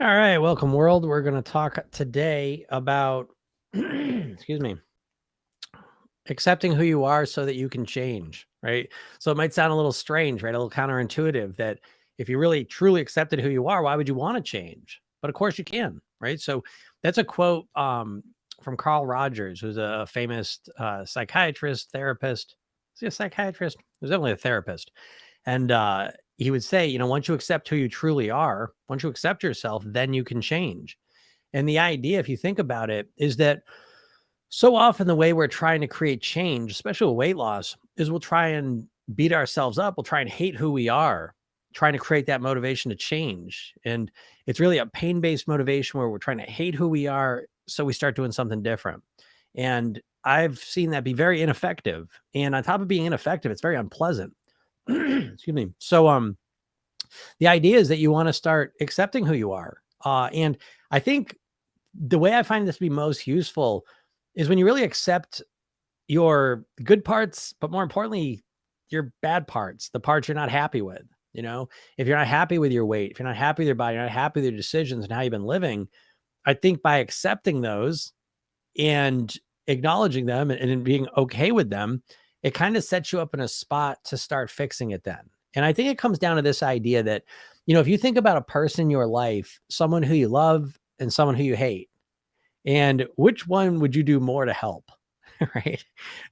All right, welcome world. We're going to talk today about, excuse me, accepting who you are so that you can change, right? So it might sound a little strange, right? A little counterintuitive that if you really truly accepted who you are, why would you want to change? But of course you can, right? So that's a quote from Carl Rogers, who's a famous psychiatrist, therapist. Is he a psychiatrist? He was definitely a therapist. And he would say, once you accept who you truly are, once you accept yourself, then you can change. And the idea, if you think about it, is that so often the way we're trying to create change, especially with weight loss, is we'll try and beat ourselves up. We'll try and hate who we are, trying to create that motivation to change. And it's really a pain based motivation where we're trying to hate who we are. So we start doing something different. And I've seen that be very ineffective. And on top of being ineffective, it's very unpleasant. Excuse me. So, the idea is that you want to start accepting who you are. And I think the way I find this to be most useful is when you really accept your good parts, but more importantly, your bad parts, the parts you're not happy with. If you're not happy with your weight, if you're not happy with your body, you're not happy with your decisions and how you've been living, I think by accepting those and acknowledging them and being okay with them, it kind of sets you up in a spot to start fixing it then. And I think it comes down to this idea that, if you think about a person in your life, someone who you love and someone who you hate, and which one would you do more to help? Right?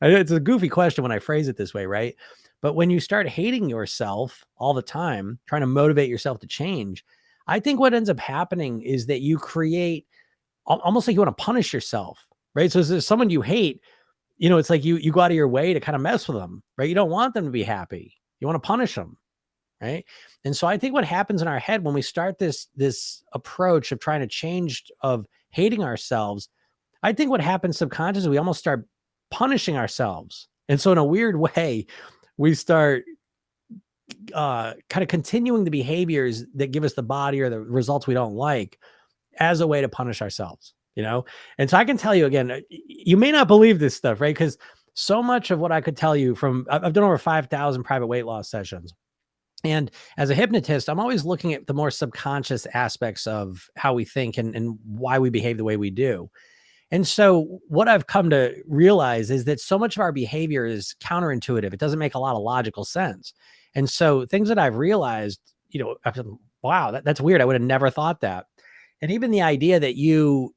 It's a goofy question when I phrase it this way, right? But when you start hating yourself all the time, trying to motivate yourself to change, I think what ends up happening is that you create almost like you want to punish yourself, right? So if there's someone you hate, it's like you go out of your way to kind of mess with them, right? You don't want them to be happy. You want to punish them, right? And so I think what happens in our head when we start this approach of trying to change, of hating ourselves, I think what happens subconsciously, we almost start punishing ourselves. And so in a weird way, we start kind of continuing the behaviors that give us the body or the results we don't like as a way to punish ourselves. And so I can tell you again, you may not believe this stuff, right? Because so much of what I could tell you I've done over 5,000 private weight loss sessions. And as a hypnotist, I'm always looking at the more subconscious aspects of how we think and why we behave the way we do. And so what I've come to realize is that so much of our behavior is counterintuitive. It doesn't make a lot of logical sense. And so things that I've realized, I've been, wow, that's weird. I would have never thought that. And even the idea that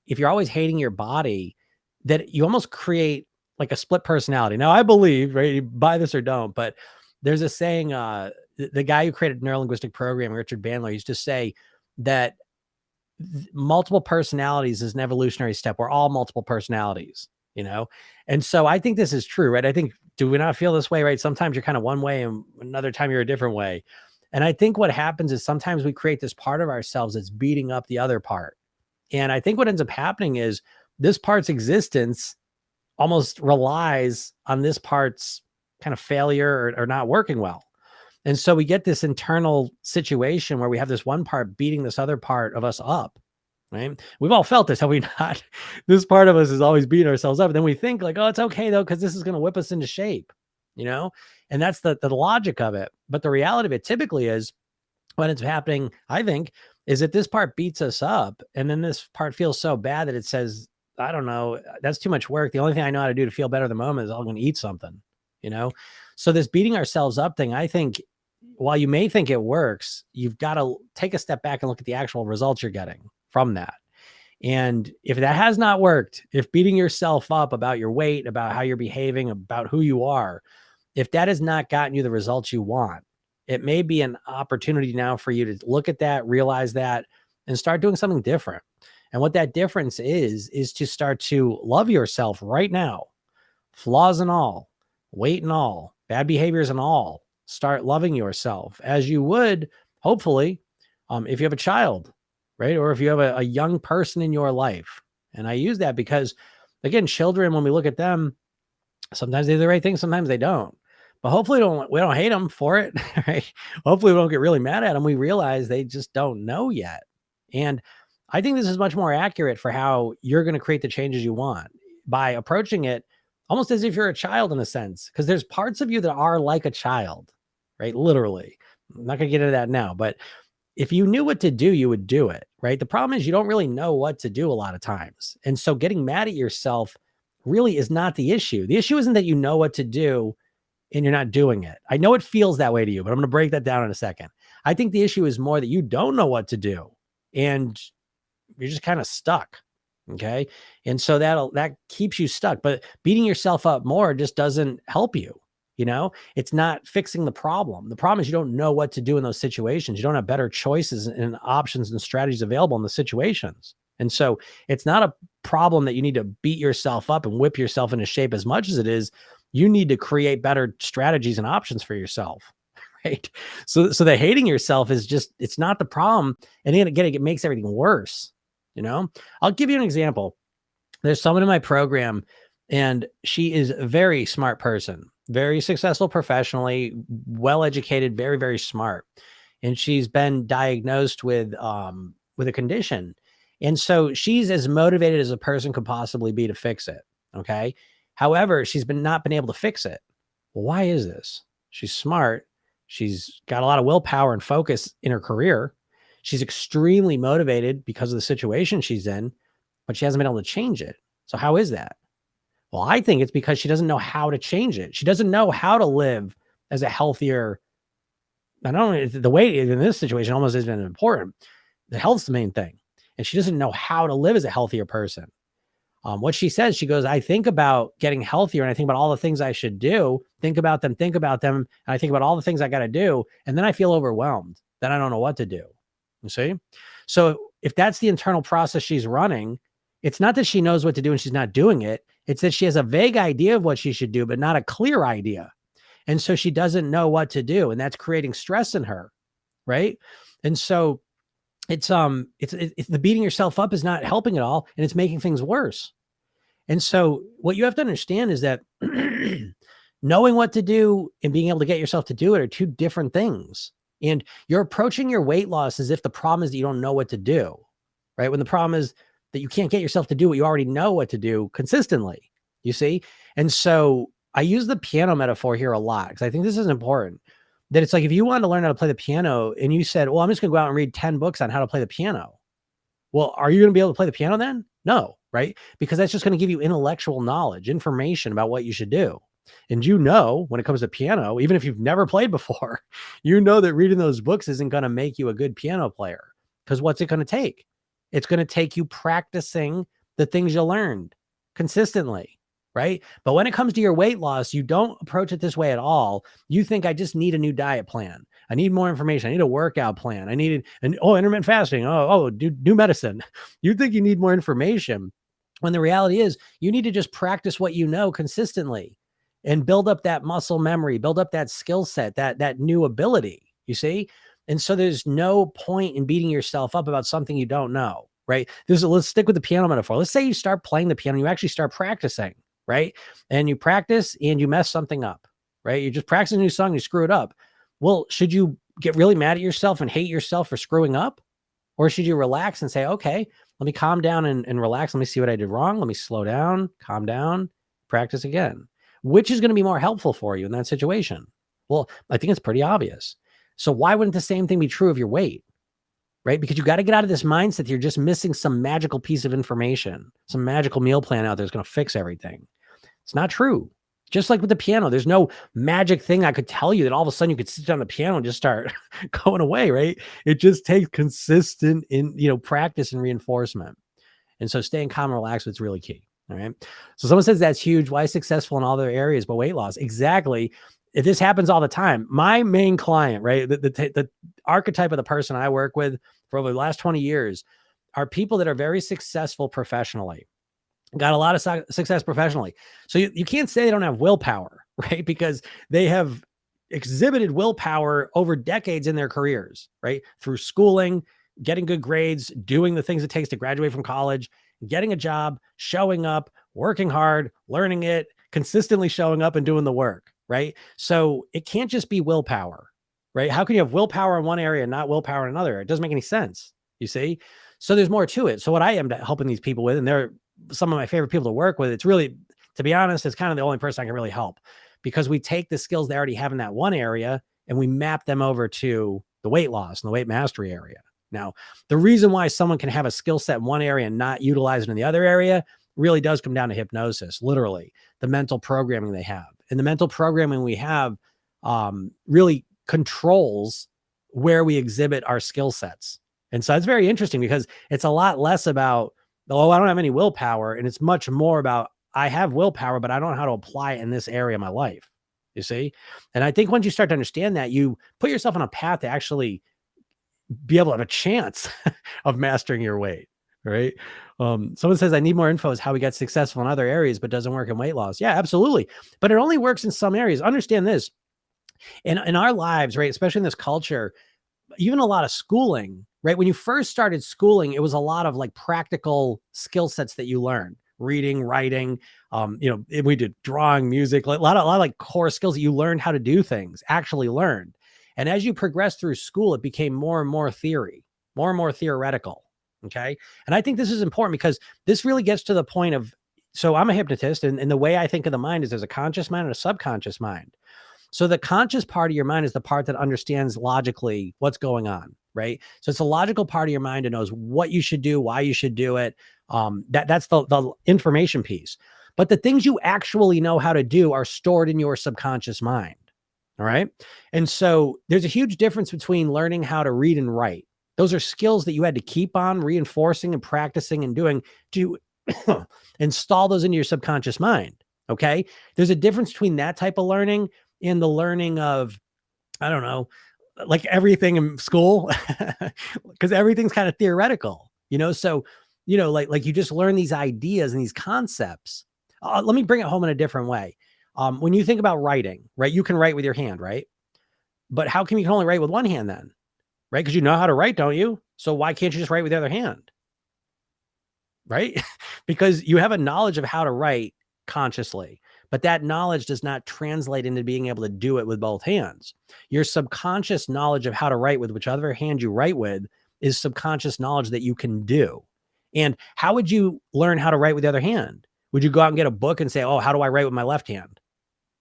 if you're always hating your body, that you almost create like a split personality. Now I believe, right, you buy this or don't, but there's a saying, the guy who created neurolinguistic programming, Richard Bandler, used to say that multiple personalities is an evolutionary step. We're all multiple personalities. And so I think this is true, right? I think, do we not feel this way, right? Sometimes you're kind of one way and another time you're a different way. And I think what happens is sometimes we create this part of ourselves that's beating up the other part. And I think what ends up happening is this part's existence almost relies on this part's kind of failure or not working well. And so we get this internal situation where we have this one part beating this other part of us up, right? We've all felt this, have we not? This part of us is always beating ourselves up. And then we think like, oh, it's okay though, because this is going to whip us into shape, you know? And that's the logic of it. But the reality of it typically is when it's happening, I think, is that this part beats us up. And then this part feels so bad that it says, I don't know, that's too much work. The only thing I know how to do to feel better at the moment is I'm going to eat something, you know? So this beating ourselves up thing, I think, while you may think it works, you've got to take a step back and look at the actual results you're getting from that. And if that has not worked, if beating yourself up about your weight, about how you're behaving, about who you are, if that has not gotten you the results you want, it may be an opportunity now for you to look at that, realize that, and start doing something different. And what that difference is to start to love yourself right now, flaws and all, weight and all, bad behaviors and all. Start loving yourself as you would, hopefully, if you have a child, right? Or if you have a young person in your life. And I use that because, again, children, when we look at them, sometimes they do the right thing, sometimes they don't. But hopefully we don't hate them for it, right? Hopefully we don't get really mad at them. We realize they just don't know yet. And I think this is much more accurate for how you're going to create the changes you want by approaching it almost as if you're a child in a sense, because there's parts of you that are like a child, right? Literally. I'm not going to get into that now, but if you knew what to do, you would do it, right? The problem is you don't really know what to do a lot of times. And so getting mad at yourself really is not the issue. The issue isn't that you know what to do and you're not doing it. I know it feels that way to you, but I'm going to break that down in a second. I think the issue is more that you don't know what to do and you're just kind of stuck. Okay. And so that keeps you stuck, but beating yourself up more just doesn't help you. It's not fixing the problem. The problem is you don't know what to do in those situations. You don't have better choices and options and strategies available in the situations. And so it's not a problem that you need to beat yourself up and whip yourself into shape as much as it is. You need to create better strategies and options for yourself. Right. So the hating yourself is just, it's not the problem. And then again, it makes everything worse. I'll give you an example. There's someone in my program and she is a very smart person, very successful professionally, well-educated, very, very smart. And she's been diagnosed with a condition. And so she's as motivated as a person could possibly be to fix it. Okay. However, she's not been able to fix it. Well, why is this? She's smart. She's got a lot of willpower and focus in her career. She's extremely motivated because of the situation she's in, but she hasn't been able to change it. So how is that? Well, I think it's because she doesn't know how to change it. She doesn't know how to live as a healthier. I don't know, the weight in this situation almost isn't important. The health's the main thing. And she doesn't know how to live as a healthier person. What she says, she goes, I think about getting healthier and I think about all the things I should do, think about them. And I think about all the things I got to do. And then I feel overwhelmed. Then I don't know what to do. You see? So if that's the internal process she's running, it's not that she knows what to do and she's not doing it. It's that she has a vague idea of what she should do, but not a clear idea. And so she doesn't know what to do. And that's creating stress in her. Right. And so it's the beating yourself up is not helping at all. And it's making things worse. And so what you have to understand is that knowing what to do and being able to get yourself to do it are two different things. And you're approaching your weight loss as if the problem is that you don't know what to do, right? When the problem is that you can't get yourself to do what you already know what to do consistently, you see? And so I use the piano metaphor here a lot because I think this is important. That it's like if you wanted to learn how to play the piano and you said, well, I'm just going to go out and read 10 books on how to play the piano. Well, are you going to be able to play the piano then? No, right? Because that's just going to give you intellectual knowledge, information about what you should do. And when it comes to piano, even if you've never played before, that reading those books isn't going to make you a good piano player. Because what's it going to take? It's going to take you practicing the things you learned consistently, right? But when it comes to your weight loss, you don't approach it this way at all. You think I just need a new diet plan. I need more information. I need a workout plan. I need intermittent fasting. Do medicine. You think you need more information when the reality is you need to just practice what you know consistently and build up that muscle memory, build up that skill set, that new ability, you see? And so there's no point in beating yourself up about something you don't know, right? Let's stick with the piano metaphor. Let's say you start playing the piano, you actually start practicing, right? And you practice and you mess something up, right? You just practice a new song, you screw it up. Well, should you get really mad at yourself and hate yourself for screwing up? Or should you relax and say, okay, let me calm down and relax. Let me see what I did wrong. Let me slow down, calm down, practice again. Which is going to be more helpful for you in that situation? Well, I think it's pretty obvious. So why wouldn't the same thing be true of your weight? Right? Because you got to get out of this mindset that you're just missing some magical piece of information, some magical meal plan out there that's going to fix everything. It's not true. Just like with the piano, there's no magic thing I could tell you that all of a sudden you could sit down the piano and just start going away, right? It just takes consistent practice and reinforcement. And so staying calm and relaxed is really key. All right. So someone says that's huge. Why successful in all other areas, but weight loss? Exactly. If this happens all the time, my main client, right? The archetype of the person I work with for over the last 20 years are people that are very successful professionally. Got a lot of success professionally. So you can't say they don't have willpower, right? Because they have exhibited willpower over decades in their careers, right? Through schooling, getting good grades, doing the things it takes to graduate from college, getting a job, showing up, working hard, learning it, consistently showing up and doing the work, right? So it can't just be willpower, right? How can you have willpower in one area and not willpower in another? It doesn't make any sense, you see? So there's more to it. So what I am helping these people with, and they're some of my favorite people to work with, it's really, to be honest, it's kind of the only person I can really help because we take the skills they already have in that one area and we map them over to the weight loss and the weight mastery area. Now, the reason why someone can have a skill set in one area and not utilize it in the other area really does come down to hypnosis, literally the mental programming they have. And the mental programming we have really controls where we exhibit our skill sets. And so it's very interesting because it's a lot less about, oh, I don't have any willpower. And it's much more about, I have willpower, but I don't know how to apply it in this area of my life. You see? And I think once you start to understand that, you put yourself on a path to actually be able to have a chance of mastering your weight, right? Someone says, I need more info as how we get successful in other areas, but doesn't work in weight loss. Yeah, absolutely. But it only works in some areas. Understand this. In our lives, right, especially in this culture, even a lot of schooling, right? When you first started schooling, it was a lot of like practical skill sets that you learn, reading, writing, we did drawing, music, a lot of like core skills that you learned how to do things, actually learned. And as you progress through school, it became more and more theory, more and more theoretical. Okay. And I think this is important because this really gets to the point of, so I'm a hypnotist, and the way I think of the mind is there's a conscious mind and a subconscious mind. So the conscious part of your mind is the part that understands logically what's going on, right? So it's a logical part of your mind that knows what you should do, why you should do it. That's the information piece. But the things you actually know how to do are stored in your subconscious mind. All right. And so there's a huge difference between learning how to read and write. Those are skills that you had to keep on reinforcing and practicing and doing to install those into your subconscious mind. Okay. There's a difference between that type of learning and the learning of, I don't know, like everything in school, because everything's kind of theoretical, so, like you just learn these ideas and these concepts. Let me bring it home in a different way. When you think about writing, right, you can write with your hand, right? But how come you can only write with one hand then? Right? Because you know how to write, don't you? So why can't you just write with the other hand? Right? Because you have a knowledge of how to write consciously, but that knowledge does not translate into being able to do it with both hands. Your subconscious knowledge of how to write with whichever hand you write with is subconscious knowledge that you can do. And how would you learn how to write with the other hand? Would you go out and get a book and say, oh, how do I write with my left hand?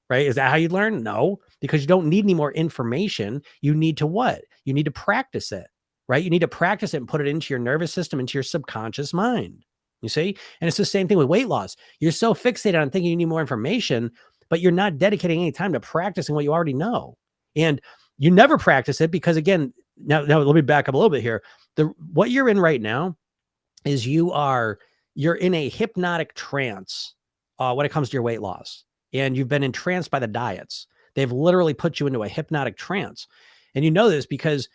Right? Is that how you'd learn? No, because you don't need any more information. You need to what? You need to practice it, right? You need to practice it and put it into your nervous system, into your subconscious mind. You see? And it's the same thing with weight loss. You're so fixated on thinking you need more information, but you're not dedicating any time to practicing what you already know. And you never practice it because, again, now let me back up a little bit here. What you're in right now is you're in a hypnotic trance when it comes to your weight loss. And you've been entranced by the diets. They've literally put you into a hypnotic trance. And you know this because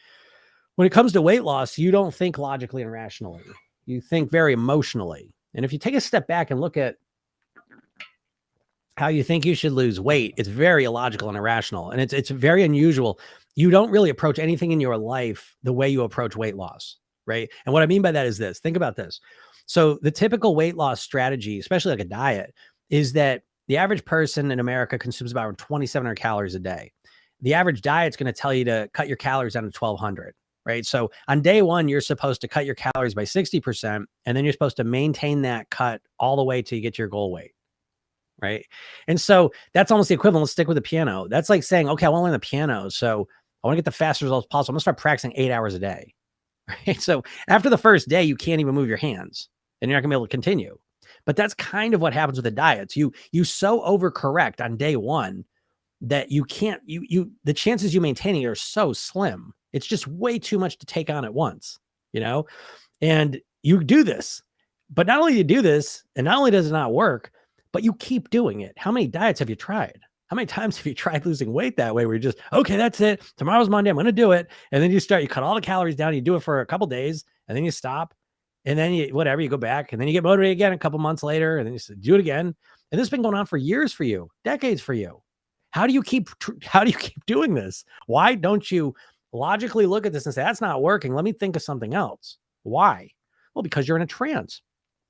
when it comes to weight loss, you don't think logically and rationally. You think very emotionally. And if you take a step back and look at how you think you should lose weight, it's very illogical and irrational. And it's very unusual. You don't really approach anything in your life the way you approach weight loss, right? And what I mean by that is this. Think about this. So the typical weight loss strategy, especially like a diet, is that the average person in America consumes about 2,700 calories a day. The average diet is going to tell you to cut your calories down to 1,200. Right. So on day one, you're supposed to cut your calories by 60%, and then you're supposed to maintain that cut all the way till you get to your goal weight. Right. And so that's almost the equivalent. Let's stick with the piano. That's like saying, okay, I want to learn the piano. So I want to get the fastest results possible. I'm going to start practicing 8 hours a day. Right. So after the first day, you can't even move your hands and you're not gonna be able to continue. But that's kind of what happens with the diets. You so overcorrect on day one that you can't, the chances you maintaining are so slim. It's just way too much to take on at once, and you do this, but not only do you do this, and not only does it not work, but you keep doing it. How many diets have you tried? How many times have you tried losing weight that way where you're just, okay, that's it. Tomorrow's Monday. I'm going to do it. And then you cut all the calories down. You do it for a couple days and then you stop. And then you go back and then you get motivated again a couple months later and then you do it again. And this has been going on for years for you, decades for you. How do you keep doing this? Why don't you logically look at this and say, that's not working. Let me think of something else. Why? Well, because you're in a trance.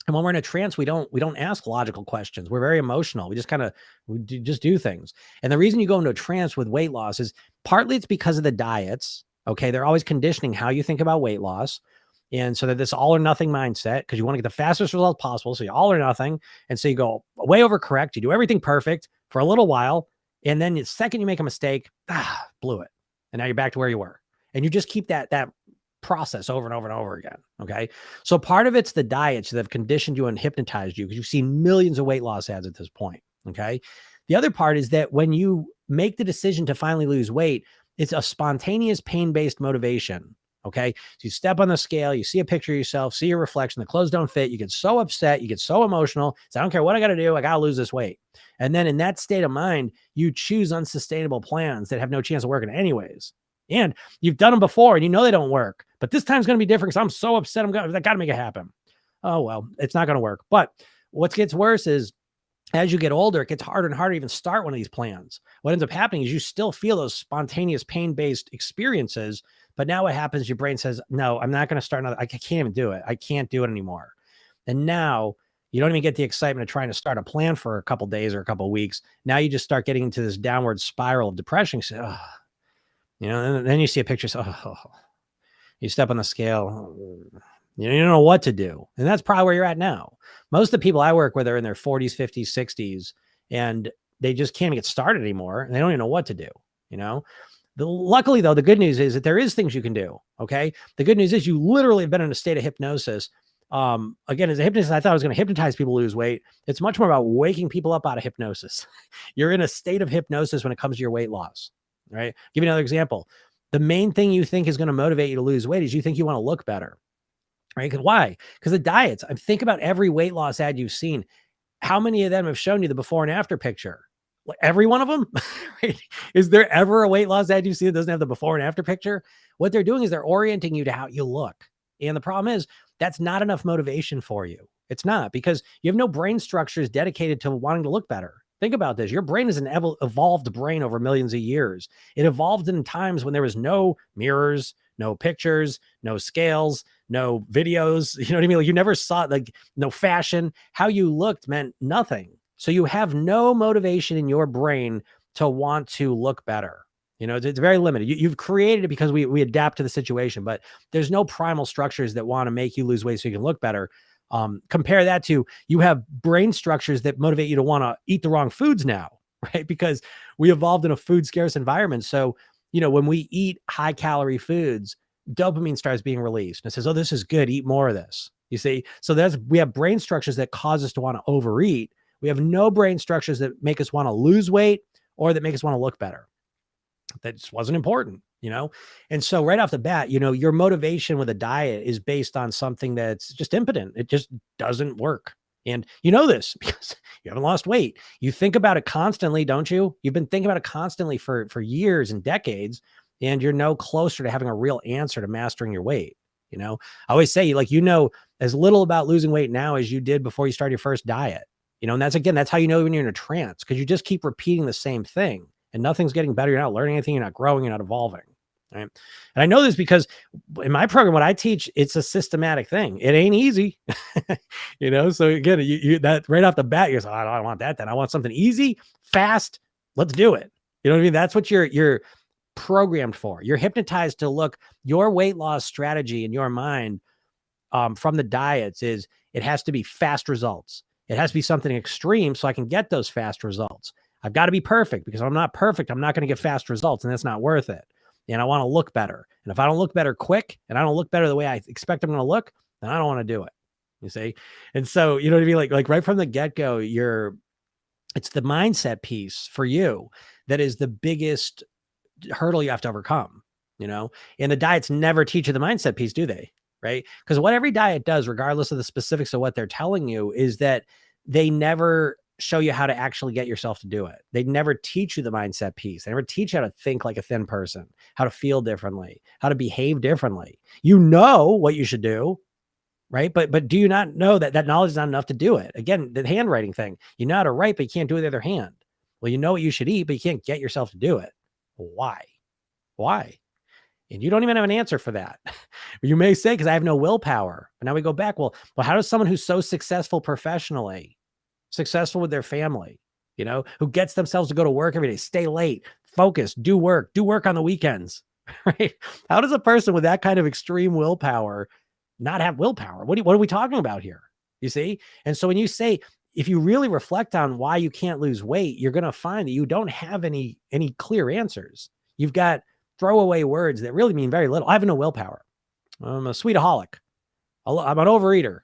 And when we're in a trance, we don't ask logical questions. We're very emotional. We just just do things. And the reason you go into a trance with weight loss is partly it's because of the diets. Okay. They're always conditioning how you think about weight loss. And so that this all or nothing mindset, because you want to get the fastest result possible. So you all or nothing. And so you go way overcorrect. You do everything perfect for a little while. And then the second you make a mistake, blew it. And now you're back to where you were. And you just keep that process over and over and over again. Okay. So part of it's the diets that have conditioned you and hypnotized you because you've seen millions of weight loss ads at this point. Okay. The other part is that when you make the decision to finally lose weight, it's a spontaneous pain-based motivation. Okay. So you step on the scale, you see a picture of yourself, see your reflection, the clothes don't fit. You get so upset, you get so emotional. So I don't care what I got to do. I got to lose this weight. And then in that state of mind, you choose unsustainable plans that have no chance of working anyways. And you've done them before and you know they don't work, but this time's going to be different because I'm so upset. I got to make it happen. Oh, well, it's not going to work. But what gets worse is as you get older, it gets harder and harder to even start one of these plans. What ends up happening is you still feel those spontaneous pain-based experiences, but now what happens, your brain says, no, I'm not going to start another. I can't even do it. I can't do it anymore. And now you don't even get the excitement of trying to start a plan for a couple of days or a couple of weeks. Now you just start getting into this downward spiral of depression. You say, oh, and then you see a picture. So, you step on the scale. You don't know what to do. And that's probably where you're at now. Most of the people I work with are in their 40s, 50s, 60s, and they just can't get started anymore. And they don't even know what to do. Luckily, though, the good news is that there is things you can do. Okay. The good news is you literally have been in a state of hypnosis. Again, as a hypnotist, I thought I was going to hypnotize people to lose weight. It's much more about waking people up out of hypnosis. You're in a state of hypnosis when it comes to your weight loss. Right. Give you another example. The main thing you think is going to motivate you to lose weight is you think you want to look better. Right. Why? Because the diets, I think about every weight loss ad you've seen. How many of them have shown you the before and after picture? Like every one of them? Right? Is there ever a weight loss ad you see that doesn't have the before and after picture? What they're doing is they're orienting you to how you look. And the problem is that's not enough motivation for you. It's not, because you have no brain structures dedicated to wanting to look better. Think about this. Your brain is an evolved brain over millions of years. It evolved in times when there was no mirrors, no pictures, no scales, no videos. You know what I mean? Like you never saw no fashion. How you looked meant nothing. So you have no motivation in your brain to want to look better. It's very limited. You've created it because we adapt to the situation, but there's no primal structures that want to make you lose weight so you can look better. Compare that to you have brain structures that motivate you to want to eat the wrong foods now, right? Because we evolved in a food scarce environment. So, when we eat high calorie foods, dopamine starts being released and it says, oh, this is good. Eat more of this. You see? So we have brain structures that cause us to want to overeat. We have no brain structures that make us want to lose weight or that make us want to look better. That just wasn't important, And so right off the bat, your motivation with a diet is based on something that's just impotent. It just doesn't work. And you know this because you haven't lost weight. You think about it constantly, don't you? You've been thinking about it constantly for years and decades, and you're no closer to having a real answer to mastering your weight. I always say, as little about losing weight now as you did before you started your first diet. And that's how you know when you're in a trance, because you just keep repeating the same thing. And nothing's getting better. You're not learning anything. You're not growing. You're not evolving. Right. And I know this because in my program, what I teach, it's a systematic thing. It ain't easy. So again, you that right off the bat, you're like, I don't want that. Then I want something easy, fast. Let's do it. You know what I mean? That's what you're programmed for. You're hypnotized to look. Your weight loss strategy in your mind from the diets is it has to be fast results. It has to be something extreme so I can get those fast results. I've got to be perfect, because if I'm not perfect, I'm not going to get fast results, and that's not worth it. And I want to look better. And if I don't look better quick and I don't look better the way I expect I'm going to look, then I don't want to do it. You see? And so, you know what I mean? Like right from the get-go, it's the mindset piece for you that is the biggest hurdle you have to overcome, and the diets never teach you the mindset piece, do they? Right? Because what every diet does, regardless of the specifics of what they're telling you, is that they never show you how to actually get yourself to do it. They never teach you the mindset piece. They never teach you how to think like a thin person, how to feel differently, how to behave differently. You know what you should do, right? But do you not know that knowledge is not enough to do it? Again, the handwriting thing, you know how to write, but you can't do it with the other hand. Well, you know what you should eat, but you can't get yourself to do it. Why? And you don't even have an answer for that. You may say, because I have no willpower. But now we go back. Well, how does someone who's so successful professionally, successful with their family, who gets themselves to go to work every day, stay late, focus, do work on the weekends, right? How does a person with that kind of extreme willpower not have willpower? What are we talking about here? You see? And so when you say, if you really reflect on why you can't lose weight, you're going to find that you don't have any clear answers. You've got throwaway words that really mean very little. I have no willpower. I'm a sweetaholic. I'm an overeater.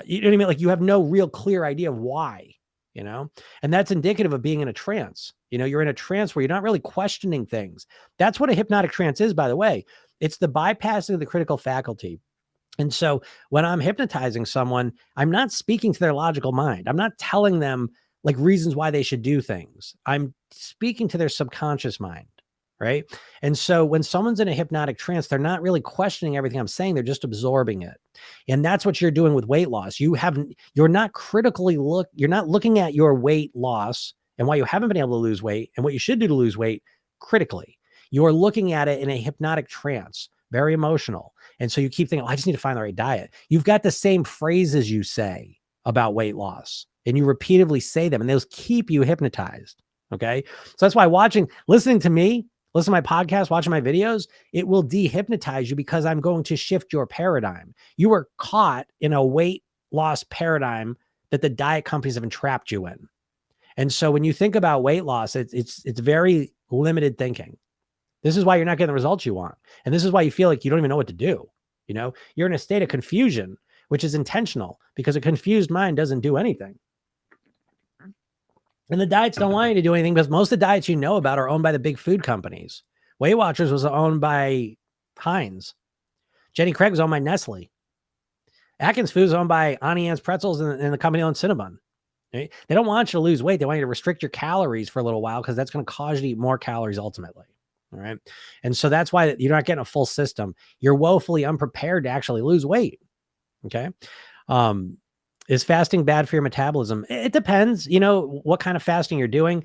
You know what I mean? Like you have no real clear idea of why, and that's indicative of being in a trance. You're in a trance where you're not really questioning things. That's what a hypnotic trance is, by the way. It's the bypassing of the critical faculty. And so when I'm hypnotizing someone, I'm not speaking to their logical mind. I'm not telling them like reasons why they should do things. I'm speaking to their subconscious mind. Right. And so when someone's in a hypnotic trance, they're not really questioning everything I'm saying. They're just absorbing it. And that's what you're doing with weight loss. You're not you're not looking at your weight loss and why you haven't been able to lose weight and what you should do to lose weight critically. You're looking at it in a hypnotic trance, very emotional. And so you keep thinking, oh, I just need to find the right diet. You've got the same phrases you say about weight loss and you repeatedly say them and those keep you hypnotized. Okay. So that's why listening to me, listen to my podcast, watching my videos, it will dehypnotize you because I'm going to shift your paradigm. You were caught in a weight loss paradigm that the diet companies have entrapped you in. And so when you think about weight loss, it's very limited thinking. This is why you're not getting the results you want. And this is why you feel like you don't even know what to do. You're in a state of confusion, which is intentional because a confused mind doesn't do anything. And the diets don't want you to do anything because most of the diets about are owned by the big food companies. Weight Watchers was owned by Heinz. Jenny Craig was owned by Nestle. Atkins Foods was owned by Auntie Anne's Pretzels and the company owned Cinnabon. Right? They don't want you to lose weight. They want you to restrict your calories for a little while because that's going to cause you to eat more calories ultimately. All right. And so that's why you're not getting a full system. You're woefully unprepared to actually lose weight. Okay. Is fasting bad for your metabolism? It depends, what kind of fasting you're doing.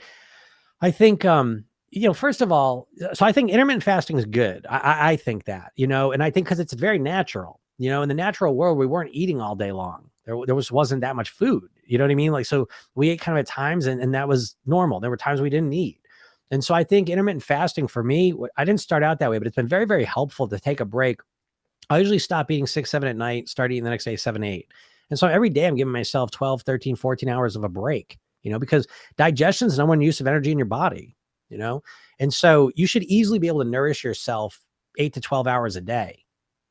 I think, first of all, so I think intermittent fasting is good. I think that, and I think because it's very natural, in the natural world, we weren't eating all day long. There wasn't that much food. You know what I mean? Like, so we ate kind of at times and that was normal. There were times we didn't eat. And so I think intermittent fasting for me, I didn't start out that way, but it's been very, very helpful to take a break. I usually stop eating 6, 7 at night, start eating the next day, 7, 8. And so every day I'm giving myself 12, 13, 14 hours of a break, because digestion is number one use of energy in your body, and so you should easily be able to nourish yourself 8 to 12 hours a day.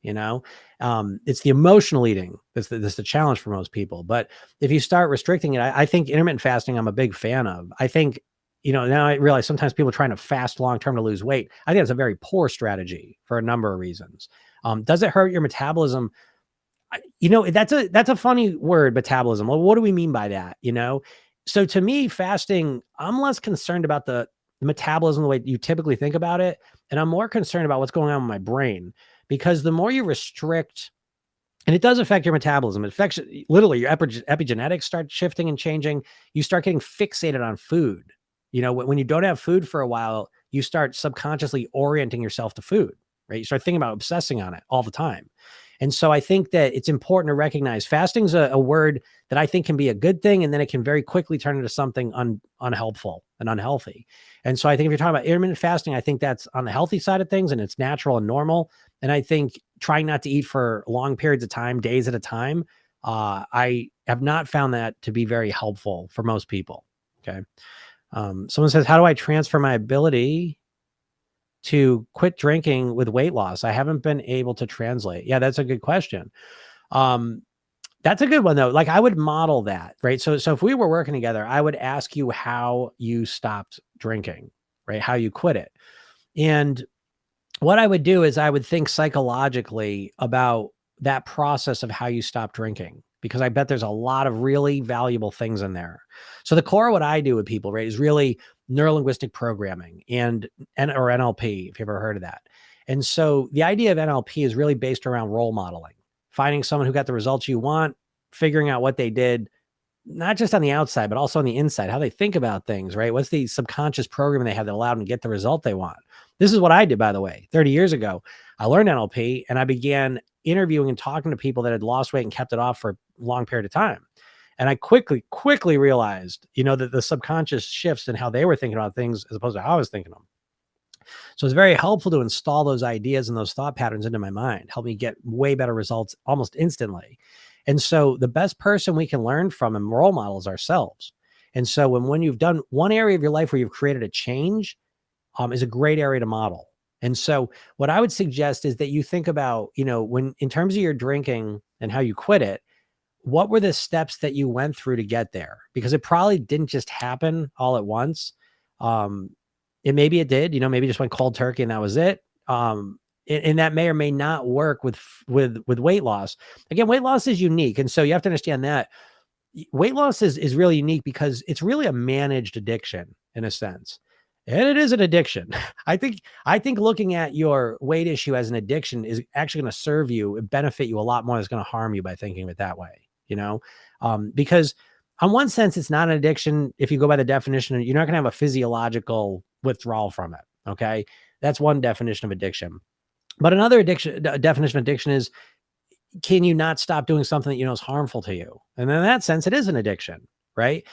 It's the emotional eating that's the challenge for most people. But if you start restricting it, I think intermittent fasting, I'm a big fan of. I think, now I realize sometimes people are trying to fast long-term to lose weight. I think it's a very poor strategy for a number of reasons. Does it hurt your metabolism? That's a funny word, metabolism. Well, what do we mean by that? So to me, fasting, I'm less concerned about the metabolism the way you typically think about it. And I'm more concerned about what's going on with my brain, because the more you restrict, and it does affect your metabolism, it affects literally your epigenetics start shifting and changing. You start getting fixated on food. When you don't have food for a while, you start subconsciously orienting yourself to food, right? You start thinking about obsessing on it all the time. And so I think that it's important to recognize fasting's a word that I think can be a good thing. And then it can very quickly turn into something unhelpful and unhealthy. And so I think if you're talking about intermittent fasting, I think that's on the healthy side of things and it's natural and normal. And I think trying not to eat for long periods of time, days at a time, I have not found that to be very helpful for most people. Okay. Someone says, how do I transfer my ability to quit drinking with weight loss? I haven't been able to translate. Yeah, that's a good question. That's a good one though. Like I would model that, right? So if we were working together, I would ask you how you stopped drinking, right? How you quit it. And what I would do is I would think psychologically about that process of how you stop drinking, because I bet there's a lot of really valuable things in there. So the core of what I do with people, right, is really neurolinguistic programming or NLP, if you've ever heard of that. And so the idea of NLP is really based around role modeling, finding someone who got the results you want, figuring out what they did, not just on the outside, but also on the inside, how they think about things, right? What's the subconscious programming they have that allowed them to get the result they want? This is what I did, by the way. 30 years ago, I learned NLP and I began interviewing and talking to people that had lost weight and kept it off for a long period of time. And I quickly realized, that the subconscious shifts in how they were thinking about things as opposed to how I was thinking them. So it's very helpful to install those ideas and those thought patterns into my mind, help me get way better results almost instantly. And so the best person we can learn from and role model is ourselves. And so when you've done one area of your life where you've created a change, is a great area to model. And so what I would suggest is that you think about, when in terms of your drinking and how you quit it, what were the steps that you went through to get there? Because it probably didn't just happen all at once. Um, maybe it did, maybe just went cold turkey and that was it. And that may or may not work with weight loss. Again, weight loss is unique. And so you have to understand that weight loss is really unique because it's really a managed addiction in a sense. And it is an addiction. I think looking at your weight issue as an addiction is actually going to serve you and benefit you a lot more than it's going to harm you by thinking of it that way, because on one sense, it's not an addiction. If you go by the definition, you're not going to have a physiological withdrawal from it. Okay. That's one definition of addiction. But another definition of addiction is, can you not stop doing something that is harmful to you? And in that sense, it is an addiction, right?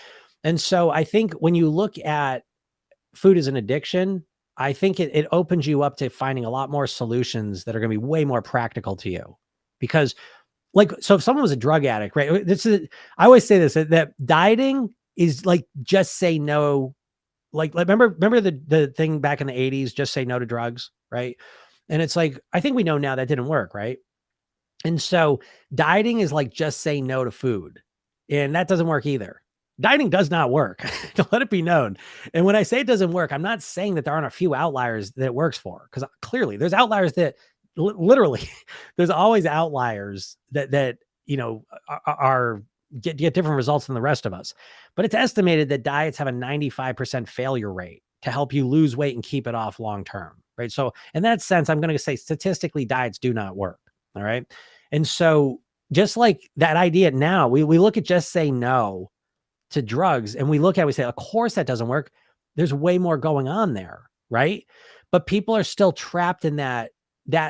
And so I think when you look at food as an addiction, I think it opens you up to finding a lot more solutions that are going to be way more practical to you. Because so if someone was a drug addict, right? I always say this, that dieting is like, just say no. Like remember the thing back in the 80s, just say no to drugs, right? And it's like, I think we know now that didn't work, right? And so dieting is like, just say no to food. And that doesn't work either. Dieting does not work. To let it be known. And when I say it doesn't work, I'm not saying that there aren't a few outliers that it works for, because clearly there's outliers that literally there's always outliers that are get different results than the rest of us. But it's estimated that diets have a 95% failure rate to help you lose weight and keep it off long term, right? So in that sense, I'm going to say statistically diets do not work. All right. And so just like that idea now, we look at just say no to drugs and we look at it, we say, of course that doesn't work. There's way more going on there. Right. But people are still trapped in that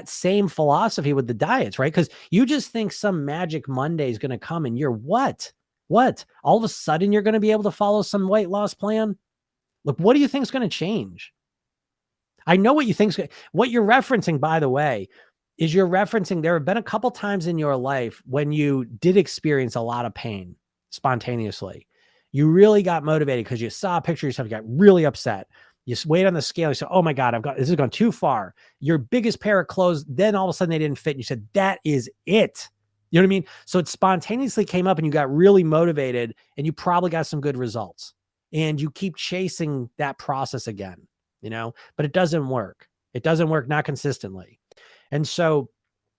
same philosophy with the diets, right? Because you just think some magic Monday is going to come and you're what? All of a sudden you're going to be able to follow some weight loss plan? Look, what do you think is going to change? I know what you think. What you're referencing, by the way, is there have been a couple times in your life when you did experience a lot of pain spontaneously. You really got motivated because you saw a picture of yourself, you got really upset. You weighed on the scale, you said, oh my God, this has gone too far. Your biggest pair of clothes, then all of a sudden they didn't fit. And you said, that is it. You know what I mean? So it spontaneously came up and you got really motivated and you probably got some good results. And you keep chasing that process again, but it doesn't work. It doesn't work, not consistently. And so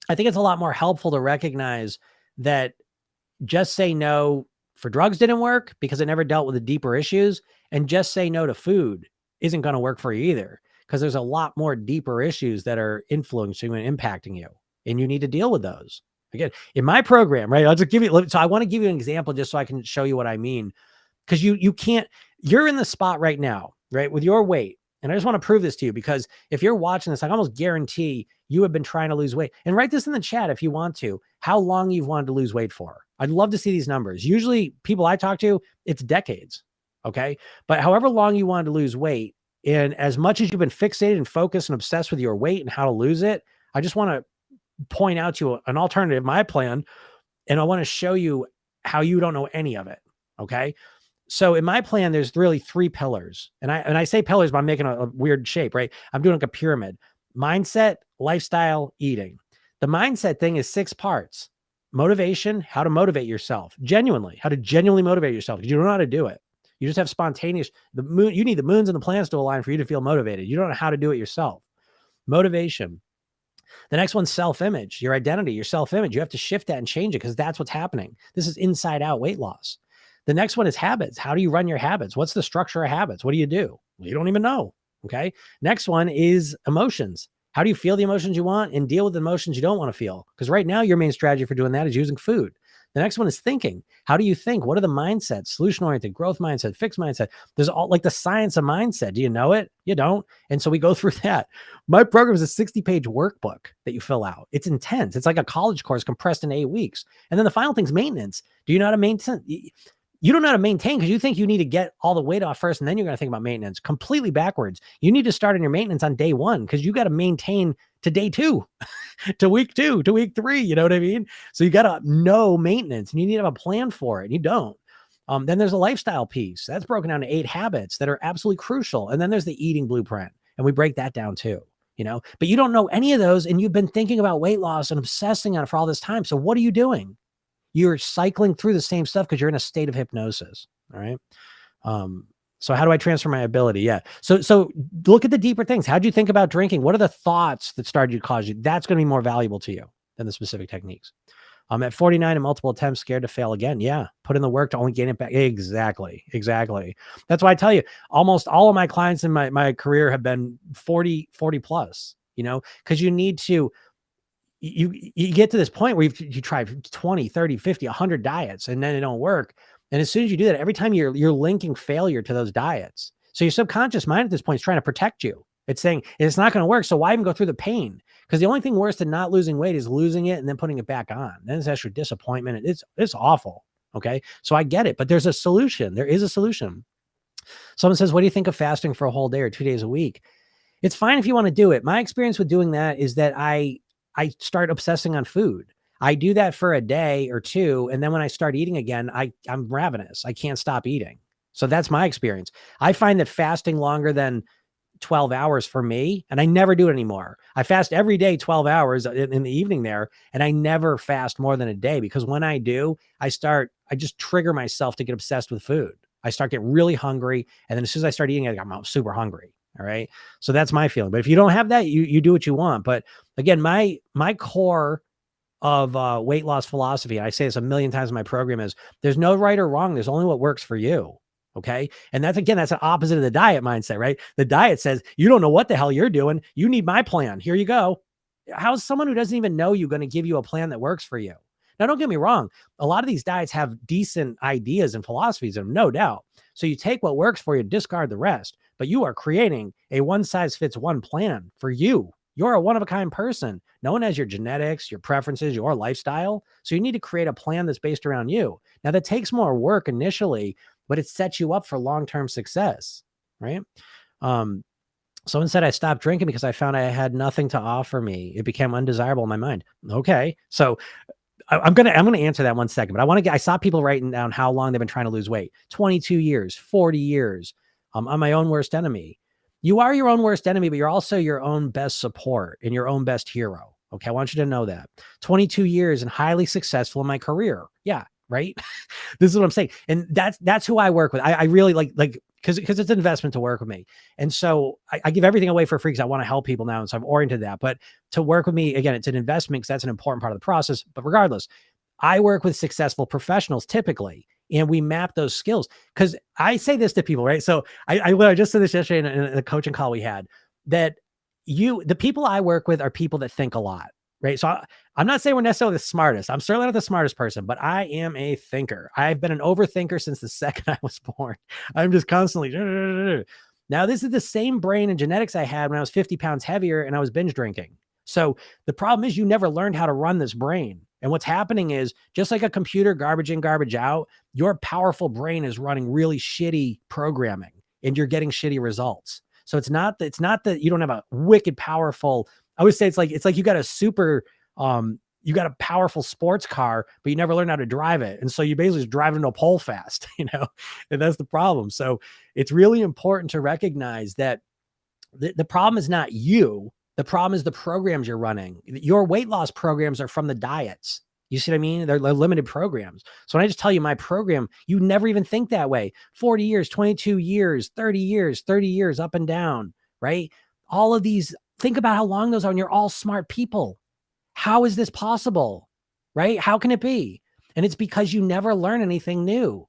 I think it's a lot more helpful to recognize that just say no for drugs didn't work because it never dealt with the deeper issues. And just say no to food isn't going to work for you either, because there's a lot more deeper issues that are influencing and impacting you. And you need to deal with those. Again, in my program, right? I'll just give you, so I want to give you an example just so I can show you what I mean. Because you're in the spot right now, right? With your weight. And I just want to prove this to you, because if you're watching this, I almost guarantee you have been trying to lose weight. And write this in the chat if you want to, how long you've wanted to lose weight for. I'd love to see these numbers. Usually people I talk to, it's decades. Okay. But however long you wanted to lose weight, and as much as you've been fixated and focused and obsessed with your weight and how to lose it, I just want to point out to you an alternative, my plan. And I want to show you how you don't know any of it. Okay. So in my plan, there's really 3 pillars. And I say pillars, but I'm making a weird shape, right? I'm doing like a pyramid: mindset, lifestyle, eating. The mindset thing is 6 parts: motivation, how to motivate yourself genuinely, how to genuinely motivate yourself. You don't know how to do it. You just have spontaneous, you need the moons and the planets to align for you to feel motivated. You don't know how to do it yourself. Motivation. The next one's self-image, your identity, your self-image. You have to shift that and change it, because that's what's happening. This is inside out weight loss. The next one is habits. How do you run your habits? What's the structure of habits? What do? Well, you don't even know. Okay. Next one is emotions. How do you feel the emotions you want and deal with the emotions you don't want to feel? Because right now your main strategy for doing that is using food. The next one is thinking. How do you think? What are the mindsets? Solution-oriented, growth mindset, fixed mindset. There's all like the science of mindset. Do you know it? You don't. And so we go through that. My program is a 60-page workbook that you fill out. It's intense. It's like a college course compressed in 8 weeks. And then the final thing's maintenance. Do you know how to maintain? You don't know how to maintain because you think you need to get all the weight off first, and then you're going to think about maintenance. Completely backwards. You need to start on your maintenance on day 1, because you got to maintain to day 2, to week 2, to week 3. You know what I mean? So you got to know maintenance, and you need to have a plan for it. And you don't. Then there's a lifestyle piece that's broken down to 8 habits that are absolutely crucial. And then there's the eating blueprint, and we break that down too. but you don't know any of those. And you've been thinking about weight loss and obsessing on it for all this time. So what are you doing? You're cycling through the same stuff because you're in a state of hypnosis. All right. So how do I transfer my ability? Yeah. So look at the deeper things. How'd you think about drinking? What are the thoughts that started to cause you? That's going to be more valuable to you than the specific techniques. I'm at 49 and multiple attempts, scared to fail again. Yeah. Put in the work to only gain it back. Exactly. That's why I tell you, almost all of my clients in my career have been 40 plus, because you need to, you get to this point where you try 20, 30, 50, 100 diets and then it don't work. And as soon as you do that, every time you're linking failure to those diets. So your subconscious mind at this point is trying to protect you. It's saying it's not going to work. So why even go through the pain? Because the only thing worse than not losing weight is losing it and then putting it back on. Then it's actually disappointment. It's awful. Okay. So I get it, but there's a solution. There is a solution. Someone says, what do you think of fasting for a whole day or 2 days a week? It's fine if you want to do it. My experience with doing that is that I start obsessing on food. I do that for a day or two. And then when I start eating again, I'm ravenous. I can't stop eating. So that's my experience. I find that fasting longer than 12 hours for me, and I never do it anymore. I fast every day, 12 hours in the evening there. And I never fast more than a day because when I do, I just trigger myself to get obsessed with food. I start getting really hungry. And then as soon as I start eating, I'm super hungry. All right. So that's my feeling. But if you don't have that, you do what you want. But again, my core of weight loss philosophy, and I say this a million times in my program, is there's no right or wrong. There's only what works for you. Okay. And that's an opposite of the diet mindset, right? The diet says, you don't know what the hell you're doing. You need my plan. Here you go. How's someone who doesn't even know you going to give you a plan that works for you? Now, don't get me wrong. A lot of these diets have decent ideas and philosophies in them, no doubt. So you take what works for you, discard the rest, but you are creating a one size fits one plan for you. You're a one-of-a-kind person. No one has your genetics, your preferences, your lifestyle. So you need to create a plan that's based around you. Now, that takes more work initially, but it sets you up for long-term success, right? Someone said I stopped drinking because I found I had nothing to offer me. It became undesirable in my mind. Okay. So I'm going to answer that one second, but I saw people writing down how long they've been trying to lose weight. 22 years, 40 years. I'm my own worst enemy. You are your own worst enemy, but you're also your own best support and your own best hero. Okay. I want you to know that. 22 years and highly successful in my career. Yeah. Right. This is what I'm saying. And that's who I work with. I really like, because it's an investment to work with me. And so I give everything away for free because I want to help people now. And so I'm oriented to that. But to work with me, again, it's an investment because that's an important part of the process. But regardless, I work with successful professionals typically, and we map those skills. Because I say this to people, right? So I just said this yesterday in a coaching call we had, that the people I work with are people that think a lot. Right. So I'm not saying we're necessarily the smartest. I'm certainly not the smartest person, but I am a thinker. I've been an overthinker since the second I was born. I'm just constantly. Now, this is the same brain and genetics I had when I was 50 pounds heavier and I was binge drinking. So the problem is you never learned how to run this brain. And what's happening is just like a computer, garbage in, garbage out, your powerful brain is running really shitty programming and you're getting shitty results. So it's not that you don't have a wicked powerful. I would say it's like you got you got a powerful sports car, but you never learned how to drive it. And so you basically just drive into a pole fast, and that's the problem. So it's really important to recognize that the problem is not you. The problem is the programs you're running. Your weight loss programs are from the diets. You see what I mean? They're limited programs. So when I just tell you my program, you never even think that way. 40 years, 22 years, 30 years, up and down, right? All of these, think about how long those are, and you're all smart people. How is this possible, right? How can it be? And it's because you never learn anything new.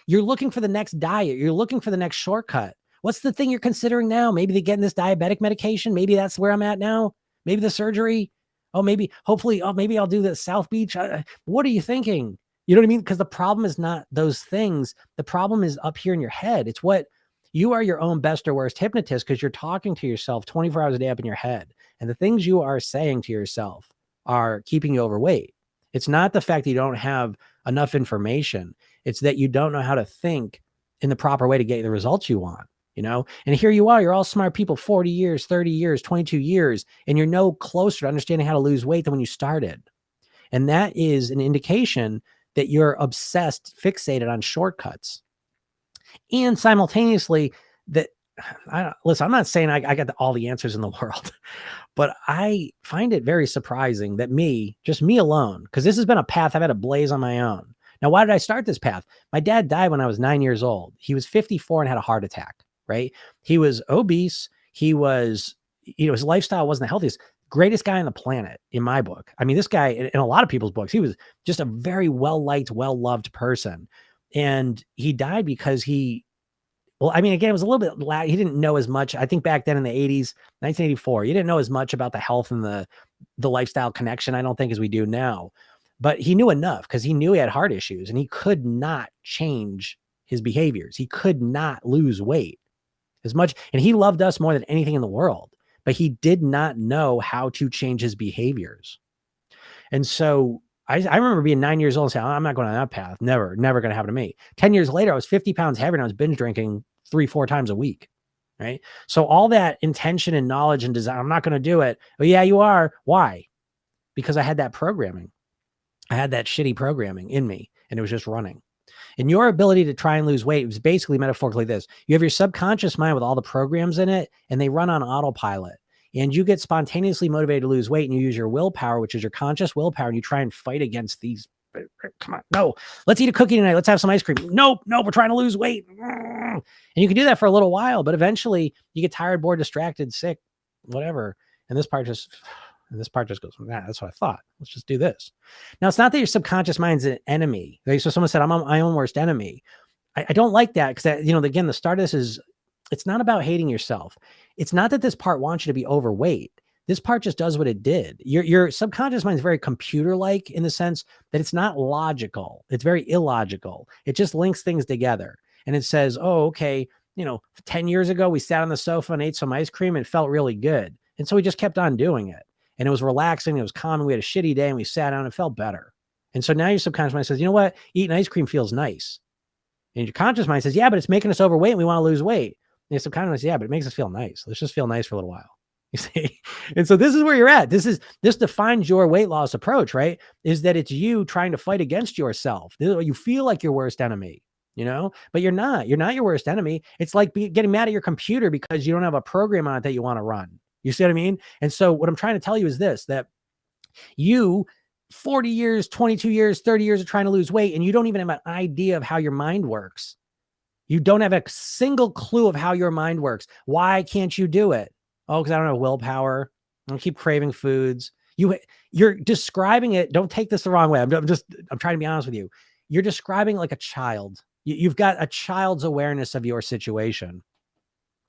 You're looking for the next diet. You're looking for the next shortcut. What's the thing you're considering now? Maybe they're getting this diabetic medication. Maybe that's where I'm at now. Maybe the surgery. Oh, maybe I'll do the South Beach. What are you thinking? You know what I mean? Because the problem is not those things. The problem is up here in your head. It's what you are, your own best or worst hypnotist, because you're talking to yourself 24 hours a day up in your head. And the things you are saying to yourself are keeping you overweight. It's not the fact that you don't have enough information. It's that you don't know how to think in the proper way to get the results you want. And here you are, you're all smart people, 40 years, 30 years, 22 years, and you're no closer to understanding how to lose weight than when you started. And that is an indication that you're obsessed, fixated on shortcuts. And simultaneously, that listen, I'm not saying I got all the answers in the world, but I find it very surprising that just me alone, because this has been a path I've had to blaze on my own. Now, why did I start this path? My dad died when I was 9 years old. He was 54 and had a heart attack, right? He was obese. He was, his lifestyle wasn't the healthiest. Greatest guy on the planet in my book. I mean, this guy, in a lot of people's books, he was just a very well-liked, well-loved person. And he died because well, I mean, again, it was a little bit, he didn't know as much. I think back then in the 80s, 1984, you didn't know as much about the health and the lifestyle connection, I don't think, as we do now. But he knew enough because he knew he had heart issues and he could not change his behaviors. He could not lose weight as much. And he loved us more than anything in the world, but he did not know how to change his behaviors. And so I remember being 9 years old and saying, I'm not going on that path. Never going to happen to me. 10 years later, I was 50 pounds heavier and I was binge drinking 3-4 times a week. Right. So all that intention and knowledge and desire, I'm not going to do it. Oh, yeah, you are. Why? Because I had that programming. I had that shitty programming in me and it was just running. And your ability to try and lose weight was basically metaphorically this. You have your subconscious mind with all the programs in it and they run on autopilot. And you get spontaneously motivated to lose weight and you use your willpower, which is your conscious willpower, and you try and fight against these. Come on, no, let's eat a cookie tonight. Let's have some ice cream. Nope, we're trying to lose weight. And you can do that for a little while, but eventually you get tired, bored, distracted, sick, whatever. And this part just goes, nah, that's what I thought. Let's just do this. Now, it's not that your subconscious mind's an enemy. So someone said, I'm my own worst enemy. I don't like that because, again, the start of this is, it's not about hating yourself. It's not that this part wants you to be overweight. This part just does what it did. Your subconscious mind is very computer-like in the sense that it's not logical. It's very illogical. It just links things together. And it says, oh, okay, 10 years ago, we sat on the sofa and ate some ice cream and it felt really good. And so we just kept on doing it. And it was relaxing. It was calming. We had a shitty day and we sat down and it felt better. And so now your subconscious mind says, you know what? Eating ice cream feels nice. And your conscious mind says, yeah, but it's making us overweight and we want to lose weight. And your subconscious mind says, yeah, but it makes us feel nice. Let's just feel nice for a little while. You see? And so this is where you're at. This defines your weight loss approach, right? Is that it's you trying to fight against yourself. You feel like your worst enemy, but you're not your worst enemy. It's like getting mad at your computer because you don't have a program on it that you want to run. You see what I mean? And so what I'm trying to tell you is this, that you 40 years, 22 years, 30 years of trying to lose weight, and you don't even have an idea of how your mind works. You don't have a single clue of how your mind works. Why can't you do it? Oh, because I don't have willpower. I don't keep craving foods. You're describing it. Don't take this the wrong way. I'm trying to be honest with you. You're describing like a child. You've got a child's awareness of your situation.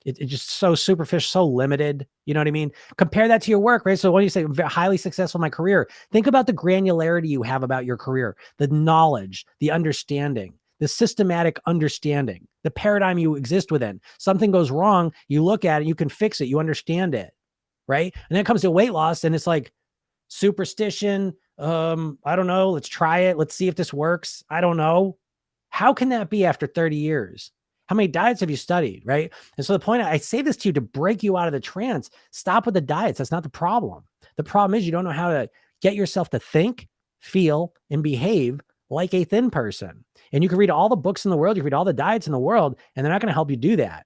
It's just so superficial, so limited. You know what I mean? Compare that to your work, right? So when you say highly successful in my career, think about the granularity you have about your career, the knowledge, the understanding, the systematic understanding, the paradigm you exist within. Something goes wrong, you look at it, you can fix it, you understand it, right? And then it comes to weight loss and it's like superstition. I don't know. Let's try it. Let's see if this works. I don't know. How can that be after 30 years? How many diets have you studied, right? And so the point, I say this to you to break you out of the trance. Stop with the diets. That's not the problem. The problem is you don't know how to get yourself to think, feel, and behave like a thin person. And you can read all the books in the world, you can read all the diets in the world, and they're not going to help you do that.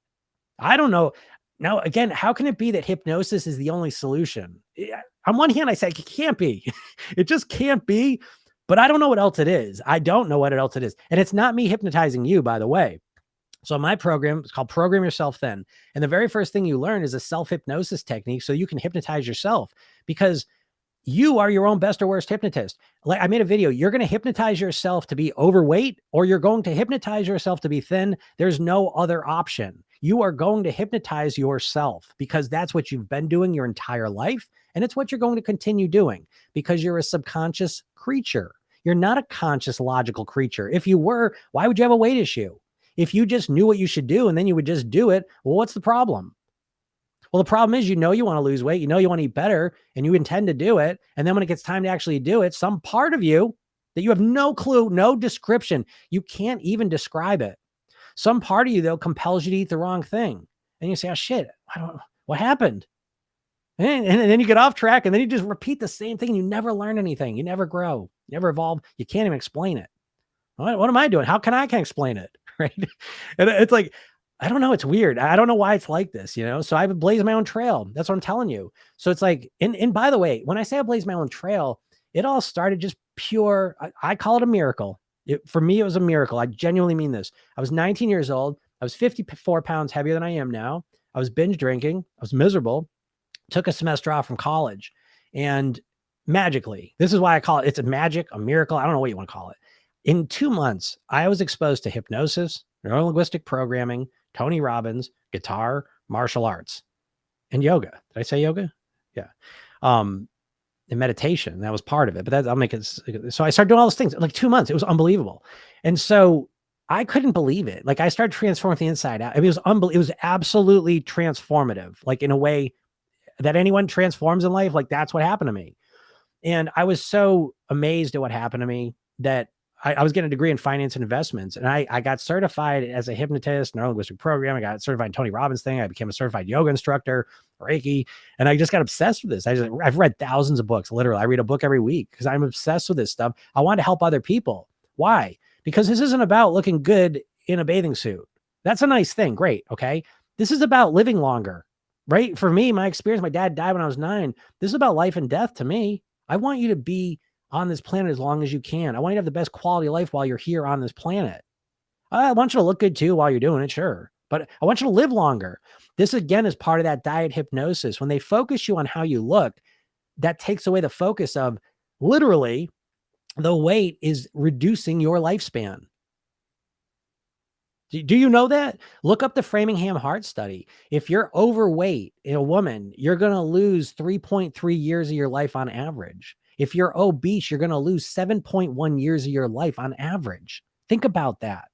I don't know. Now, again, how can it be that hypnosis is the only solution? On one hand, I say it can't be. It just can't be. But I don't know what else it is. I don't know what else it is. And it's not me hypnotizing you, by the way. So my program, it's called Program Yourself Thin. And the very first thing you learn is a self-hypnosis technique so you can hypnotize yourself, because you are your own best or worst hypnotist. Like I made a video, you're going to hypnotize yourself to be overweight, or you're going to hypnotize yourself to be thin. There's no other option. You are going to hypnotize yourself because that's what you've been doing your entire life. And it's what you're going to continue doing because you're a subconscious creature. You're not a conscious, logical creature. If you were, why would you have a weight issue? If you just knew what you should do and then you would just do it, well, what's the problem? Well, the problem is, you want to lose weight, you want to eat better, and you intend to do it. And then when it gets time to actually do it, some part of you that you have no clue, no description, you can't even describe it. Some part of you, though, compels you to eat the wrong thing. And you say, oh, shit, what happened? And then you get off track and then you just repeat the same thing. And you never learn anything. You never grow, you never evolve. You can't even explain it. What am I doing? How can I explain it? Right. And it's like, I don't know. It's weird. I don't know why it's like this, So I've blazed my own trail. That's what I'm telling you. So it's like, and by the way, when I say I blazed my own trail, it all started just pure. I call it a miracle. For me, it was a miracle. I genuinely mean this. I was 19 years old. I was 54 pounds heavier than I am now. I was binge drinking. I was miserable. Took a semester off from college, and magically, this is why I call it. It's a magic, a miracle. I don't know what you want to call it. In 2 months, I was exposed to hypnosis, neurolinguistic programming, Tony Robbins, guitar, martial arts, and yoga. Did I say yoga? Yeah. And meditation. That was part of it, but I'll make it. So I started doing all those things like 2 months. It was unbelievable. And so I couldn't believe it. Like I started transforming from the inside out. It was unbelievable. It was absolutely transformative, like in a way that anyone transforms in life. Like that's what happened to me. And I was so amazed at what happened to me that I was getting a degree in finance and investments, and I got certified as a hypnotist, neurolinguistic program. I got certified in Tony Robbins thing. I became a certified yoga instructor, Reiki, and I just got obsessed with this. I've read thousands of books. Literally, I read a book every week because I'm obsessed with this stuff. I want to help other people. Why? Because this isn't about looking good in a bathing suit. That's a nice thing. Great. Okay. This is about living longer, right? For me, my experience, my dad died when I was 9. This is about life and death to me. I want you to be on this planet as long as you can. I want you to have the best quality of life while you're here on this planet. I want you to look good too while you're doing it, sure. But I want you to live longer. This again is part of that diet hypnosis. When they focus you on how you look, that takes away the focus of literally the weight is reducing your lifespan. Do you know that? Look up the Framingham Heart Study. If you're overweight in a woman, you're going to lose 3.3 years of your life on average. If you're obese, you're going to lose 7.1 years of your life on average. Think about that.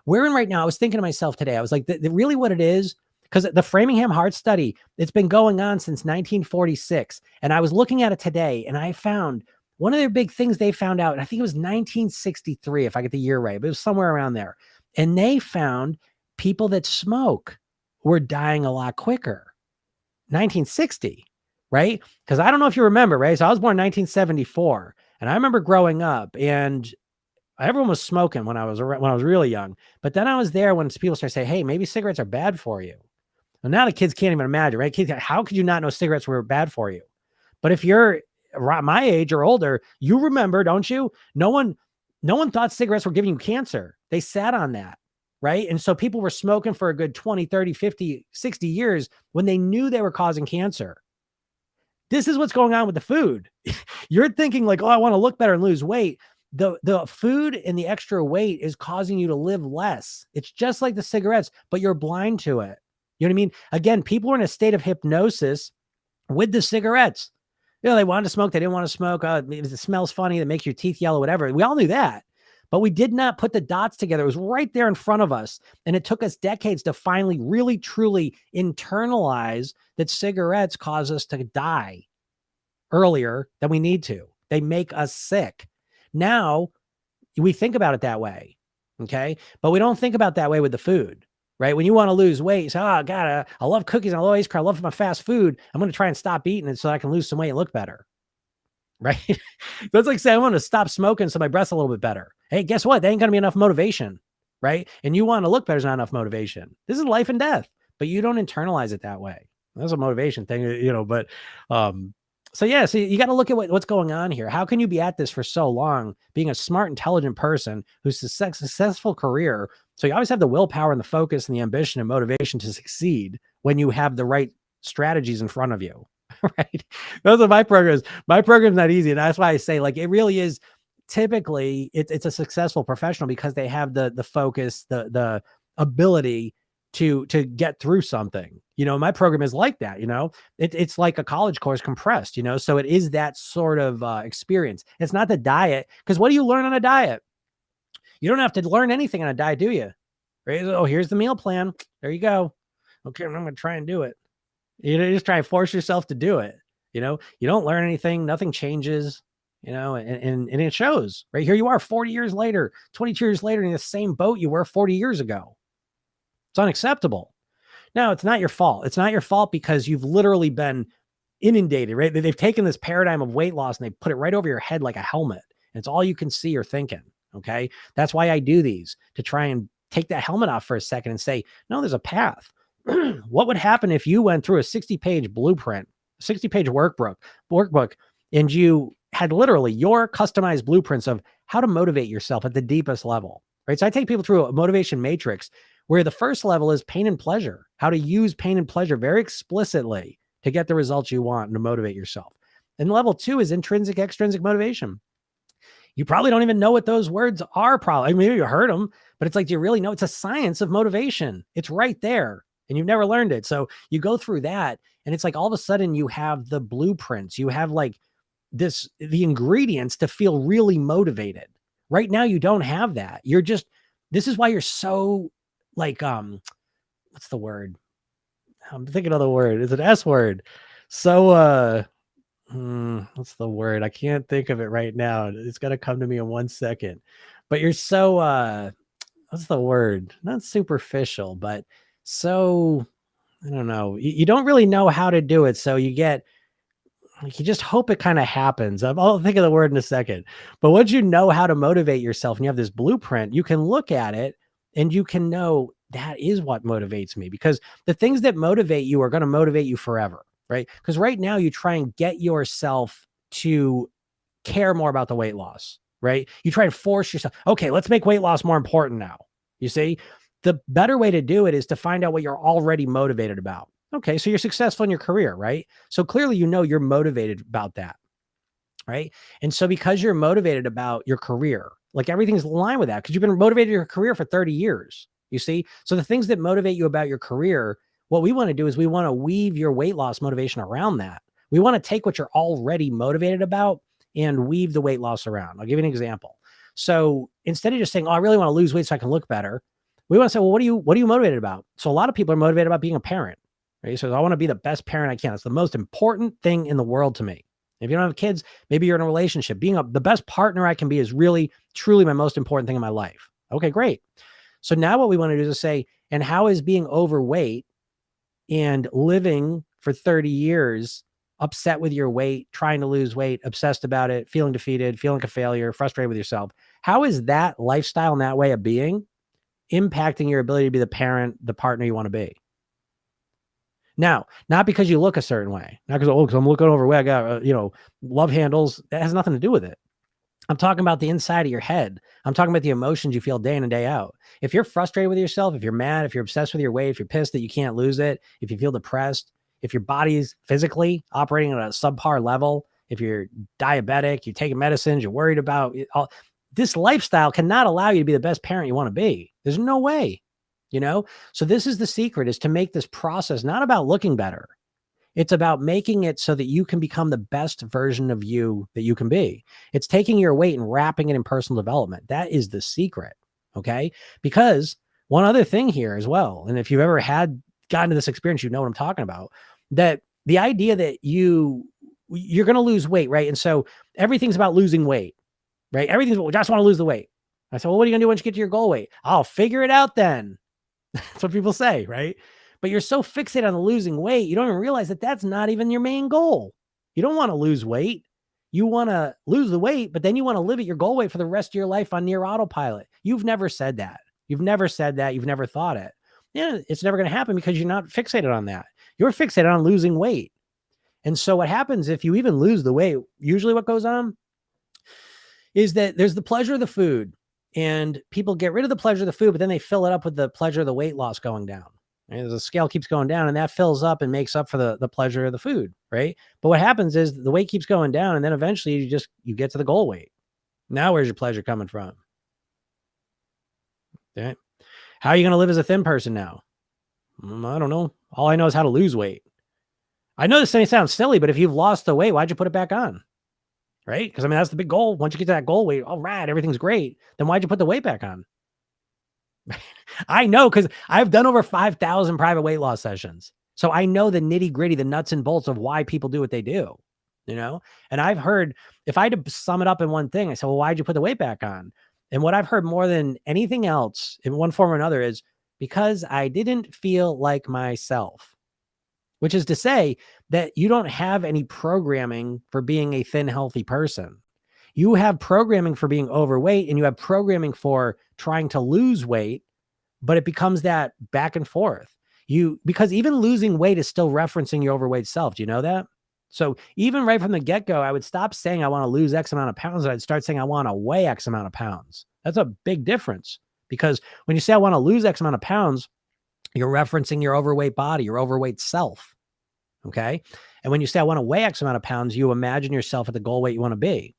We're in right now. I was thinking to myself today, I was like, really what it is, because the Framingham Heart Study, it's been going on since 1946. And I was looking at it today and I found one of their big things they found out, and I think it was 1963, if I get the year right, but it was somewhere around there. And they found people that smoke were dying a lot quicker. 1960, right? Because I don't know if you remember, right? So I was born in 1974, and I remember growing up, and everyone was smoking when I was really young. But then I was there when people started saying, "Hey, maybe cigarettes are bad for you." And now the kids can't even imagine, right? Kids, how could you not know cigarettes were bad for you? But if you're my age or older, you remember, don't you? No one thought cigarettes were giving you cancer. They sat on that, right? And so people were smoking for a good 20, 30, 50, 60 years when they knew they were causing cancer. This is what's going on with the food. You're thinking like, oh, I want to look better and lose weight. The food and the extra weight is causing you to live less. It's just like the cigarettes, but you're blind to it. You know what I mean? Again, people are in a state of hypnosis with the cigarettes. They wanted to smoke. They didn't want to smoke. It smells funny. That makes your teeth yellow, whatever. We all knew that, but we did not put the dots together. It was right there in front of us. And it took us decades to finally really, truly internalize that cigarettes cause us to die earlier than we need to. They make us sick. Now we think about it that way. Okay. But we don't think about that way with the food. Right? When you want to lose weight, you say, oh, God, I love cookies and I love ice cream. I love my fast food. I'm going to try and stop eating it so I can lose some weight and look better. Right? That's like saying I want to stop smoking so my breath's a little bit better. Hey, guess what? There ain't going to be enough motivation. Right? And you want to look better is not enough motivation. This is life and death, but you don't internalize it that way. That's a motivation thing, but so yeah, so you got to look at what's going on here. How can you be at this for so long, being a smart, intelligent person who's a successful career? So you always have the willpower and the focus and the ambition and motivation to succeed when you have the right strategies in front of you, right? Those are my programs. My program's not easy. And that's why I say like, it really is typically it's a successful professional because they have the focus, the ability to get through something. My program is like that, it's like a college course compressed, so it is that sort of experience. It's not the diet, because what do you learn on a diet? You don't have to learn anything on a diet, do you? Right? Oh, here's the meal plan. There you go. Okay, I'm going to try and do it. You just try and force yourself to do it. You don't learn anything. Nothing changes, and it shows. Right here you are 40 years later, 22 years later in the same boat you were 40 years ago. It's unacceptable. Now, it's not your fault. It's not your fault because you've literally been inundated, right? They've taken this paradigm of weight loss and they put it right over your head like a helmet. And it's all you can see or thinking. Okay. That's why I do these, to try and take that helmet off for a second and say, no, there's a path. What would happen if you went through a 60-page blueprint, 60-page workbook, and you had literally your customized blueprints of how to motivate yourself at the deepest level, right? So I take people through a motivation matrix where the first level is pain and pleasure, how to use pain and pleasure very explicitly to get the results you want and to motivate yourself. And level 2 is intrinsic, extrinsic motivation. You probably don't even know what those words are. Probably, maybe you heard them, but it's like, do you really know? It's a science of motivation. It's right there and you've never learned it. So you go through that and it's like, all of a sudden you have the blueprints, you have like the ingredients to feel really motivated. Right now, you don't have that. This is why you're so like, what's the word? I'm thinking of the word. It's an S word. So, what's the word? I can't think of it right now. It's going to come to me in 1 second, but you're so, what's the word? Not superficial, but so, I don't know. You don't really know how to do it. So you just hope it kind of happens. I'll think of the word in a second. But once you know how to motivate yourself and you have this blueprint, you can look at it and you can know that is what motivates me, because the things that motivate you are going to motivate you forever, right? Because right now you try and get yourself to care more about the weight loss, right? You try and force yourself. Okay, let's make weight loss more important now. You see, the better way to do it is to find out what you're already motivated about. Okay, so you're successful in your career, right? So clearly, you're motivated about that, right? And so because you're motivated about your career, like everything's aligned with that because you've been motivated in your career for 30 years, you see? So the things that motivate you about your career, what we want to do is we want to weave your weight loss motivation around that. We want to take what you're already motivated about and weave the weight loss around. I'll give you an example. So instead of just saying, oh, I really want to lose weight so I can look better, we want to say, well, what are you motivated about? So a lot of people are motivated about being a parent. Right? So I want to be the best parent I can. It's the most important thing in the world to me. If you don't have kids, maybe you're in a relationship. Being the best partner I can be is really, truly my most important thing in my life. Okay, great. So now what we want to do is say, and how is being overweight and living for 30 years, upset with your weight, trying to lose weight, obsessed about it, feeling defeated, feeling like a failure, frustrated with yourself. How is that lifestyle and that way of being impacting your ability to be the parent, the partner you want to be? Now, not because you look a certain way, not because I'm looking overweight, I got, love handles. That has nothing to do with it. I'm talking about the inside of your head. I'm talking about the emotions you feel day in and day out. If you're frustrated with yourself, if you're mad, if you're obsessed with your weight, if you're pissed that you can't lose it, if you feel depressed, if your body's physically operating at a subpar level, if you're diabetic, you're taking medicines, you're worried about it, this lifestyle cannot allow you to be the best parent you want to be. There's no way. So this is the secret, is to make this process not about looking better. It's about making it so that you can become the best version of you that you can be. It's taking your weight and wrapping it in personal development. That is the secret. Okay. Because one other thing here as well, and if you've ever gotten to this experience, you know what I'm talking about, that the idea that you're going to lose weight, right? And so everything's about losing weight, right? Everything's, well, just want to lose the weight. I said, well, what are you going to do once you get to your goal weight? I'll figure it out then. That's what people say, right? But you're so fixated on the losing weight, you don't even realize that that's not even your main goal. You don't want to lose weight. You want to lose the weight, but then you want to live at your goal weight for the rest of your life on near autopilot. You've never said that. You've never said that. You've never thought it. Yeah, it's never going to happen because you're not fixated on that. You're fixated on losing weight. And so what happens if you even lose the weight, usually what goes on is that there's the pleasure of the food. And people get rid of the pleasure of the food, but then they fill it up with the pleasure of the weight loss going down. And the scale keeps going down and that fills up and makes up for the pleasure of the food, right? But what happens is the weight keeps going down and then eventually you get to the goal weight. Now where's your pleasure coming from? Okay. How are you going to live as a thin person now? I don't know. All I know is how to lose weight. I know this may sound silly, but if you've lost the weight, why'd you put it back on? Right? Because that's the big goal. Once you get to that goal weight, all right, everything's great. Then why'd you put the weight back on? I know, because I've done over 5,000 private weight loss sessions. So I know the nitty gritty, the nuts and bolts of why people do what they do, And I've heard, if I had to sum it up in one thing, I said, well, why'd you put the weight back on? And what I've heard more than anything else in one form or another is because I didn't feel like myself. Which is to say that you don't have any programming for being a thin, healthy person. You have programming for being overweight and you have programming for trying to lose weight, but it becomes that back and forth. Because even losing weight is still referencing your overweight self. Do you know that? So even right from the get-go, I would stop saying I want to lose X amount of pounds, and I'd start saying I want to weigh X amount of pounds. That's a big difference, because when you say I want to lose X amount of pounds, you're referencing your overweight body, your overweight self. Okay. And when you say I want to weigh X amount of pounds, you imagine yourself at the goal weight you want to be.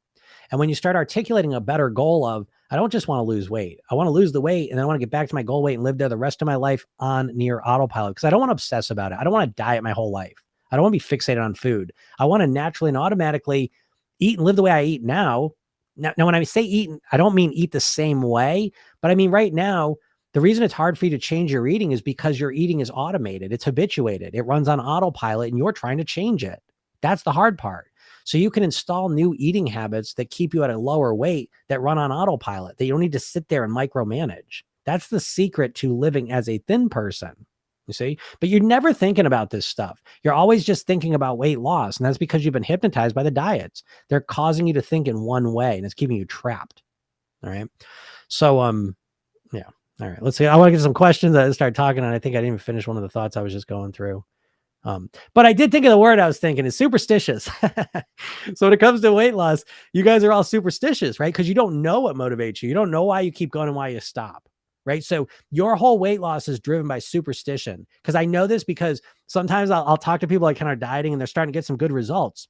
And when you start articulating a better goal of, I don't just want to lose weight, I want to lose the weight, and then I want to get back to my goal weight and live there the rest of my life on near autopilot, because I don't want to obsess about it. I don't want to diet my whole life. I don't want to be fixated on food. I want to naturally and automatically eat and live the way I eat now. Now, when I say eat, I don't mean eat the same way, but I mean right now, the reason it's hard for you to change your eating is because your eating is automated. It's habituated. It runs on autopilot, and you're trying to change it. That's the hard part. So you can install new eating habits that keep you at a lower weight, that run on autopilot, that you don't need to sit there and micromanage. That's the secret to living as a thin person, you see? But you're never thinking about this stuff. You're always just thinking about weight loss. And that's because you've been hypnotized by the diets. They're causing you to think in one way, and it's keeping you trapped. All right. So, yeah. All right. Let's see. I want to get some questions. I start talking, and I think I didn't even finish one of the thoughts I was just going through. But I did think of the word I was thinking is superstitious. So when it comes to weight loss, you guys are all superstitious, right? Because you don't know what motivates you. You don't know why you keep going and why you stop, right? So your whole weight loss is driven by superstition. Because I know this because sometimes I'll talk to people like kind of dieting, and they're starting to get some good results.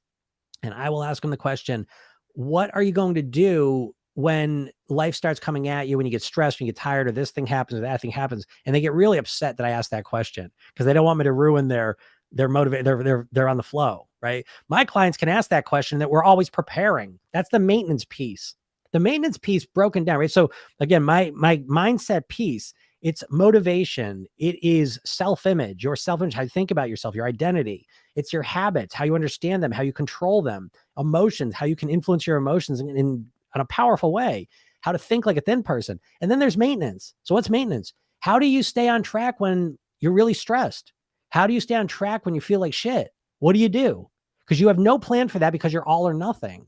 And I will ask them the question, what are you going to do when life starts coming at you, when you get stressed, when you get tired, or this thing happens, or that thing happens? And they get really upset that I asked that question, because they don't want me to ruin their motivated. They're on the flow, right? My clients can ask that question, that we're always preparing. That's the maintenance piece. The maintenance piece broken down, right? So again, my mindset piece, it's motivation. It is self-image, your self-image, how you think about yourself, your identity. It's your habits, how you understand them, how you control them, emotions, how you can influence your emotions in a powerful way, how to think like a thin person. And then there's maintenance. So what's maintenance? How do you stay on track when you're really stressed? How do you stay on track when you feel like shit? What do you do? Because you have no plan for that, because you're all or nothing.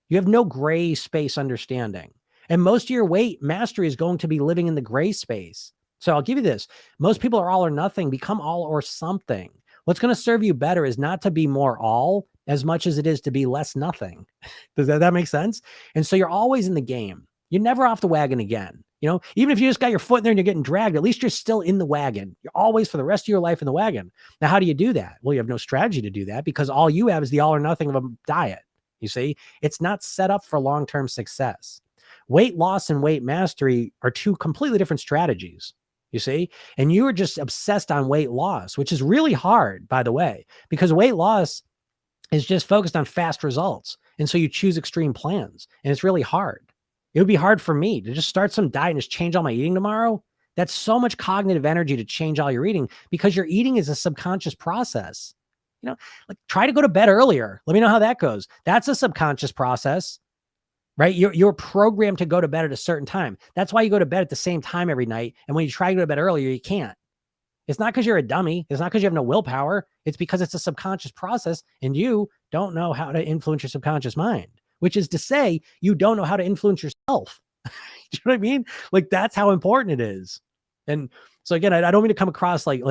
You have no gray space understanding. And most of your weight mastery is going to be living in the gray space. So I'll give you this. Most people are all or nothing. Become all or something. What's going to serve you better is not to be more all as much as it is to be less nothing. Does that make sense? And so you're always in the game. You're never off the wagon again. You know, even if you just got your foot in there and you're getting dragged, at least you're still in the wagon. You're always, for the rest of your life, in the wagon. Now, how do you do that? Well, you have no strategy to do that, because all you have is the all or nothing of a diet. You see, it's not set up for long-term success. Weight loss and weight mastery are two completely different strategies. You see, and you are just obsessed on weight loss, which is really hard, by the way, because weight loss is just focused on fast results. And so you choose extreme plans, and it's really hard. It would be hard for me to just start some diet and just change all my eating tomorrow. That's so much cognitive energy to change all your eating, because your eating is a subconscious process. You know, like, try to go to bed earlier. Let me know how that goes. That's a subconscious process, right? You're programmed to go to bed at a certain time. That's why you go to bed at the same time every night. And when you try to go to bed earlier, you can't. It's not because you're a dummy. It's not because you have no willpower. It's because it's a subconscious process, and you don't know how to influence your subconscious mind, which is to say, you don't know how to influence yourself. Do you know what I mean? Like, that's how important it is. And so again, I don't mean to come across like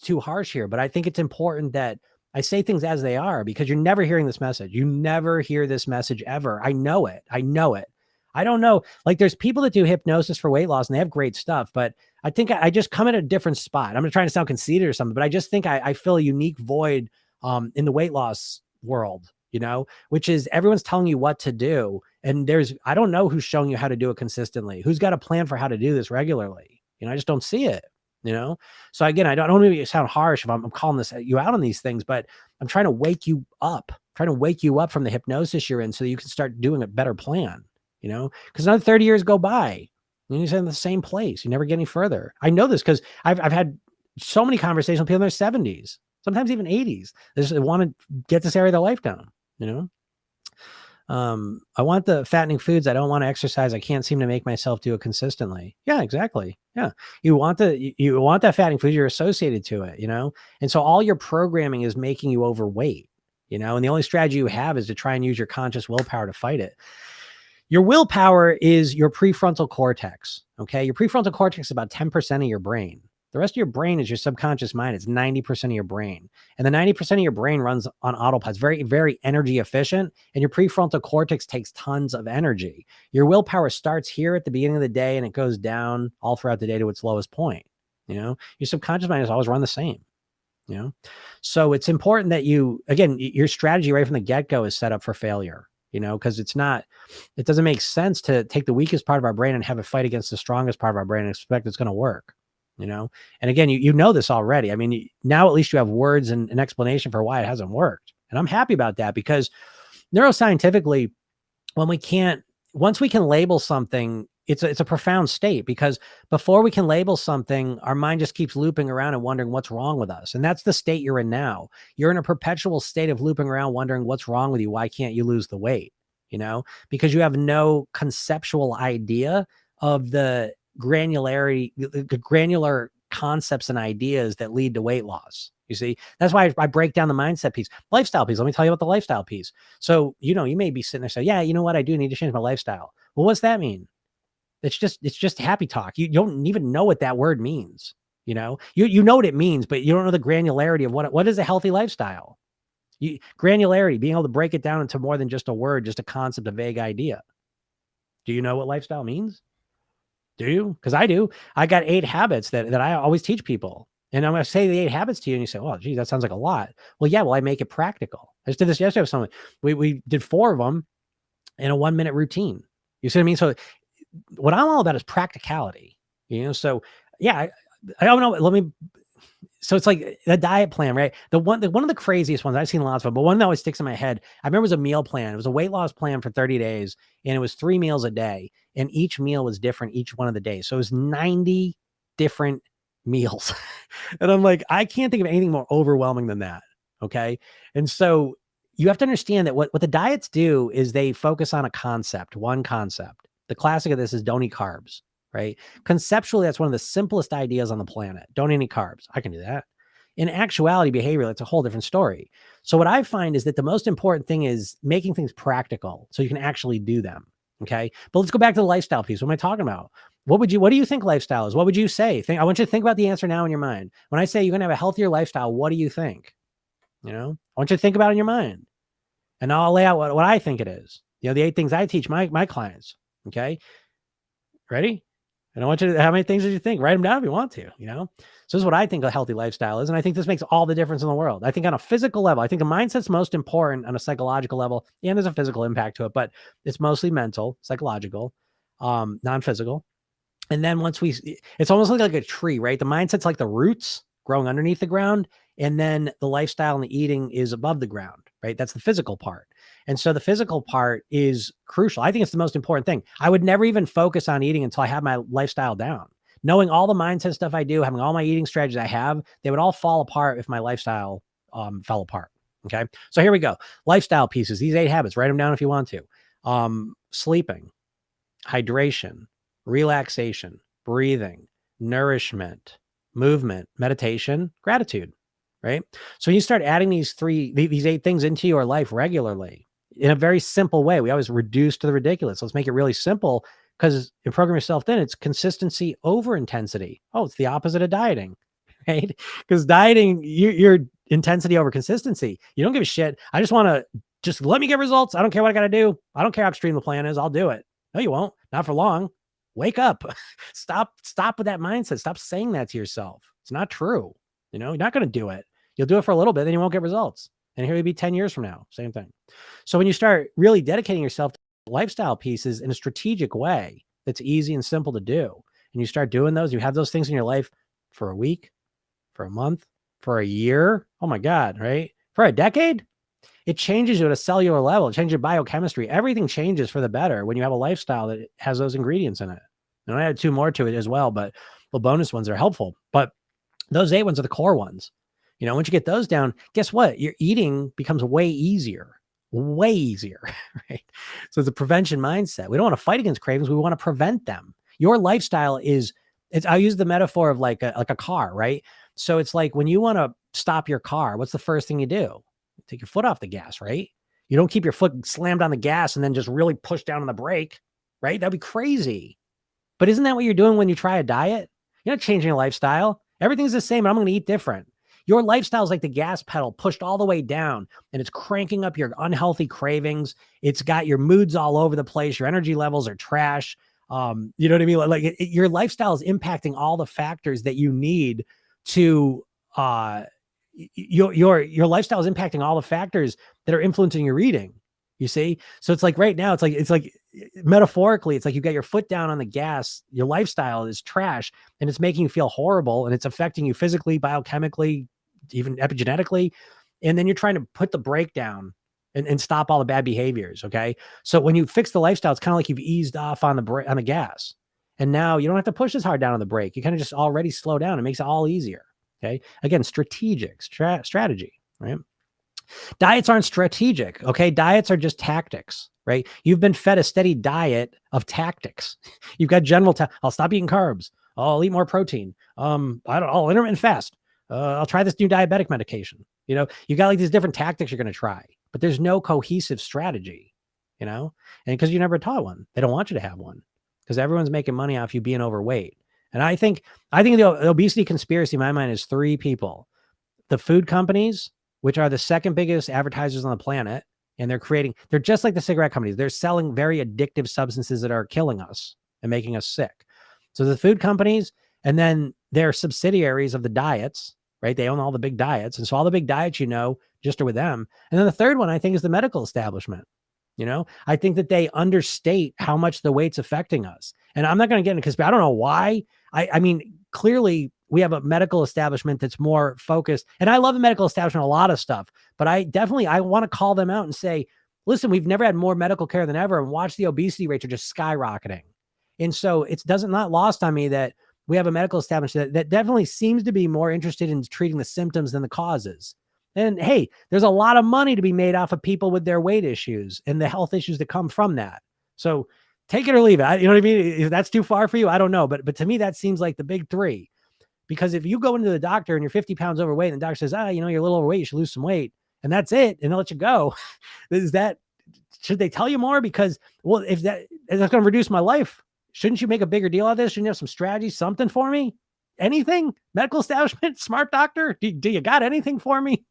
too harsh here, but I think it's important that I say things as they are, because you're never hearing this message. You never hear this message ever. I know it. I know it. I don't know. Like, there's people that do hypnosis for weight loss, and they have great stuff, but I think I just come at a different spot. I'm not trying to sound conceited or something, but I just think I fill a unique void in the weight loss world, you know, which is everyone's telling you what to do. And I don't know who's showing you how to do it consistently, who's got a plan for how to do this regularly. You know, I just don't see it, you know? So again, I don't want to sound harsh if I'm calling you out on these things, but I'm trying to wake you up, from the hypnosis you're in, so that you can start doing a better plan, you know, because another 30 years go by and you're in the same place. You never get any further. I know this because I've had so many conversations with people in their 70s, sometimes even 80s. They want to get this area of their life down, you know? I want the fattening foods. I don't want to exercise. I can't seem to make myself do it consistently. Yeah, exactly. Yeah. You want that fattening food. You're associated to it, you know? And so all your programming is making you overweight, you know? And the only strategy you have is to try and use your conscious willpower to fight it. Your willpower is your prefrontal cortex. Okay. Your prefrontal cortex is about 10% of your brain. The rest of your brain is your subconscious mind. It's 90% of your brain. And the 90% of your brain runs on autopilot. It's very, very energy efficient. And your prefrontal cortex takes tons of energy. Your willpower starts here at the beginning of the day and it goes down all throughout the day to its lowest point. Your subconscious mind is always run the same. So it's important that your strategy right from the get-go is set up for failure, because it doesn't make sense to take the weakest part of our brain and have it fight against the strongest part of our brain and expect it's going to work, and again, you know this already. I mean, now at least you have words and an explanation for why it hasn't worked. And I'm happy about that, because neuroscientifically, once we can label something, it's a profound state, because before we can label something, our mind just keeps looping around and wondering what's wrong with us. And that's the state you're in now. You're in a perpetual state of looping around, wondering what's wrong with you. Why can't you lose the weight? Because you have no conceptual idea of the granularity, the granular concepts and ideas that lead to weight loss. You see, that's why I break down the mindset piece, lifestyle piece. Let me tell you about the lifestyle piece. So, you may be sitting there saying, yeah, you know what? I do need to change my lifestyle. Well, what's that mean? It's just happy talk. You don't even know what that word means. You know what it means, but you don't know the granularity of what is a healthy lifestyle. Granularity, being able to break it down into more than just a word, just a concept, a vague idea. Do you know what lifestyle means? Do you? Because I do. I got 8 habits that I always teach people. And I'm going to say the 8 habits to you, and you say, "Oh, geez, that sounds like a lot." Well, yeah. Well, I make it practical. I just did this yesterday with someone. We did 4 of them in a 1-minute routine. You see what I mean? So what I'm all about is practicality. So yeah, I don't know. So it's like the diet plan, right? One of the craziest ones I've seen lots of, but one that always sticks in my head. I remember it was a meal plan. It was a weight loss plan for 30 days, and it was 3 meals a day, and each meal was different each one of the days. So it was 90 different meals. And I'm like, I can't think of anything more overwhelming than that. Okay. And so you have to understand that what the diets do is they focus on one concept. The classic of this is don't eat carbs, right? Conceptually, that's one of the simplest ideas on the planet. Don't eat any carbs. I can do that. In actuality, behavior, that's a whole different story. So what I find is that the most important thing is making things practical so you can actually do them. Okay. But let's go back to the lifestyle piece. What am I talking about? What do you think lifestyle is? What would you say? I want you to think about the answer now in your mind. When I say you're going to have a healthier lifestyle, what do you think? I want you to think about it in your mind, and I'll lay out what I think it is. The 8 things I teach my clients. Okay. Ready? And I want you to, how many things did you think? Write them down if you want to, So this is what I think a healthy lifestyle is. And I think this makes all the difference in the world. I think on a physical level, I think the mindset's most important on a psychological level, and there's a physical impact to it, but it's mostly mental, psychological, non-physical. And then it's almost like a tree, right? The mindset's like the roots growing underneath the ground. And then the lifestyle and the eating is above the ground, right? That's the physical part. And so the physical part is crucial. I think it's the most important thing. I would never even focus on eating until I have my lifestyle down. Knowing all the mindset stuff I do, having all my eating strategies I have, they would all fall apart if my lifestyle fell apart. Okay. So here we go. Lifestyle pieces, these 8 habits, write them down if you want to. Sleeping, hydration, relaxation, breathing, nourishment, movement, meditation, gratitude, right? So you start adding these 8 things into your life regularly in a very simple way. We always reduce to the ridiculous. Let's make it really simple, because in Program Yourself Thin, it's consistency over intensity. Oh, it's the opposite of dieting, right? Because dieting, you're intensity over consistency. You don't give a shit. I just want to just let me get results. I don't care what I got to do. I don't care how extreme the plan is. I'll do it. No, you won't. Not for long. Wake up. Stop with that mindset. Stop saying that to yourself. It's not true. You're not going to do it. You'll do it for a little bit, then you won't get results. And here you'll be 10 years from now, same thing. So when you start really dedicating yourself to lifestyle pieces in a strategic way, that's easy and simple to do, and you start doing those, you have those things in your life for a week, for a month, for a year. Oh my God, right? For a decade, it changes you at a cellular level. It changes your biochemistry. Everything changes for the better when you have a lifestyle that has those ingredients in it. And I added 2 more to it as well, but the bonus ones are helpful. But those 8 ones are the core ones. Once you get those down, guess what? Your eating becomes way easier, right? So it's a prevention mindset. We don't want to fight against cravings. We want to prevent them. Your lifestyle I use the metaphor of like a car, right? So it's like when you want to stop your car, what's the first thing you do? Take your foot off the gas, right? You don't keep your foot slammed on the gas and then just really push down on the brake, right? That'd be crazy. But isn't that what you're doing when you try a diet? You're not changing your lifestyle. Everything's the same, and I'm going to eat different. Your lifestyle is like the gas pedal pushed all the way down, and it's cranking up your unhealthy cravings. It's got your moods all over the place. Your energy levels are trash. You know what I mean? Like your lifestyle is impacting all the factors that you need to, your lifestyle is impacting all the factors that are influencing your eating. You see? So it's like right now, it's like metaphorically, it's like you got your foot down on the gas. Your lifestyle is trash and it's making you feel horrible and it's affecting you physically, biochemically, even epigenetically. And then you're trying to put the brake down and stop all the bad behaviors. Okay. So when you fix the lifestyle, it's kind of like you've eased off on the gas. And now you don't have to push as hard down on the brake. You kind of just already slow down. It makes it all easier. Okay. Again, strategy, right? Diets aren't strategic. Okay. Diets are just tactics, right? You've been fed a steady diet of tactics. You've got I'll stop eating carbs. I'll eat more protein. I'll intermittent fast. I'll try this new diabetic medication. You know, you got like these different tactics you're going to try, but there's no cohesive strategy, you know, and because you never taught one, they don't want you to have one because everyone's making money off you being overweight. And I think the obesity conspiracy in my mind is three people: the food companies, which are the second biggest advertisers on the planet. And they're just like the cigarette companies. They're selling very addictive substances that are killing us and making us sick. So the food companies, and then they're subsidiaries of the diets, right? They own all the big diets. And so all the big diets, just are with them. And then the third one, I think, is the medical establishment. I think that they understate how much the weight's affecting us. And I'm not going to get into because I don't know why. I mean, clearly we have a medical establishment that's more focused. And I love the medical establishment, a lot of stuff, but I want to call them out and say, listen, we've never had more medical care than ever, and watch the obesity rates are just skyrocketing. And so it's not lost on me that we have a medical establishment that definitely seems to be more interested in treating the symptoms than the causes. And hey, there's a lot of money to be made off of people with their weight issues and the health issues that come from that. So take it or leave it. You know what I mean? If that's too far for you, I don't know. But to me, that seems like the big three. Because if you go into the doctor and you're 50 pounds overweight and the doctor says, you're a little overweight, you should lose some weight, and that's it, and they'll let you go, should they tell you more? Because, well, if that's going to reduce my life, shouldn't you make a bigger deal out of this? Shouldn't you have some strategy, something for me? Anything? Medical establishment, smart doctor? Do you got anything for me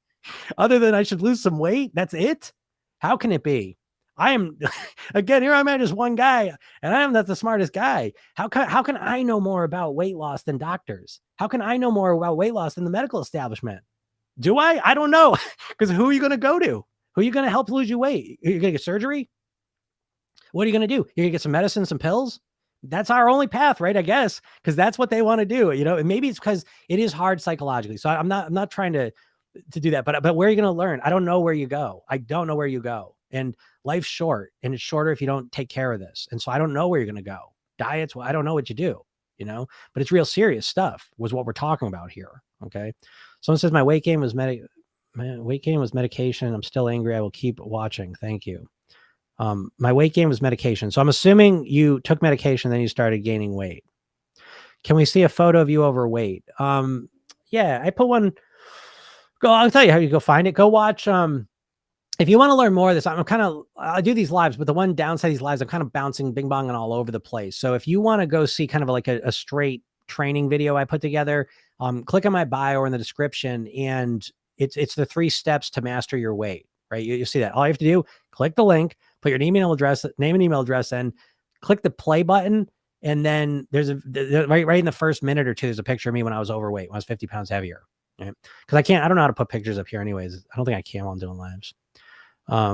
other than I should lose some weight? That's it? How can it be? I am, again, here I'm at just one guy, and I am not the smartest guy. How can I know more about weight loss than doctors? How can I know more about weight loss than the medical establishment? Do I? I don't know. Because who are you going to go to? Who are you going to help lose your weight? You're going to get surgery? What are you going to do? You're going to get some medicine, some pills? That's our only path, right? I guess, because that's what they want to do. And maybe it's because it is hard psychologically. So I'm not trying to do that, but where are you going to learn? I don't know where you go. I don't know where you go. And life's short, and it's shorter if you don't take care of this. And so I don't know where you're going to go. Diets, well, I don't know what you do, but it's real serious stuff was what we're talking about here. Okay. Someone says my weight gain was medication. I'm still angry. I will keep watching. Thank you. My weight gain was medication. So I'm assuming you took medication, then you started gaining weight. Can we see a photo of you overweight? Yeah, I put one. I'll tell you how you go find it. Go watch, if you want to learn more of this, I do these lives, but the one downside of these lives, I'm kind of bouncing, bing bonging all over the place. So if you want to go see kind of like a straight training video I put together, click on my bio or in the description, and it's the 3 steps to master your weight, right? You see that. All you have to do, click the link, put your name and email address in, click the play button, and then there's right in the first minute or two, there's a picture of me when I was overweight, when I was 50 pounds heavier. Right? Because I don't know how to put pictures up here anyways. I don't think I can while I'm doing lives. How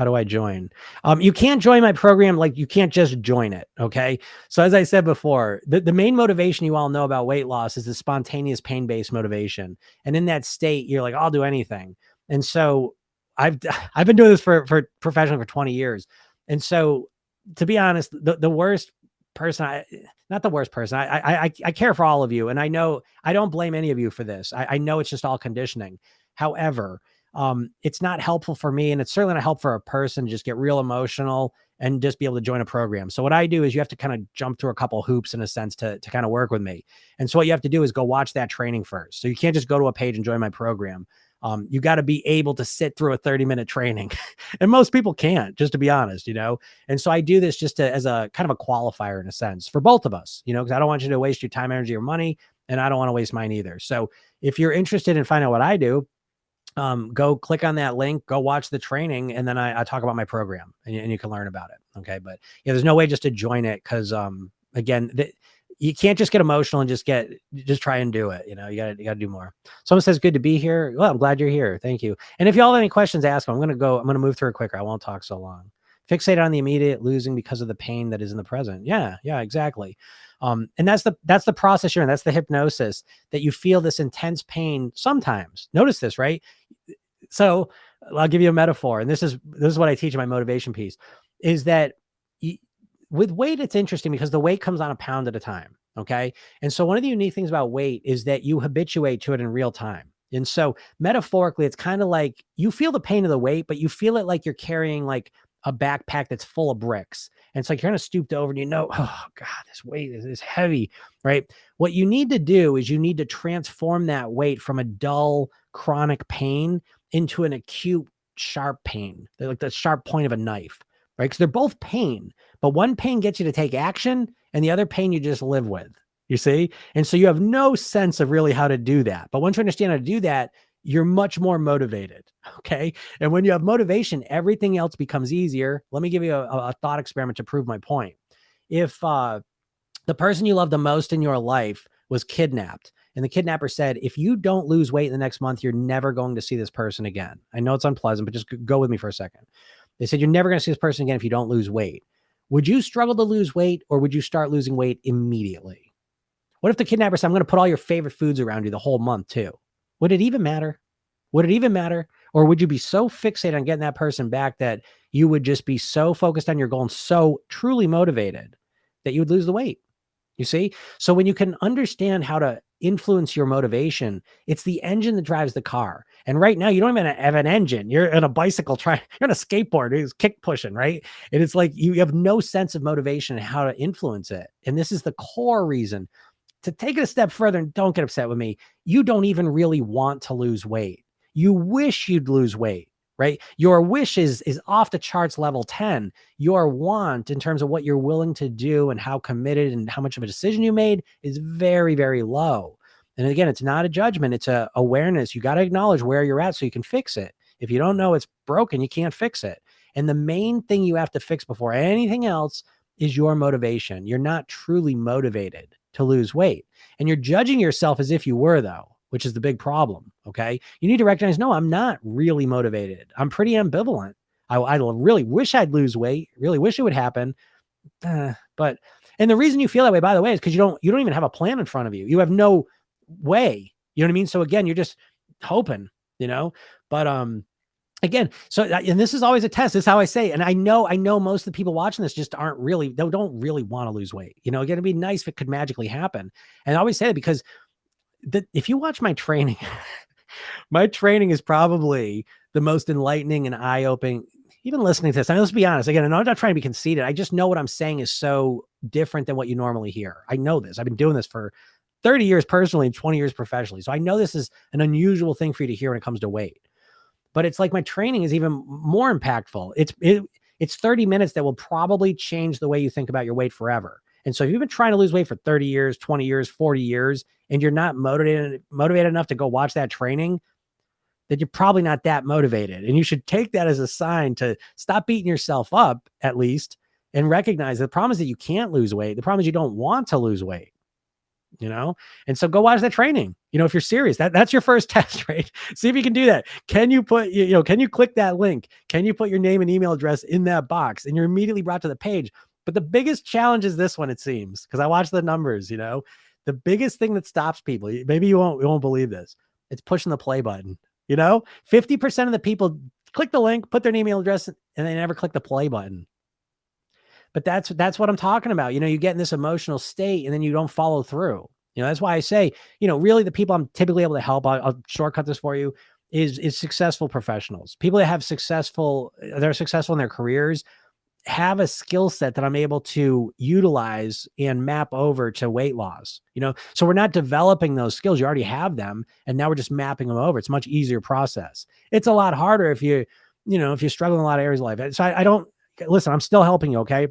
do I join? You can't join my program. Like, you can't just join it. Okay. So as I said before, the main motivation you all know about weight loss is the spontaneous pain-based motivation. And in that state, you're like, I'll do anything. And so I've been doing this for professionally for 20 years. And so to be honest, the worst person, not the worst person. I care for all of you. And I know I don't blame any of you for this. I know it's just all conditioning. However, it's not helpful for me, and it's certainly not helpful for a person to just get real emotional and just be able to join a program. So what I do is you have to kind of jump through a couple of hoops in a sense to kind of work with me. And so what you have to do is go watch that training first. So you can't just go to a page and join my program. You got to be able to sit through a 30-minute training. And most people can't, just to be honest, And so I do this just as a kind of a qualifier in a sense for both of us, because I don't want you to waste your time, energy, or money. And I don't want to waste mine either. So if you're interested in finding out what I do, go click on that link, go watch the training. And then I talk about my program and you can learn about it. Okay. But yeah, there's no way just to join it. Cause, again, you can't just get emotional and just try and do it. You gotta do more. Someone says, good to be here. Well, I'm glad you're here. Thank you. And if y'all have any questions, ask them. I'm going to move through it quicker. I won't talk so long. Fixate on the immediate losing because of the pain that is in the present. Yeah, exactly. And that's the process you're in. That's the hypnosis, that you feel this intense pain sometimes. Notice this, right? So I'll give you a metaphor. And this is what I teach in my motivation piece, is that with weight, it's interesting because the weight comes on a pound at a time. Okay. And so one of the unique things about weight is that you habituate to it in real time. And so metaphorically, it's kind of like you feel the pain of the weight, but you feel it like you're carrying like a backpack that's full of bricks. And it's like you're kind of stooped over and oh God, this weight is heavy, right? What you need to do is you need to transform that weight from a dull, chronic pain into an acute, sharp pain. They're like the sharp point of a knife, right? Because they're both pain, but one pain gets you to take action and the other pain you just live with, you see? And so you have no sense of really how to do that. But once you understand how to do that, you're much more motivated. Okay. And when you have motivation, everything else becomes easier. Let me give you a thought experiment to prove my point. If the person you love the most in your life was kidnapped, and the kidnapper said, if you don't lose weight in the next month, you're never going to see this person again. I know it's unpleasant, but just go with me for a second. They said, you're never going to see this person again if you don't lose weight. Would you struggle to lose weight, or would you start losing weight immediately? What if the kidnapper said, I'm going to put all your favorite foods around you the whole month too? Would it even matter? Would it even matter? Or would you be so fixated on getting that person back that you would just be so focused on your goal and so truly motivated that you would lose the weight? You see? So when you can understand how to influence your motivation, it's the engine that drives the car. And right now you don't even have an engine. You're in a bicycle you're on a skateboard, it's kick pushing, right? And it's like you have no sense of motivation and how to influence it. And this is the core reason. To take it a step further, and don't get upset with me, you don't even really want to lose weight. You wish you'd lose weight, right? Your wish is off the charts level 10. Your want in terms of what you're willing to do and how committed and how much of a decision you made is very, very low. And again, it's not a judgment. It's a awareness. You got to acknowledge where you're at so you can fix it. If you don't know it's broken, you can't fix it. And the main thing you have to fix before anything else is your motivation. You're not truly motivated to lose weight. And you're judging yourself as if you were, though, which is the big problem. Okay. You need to recognize, no, I'm not really motivated. I'm pretty ambivalent. I really wish I'd lose weight. Really wish it would happen. And the reason you feel that way, by the way, is because you don't even have a plan in front of you. You have no way. You know what I mean? So again, you're just hoping, but, again, and this is always a test. This is how I say, and I know most of the people watching this just don't really want to lose weight. Again, it'd be nice if it could magically happen. And I always say that because if you watch my training, my training is probably the most enlightening and eye-opening. Even listening to this, let's be honest. Again, I'm not trying to be conceited. I just know what I'm saying is so different than what you normally hear. I know this. I've been doing this for 30 years personally and 20 years professionally. So I know this is an unusual thing for you to hear when it comes to weight. But it's like my training is even more impactful. It's 30 minutes that will probably change the way you think about your weight forever. And so if you've been trying to lose weight for 30 years, 20 years, 40 years, and you're not motivated enough to go watch that training, then you're probably not that motivated. And you should take that as a sign to stop beating yourself up, at least, and recognize the problem is that you can't lose weight. The problem is you don't want to lose weight. And so go watch that training, if you're serious, that's your first test, right? See if you can do that. Can you can you click that link? Can you put your name and email address in that box? And you're immediately brought to the page. But the biggest challenge is this one, it seems, because I watch the numbers, the biggest thing that stops people, maybe you won't believe this. It's pushing the play button. 50% of the people click the link, put their email address, and they never click the play button. But that's what I'm talking about. You get in this emotional state and then you don't follow through. That's why I say, really the people I'm typically able to help, I'll shortcut this for you, is successful professionals, people that they're successful in their careers have a skill set that I'm able to utilize and map over to weight loss, so we're not developing those skills. You already have them. And now we're just mapping them over. It's a much easier process. It's a lot harder if if you struggle in a lot of areas of life. So I don't listen, I'm still helping you. Okay.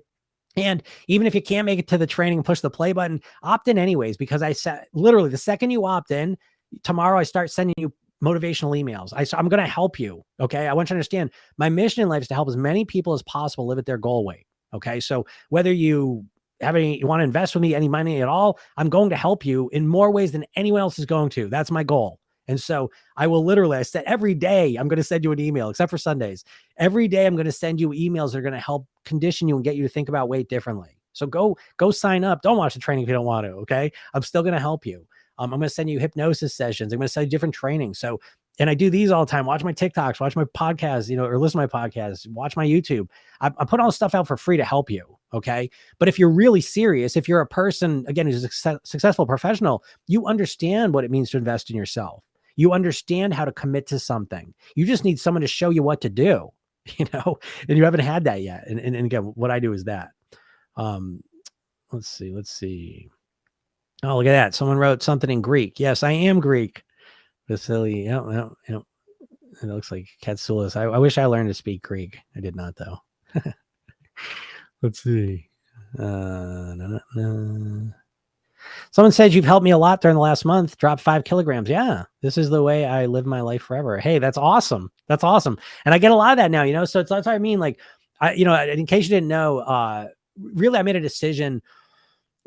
And even if you can't make it to the training and push the play button, opt in anyways, because I said literally the second you opt in, tomorrow I start sending you motivational emails. I'm going to help you. Okay. I want you to understand my mission in life is to help as many people as possible live at their goal weight. Okay. So whether you want to invest with me any money at all, I'm going to help you in more ways than anyone else is going to. That's my goal. And so I will literally, I said every day I'm going to send you an email, except for Sundays. Every day I'm going to send you emails that are going to help condition you and get you to think about weight differently. So go sign up. Don't watch the training if you don't want to. Okay. I'm still going to help you. I'm going to send you hypnosis sessions. I'm going to send you different trainings. So, and I do these all the time. Watch my TikToks, watch my podcasts, or listen to my podcasts, watch my YouTube. I put all this stuff out for free to help you. Okay. But if you're really serious, if you're a person, again, who's a successful professional, you understand what it means to invest in yourself. You understand how to commit to something. You just need someone to show you what to do, and you haven't had that yet. And again, what I do is that. Let's see. Oh, look at that. Someone wrote something in Greek. Yes, I am Greek. Vasily. It looks like Katsoulis. I wish I learned to speak Greek. I did not, though. Let's see. Someone said you've helped me a lot during the last month. Dropped 5 kilograms. Yeah, this is the way I live my life forever. Hey, that's awesome. That's awesome. And I get a lot of that now. So that's what I mean. Like, in case you didn't know, really, I made a decision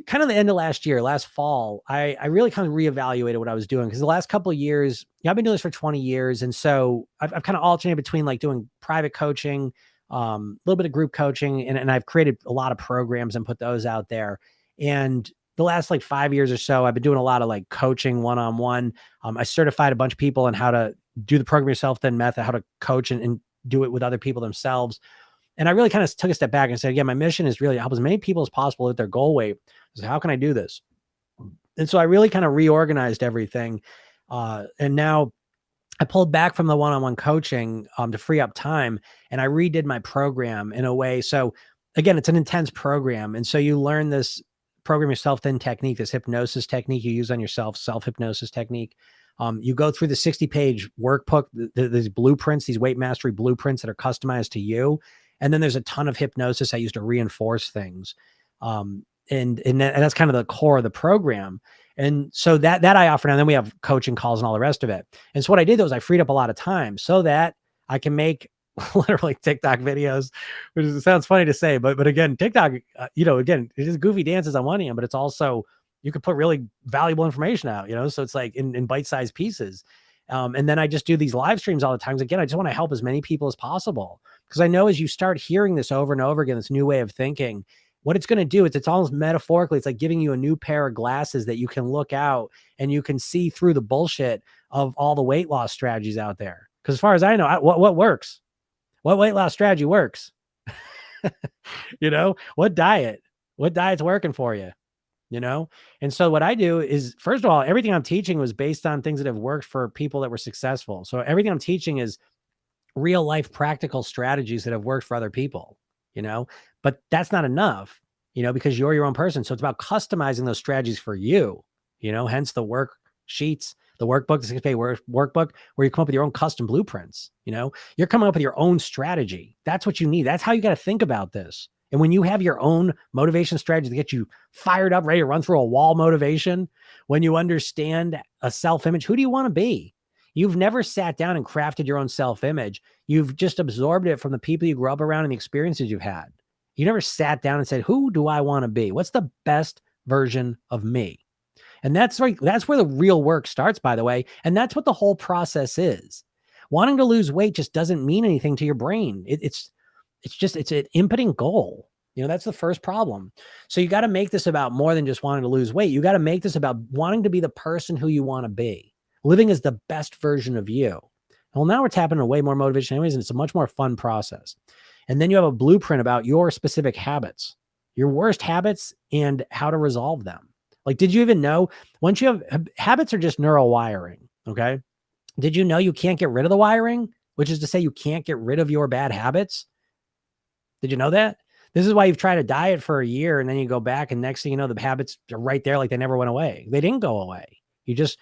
kind of the end of last fall. I really kind of reevaluated what I was doing, because the last couple of years, I've been doing this for 20 years. And so I've kind of alternated between like doing private coaching, a little bit of group coaching, and I've created a lot of programs and put those out there. And the last like 5 years or so, I've been doing a lot of like coaching one-on-one. I certified a bunch of people on how to do the program yourself then method, how to coach and do it with other people themselves. And I really kind of took a step back and said, yeah, my mission is really to help as many people as possible at their goal weight. So how can I do this? And so I really kind of reorganized everything. And now I pulled back from the one-on-one coaching to free up time. And I redid my program in a way. So again, it's an intense program. And so you learn this program yourself then technique, this hypnosis technique you use on yourself, self-hypnosis technique. You go through the 60-page workbook, these blueprints, these weight mastery blueprints that are customized to you. And then there's a ton of hypnosis I use to reinforce things. And that's kind of the core of the program. And so that I offer now. And then we have coaching calls and all the rest of it. And so what I did was I freed up a lot of time so that I can make literally TikTok videos, which sounds funny to say, but again, TikTok, again, it is goofy dances on one hand, but it's also, you could put really valuable information out, so it's like in bite-sized pieces. And then I just do these live streams all the time. Again, I just want to help as many people as possible, because I know as you start hearing this over and over again, this new way of thinking, what it's going to do is it's almost metaphorically, it's like giving you a new pair of glasses that you can look out and you can see through the bullshit of all the weight loss strategies out there. Because as far as I know, what works? What weight loss strategy works? What diet's working for you? And so what I do is, first of all, everything I'm teaching was based on things that have worked for people that were successful. So everything I'm teaching is real life practical strategies that have worked for other people, but that's not enough, because you're your own person. So it's about customizing those strategies for you, hence the worksheets, the workbook, the 6-page workbook, where you come up with your own custom blueprints. You're coming up with your own strategy. That's what you need. That's how you got to think about this. And when you have your own motivation strategy to get you fired up, ready to run through a wall motivation, when you understand a self-image, who do you want to be? You've never sat down and crafted your own self-image. You've just absorbed it from the people you grew up around and the experiences you've had. You never sat down and said, who do I want to be? What's the best version of me? And that's where the real work starts, by the way. And that's what the whole process is. Wanting to lose weight just doesn't mean anything to your brain. It's an impotent goal. That's the first problem. So you got to make this about more than just wanting to lose weight. You got to make this about wanting to be the person who you want to be, living as the best version of you. Well, now we're tapping into way more motivation anyways, and it's a much more fun process. And then you have a blueprint about your specific habits, your worst habits, and how to resolve them. Like, did you even know once you have habits are just neural wiring? Okay. Did you know you can't get rid of the wiring, which is to say you can't get rid of your bad habits? Did you know that? This is why you've tried a diet for a year and then you go back and next thing you know, the habits are right there like they never went away. They didn't go away. You just,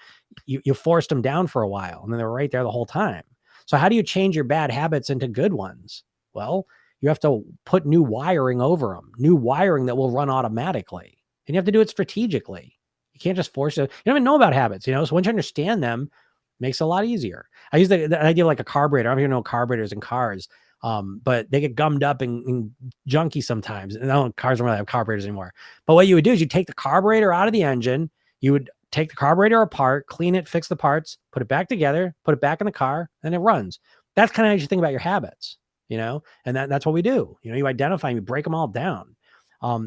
you forced them down for a while and then they were right there the whole time. So how do you change your bad habits into good ones? Well, you have to put new wiring over them, new wiring that will run automatically. And you have to do it strategically. You can't just force it. You don't even know about habits, so once you understand them, it makes it a lot easier. I use the idea of like a carburetor. I don't even know carburetors in cars, but they get gummed up and junky sometimes. And cars don't really have carburetors anymore. But what you would do is you take the carburetor out of the engine. You would take the carburetor apart, clean it, fix the parts, put it back together, put it back in the car, and it runs. That's kind of how you should think about your habits, and that's what we do. You identify and you break them all down.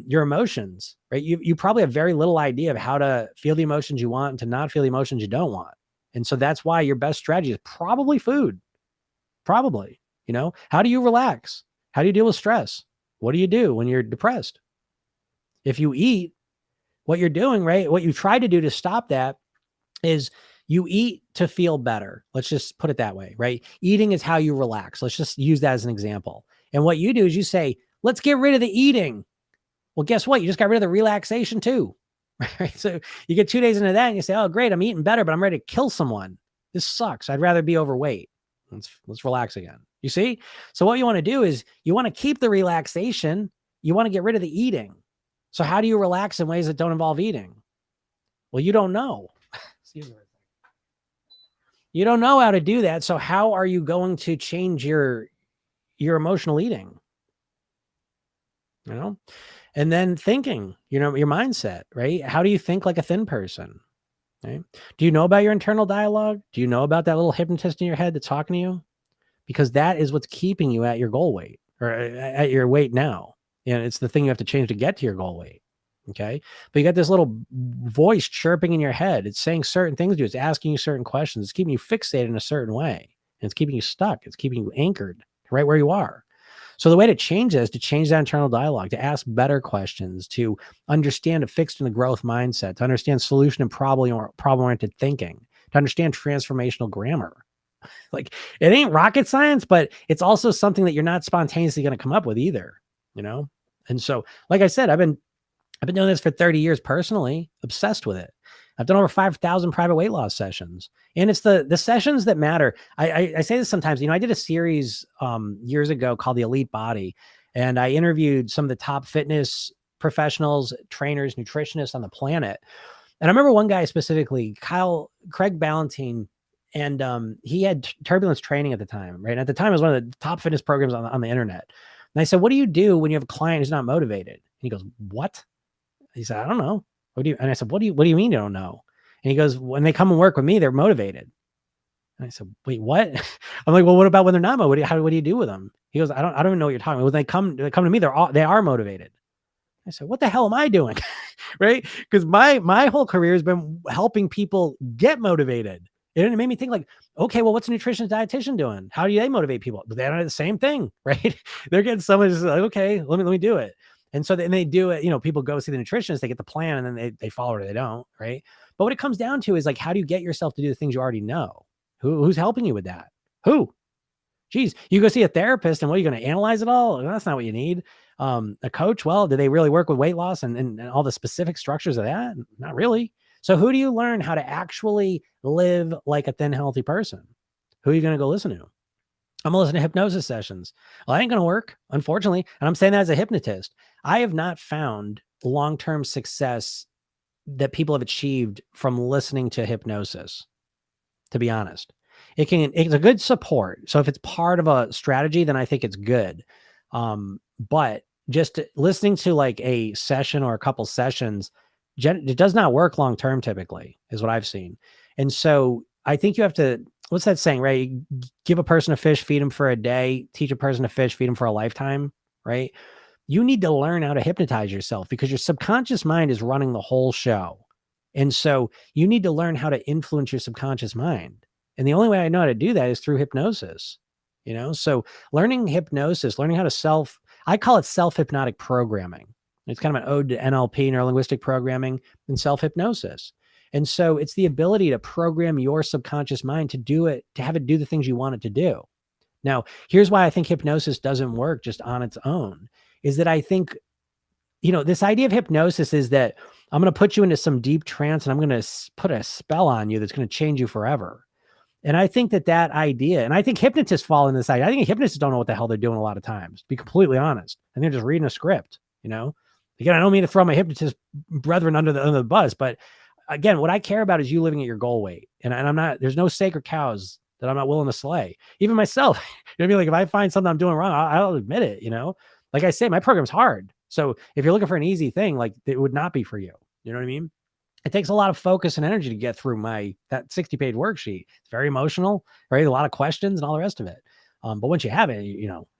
Your emotions, right? You probably have very little idea of how to feel the emotions you want and to not feel the emotions you don't want. And so that's why your best strategy is probably food. Probably, how do you relax? How do you deal with stress? What do you do when you're depressed? If you eat, what you're doing, right? What you try to do to stop that is you eat to feel better. Let's just put it that way, right? Eating is how you relax. Let's just use that as an example. And what you do is you say, let's get rid of the eating. Well, guess what? You just got rid of the relaxation too, right? So you get 2 days into that and you say, oh, great, I'm eating better, but I'm ready to kill someone. This sucks. I'd rather be overweight. Let's relax again. You see? So what you want to do is you want to keep the relaxation. You want to get rid of the eating. So how do you relax in ways that don't involve eating? Well, you don't know. You don't know how to do that. So how are you going to change your emotional eating? And then thinking, your mindset, right? How do you think like a thin person? Right? Do you know about your internal dialogue? Do you know about that little hypnotist in your head that's talking to you? Because that is what's keeping you at your goal weight or at your weight now. And it's the thing you have to change to get to your goal weight. Okay. But you got this little voice chirping in your head. It's saying certain things to you. It's asking you certain questions. It's keeping you fixated in a certain way. And it's keeping you stuck. It's keeping you anchored right where you are. So the way to change this, to change that internal dialogue, to ask better questions, to understand a fixed in the growth mindset, to understand solution and problem-oriented thinking, to understand transformational grammar. Like it ain't rocket science, but it's also something that you're not spontaneously going to come up with either, And so, like I said, I've been doing this for 30 years personally, obsessed with it. I've done over 5,000 private weight loss sessions, and it's the sessions that matter. I say this sometimes, I did a series years ago called The Elite Body, and I interviewed some of the top fitness professionals, trainers, nutritionists on the planet. And I remember one guy specifically, Craig Ballantine, and he had Turbulence Training at the time, right? And at the time, it was one of the top fitness programs on the internet. And I said, what do you do when you have a client who's not motivated? And he goes, what? He said, I don't know. And I said, what do you mean you don't know? And he goes, when they come and work with me, they're motivated. And I said, wait, what? I'm like, well, what about when they're not motivated? What do you do with them? He goes, I don't even know what you're talking about. When they come to me, they are motivated. I said, what the hell am I doing? Right? Because my whole career has been helping people get motivated. And it made me think like, okay, well, what's a nutritionist dietitian doing? How do they motivate people? But they don't do the same thing, right? They're getting someone just like, okay, let me do it. And so then they do it, people go see the nutritionist, they get the plan and then they follow it or they don't, right? But what it comes down to is like, how do you get yourself to do the things you already know? Who's helping you with that? Who? Geez, you go see a therapist and what, are you going to analyze it all? That's not what you need. A coach, well, do they really work with weight loss and all the specific structures of that? Not really. So who do you learn how to actually live like a thin, healthy person? Who are you going to go listen to? I'm going to listen to hypnosis sessions. Well, that ain't going to work, unfortunately. And I'm saying that as a hypnotist. I have not found long-term success that people have achieved from listening to hypnosis, to be honest. It's a good support. So if it's part of a strategy, then I think it's good. But just listening to like a session or a couple sessions, it does not work long-term typically, is what I've seen. And so I think you have to, what's that saying, right? Give a person a fish, feed him for a day, teach a person to fish, feed him for a lifetime, right? You need to learn how to hypnotize yourself because your subconscious mind is running the whole show. And so you need to learn how to influence your subconscious mind. And the only way I know how to do that is through hypnosis, So learning hypnosis, learning how to I call it self-hypnotic programming. It's kind of an ode to NLP, neuro-linguistic programming, and self-hypnosis. And so it's the ability to program your subconscious mind to do it, to have it do the things you want it to do. Now, here's why I think hypnosis doesn't work just on its own is that I think, this idea of hypnosis is that I'm going to put you into some deep trance and I'm going to put a spell on you that's going to change you forever. And I think that idea, and I think hypnotists fall in this idea. I think hypnotists don't know what the hell they're doing a lot of times, to be completely honest. And they're just reading a script, Again, I don't mean to throw my hypnotist brethren under the bus, but again, what I care about is you living at your goal weight. And I'm not, there's no sacred cows that I'm not willing to slay. Even myself, you know what I mean? Like if I find something I'm doing wrong, I'll admit it, Like I say, my program's hard. So if you're looking for an easy thing, like it would not be for you. You know what I mean? It takes a lot of focus and energy to get through that 60-page worksheet. It's very emotional, right? A lot of questions and all the rest of it. But once you have it,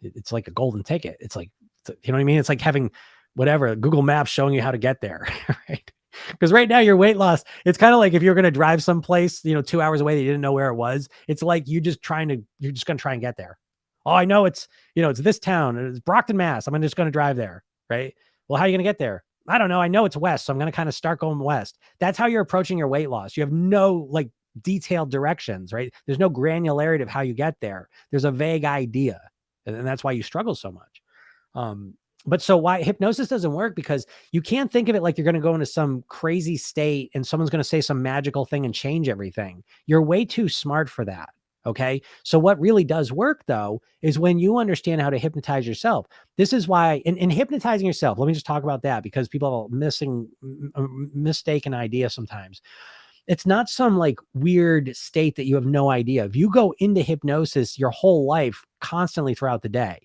it's like a golden ticket. It's like, you know what I mean? It's like having whatever, Google Maps showing you how to get there, right? Because right now your weight loss, it's kind of like if you're going to drive someplace, 2 hours away that you didn't know where it was. It's like you're just going to try and get there. Oh, I know it's this town. It's Brockton, Mass. I'm just going to drive there, right? Well, how are you going to get there? I don't know. I know it's west, so I'm going to kind of start going west. That's how you're approaching your weight loss. You have no detailed directions, right? There's no granularity of how you get there. There's a vague idea, and that's why you struggle so much. But so why hypnosis doesn't work, because you can't think of it like you're going to go into some crazy state and someone's going to say some magical thing and change everything. You're way too smart for that. Okay. So what really does work though, is when you understand how to hypnotize yourself. This is why in hypnotizing yourself, let me just talk about that, because people are mistaken idea sometimes. It's not some weird state that you have no idea. If you go into hypnosis your whole life constantly throughout the day,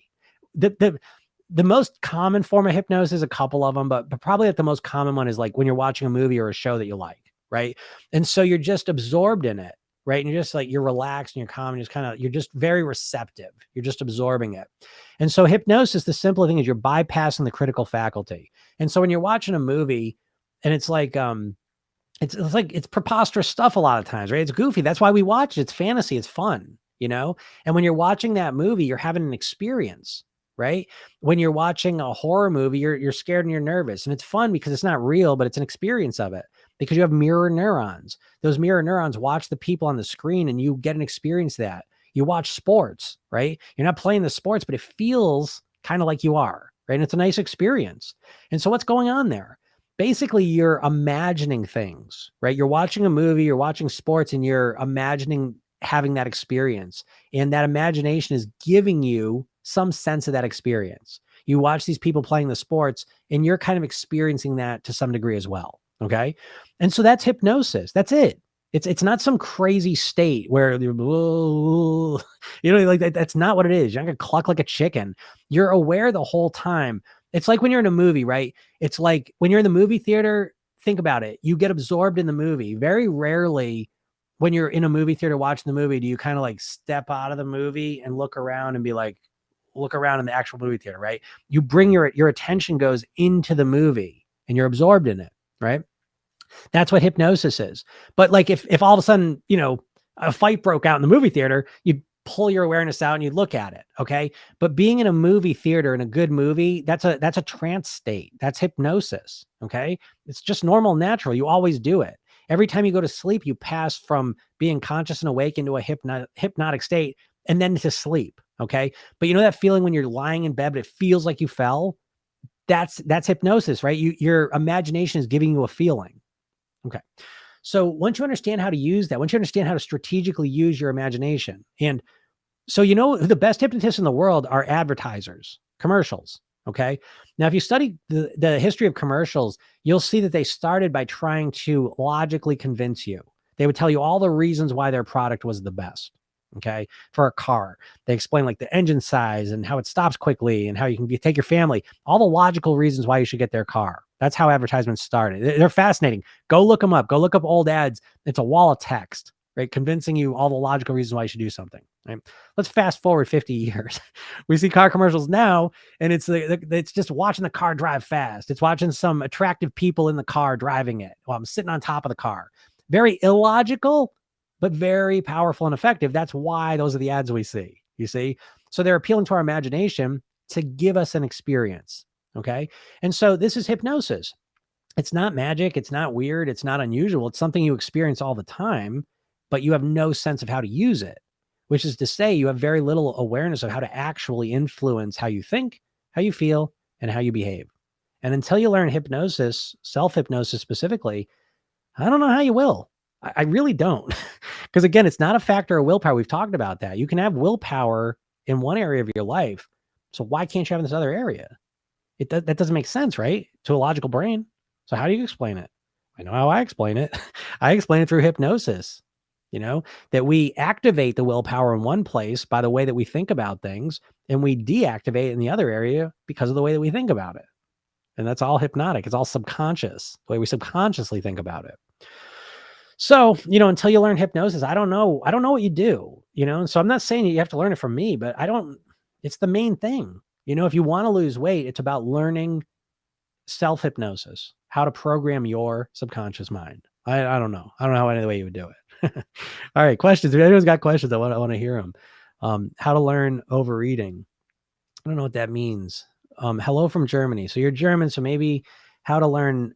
the most common form of hypnosis, a couple of them, but probably the most common one is when you're watching a movie or a show that you like, right? And so you're just absorbed in it, right? And you're just you're relaxed and you're calm and you're just very receptive. You're just absorbing it. And so hypnosis, the simple thing is you're bypassing the critical faculty. And so when you're watching a movie and it's it's preposterous stuff a lot of times, right? It's goofy. That's why we watch it. It's fantasy. It's fun, And when you're watching that movie, you're having an experience, right? When you're watching a horror movie, you're scared and you're nervous, and it's fun because it's not real, but it's an experience of it, because you have mirror neurons. Those mirror neurons watch the people on the screen and you get an experience that. You watch sports, right? You're not playing the sports, but it feels kind of like you are, right? And it's a nice experience. And so what's going on there? Basically, you're imagining things, right? You're watching a movie, you're watching sports, and you're imagining having that experience. And that imagination is giving you some sense of that experience. You watch these people playing the sports and you're kind of experiencing that to some degree as well. Okay. And so that's hypnosis. That's it. It's not some crazy state where you're, that's not what it is. You're not going to cluck like a chicken. You're aware the whole time. It's like when you're in a movie, right? It's like when you're in the movie theater, think about it. You get absorbed in the movie. Very rarely when you're in a movie theater watching the movie, do you kind of step out of the movie and look around and be look around in the actual movie theater, right? You bring your attention goes into the movie and you're absorbed in it, right? That's what hypnosis is. But if all of a sudden, a fight broke out in the movie theater, you'd pull your awareness out and you'd look at it. Okay. But being in a movie theater in a good movie, that's a trance state. That's hypnosis. Okay. It's just normal, natural. You always do it. Every time you go to sleep, you pass from being conscious and awake into a hypnotic state and then to sleep. Okay. But that feeling when you're lying in bed, but it feels like you fell, that's hypnosis, right? Your imagination is giving you a feeling. Okay. So once you understand how to use that, once you understand how to strategically use your imagination, and so the best hypnotists in the world are advertisers, commercials. Okay. Now, if you study the history of commercials, you'll see that they started by trying to logically convince you. They would tell you all the reasons why their product was the best. Okay. For a car, they explain the engine size and how it stops quickly and how you can take your family, all the logical reasons why you should get their car. That's how advertisements started. They're fascinating. Go look them up. Go look up old ads. It's a wall of text, right? Convincing you all the logical reasons why you should do something, right? Let's fast forward 50 years. We see car commercials now, and it's just watching the car drive fast. It's watching some attractive people in the car driving it while I'm sitting on top of the car. Very illogical, but very powerful and effective. That's why those are the ads we see, you see? So they're appealing to our imagination to give us an experience, okay? And so this is hypnosis. It's not magic. It's not weird. It's not unusual. It's something you experience all the time, but you have no sense of how to use it, which is to say you have very little awareness of how to actually influence how you think, how you feel, and how you behave. And until you learn hypnosis, self-hypnosis specifically, I don't know how you will. I really don't. Because again, it's not a factor of willpower. We've talked about that. You can have willpower in one area of your life. So why can't you have in this other area? That doesn't make sense, right? To a logical brain. So how do you explain it? I know how I explain it. I explain it through hypnosis, that we activate the willpower in one place by the way that we think about things, and we deactivate in the other area because of the way that we think about it. And that's all hypnotic. It's all subconscious, the way we subconsciously think about it. So, until you learn hypnosis, I don't know what you do, and so I'm not saying you have to learn it from me, but it's the main thing. If you want to lose weight, it's about learning self-hypnosis, how to program your subconscious mind. I don't know. I don't know any other way you would do it. All right. Questions. If anyone's got questions, I want to hear them. How to learn overeating. I don't know what that means. Hello from Germany. So you're German. So maybe how to learn.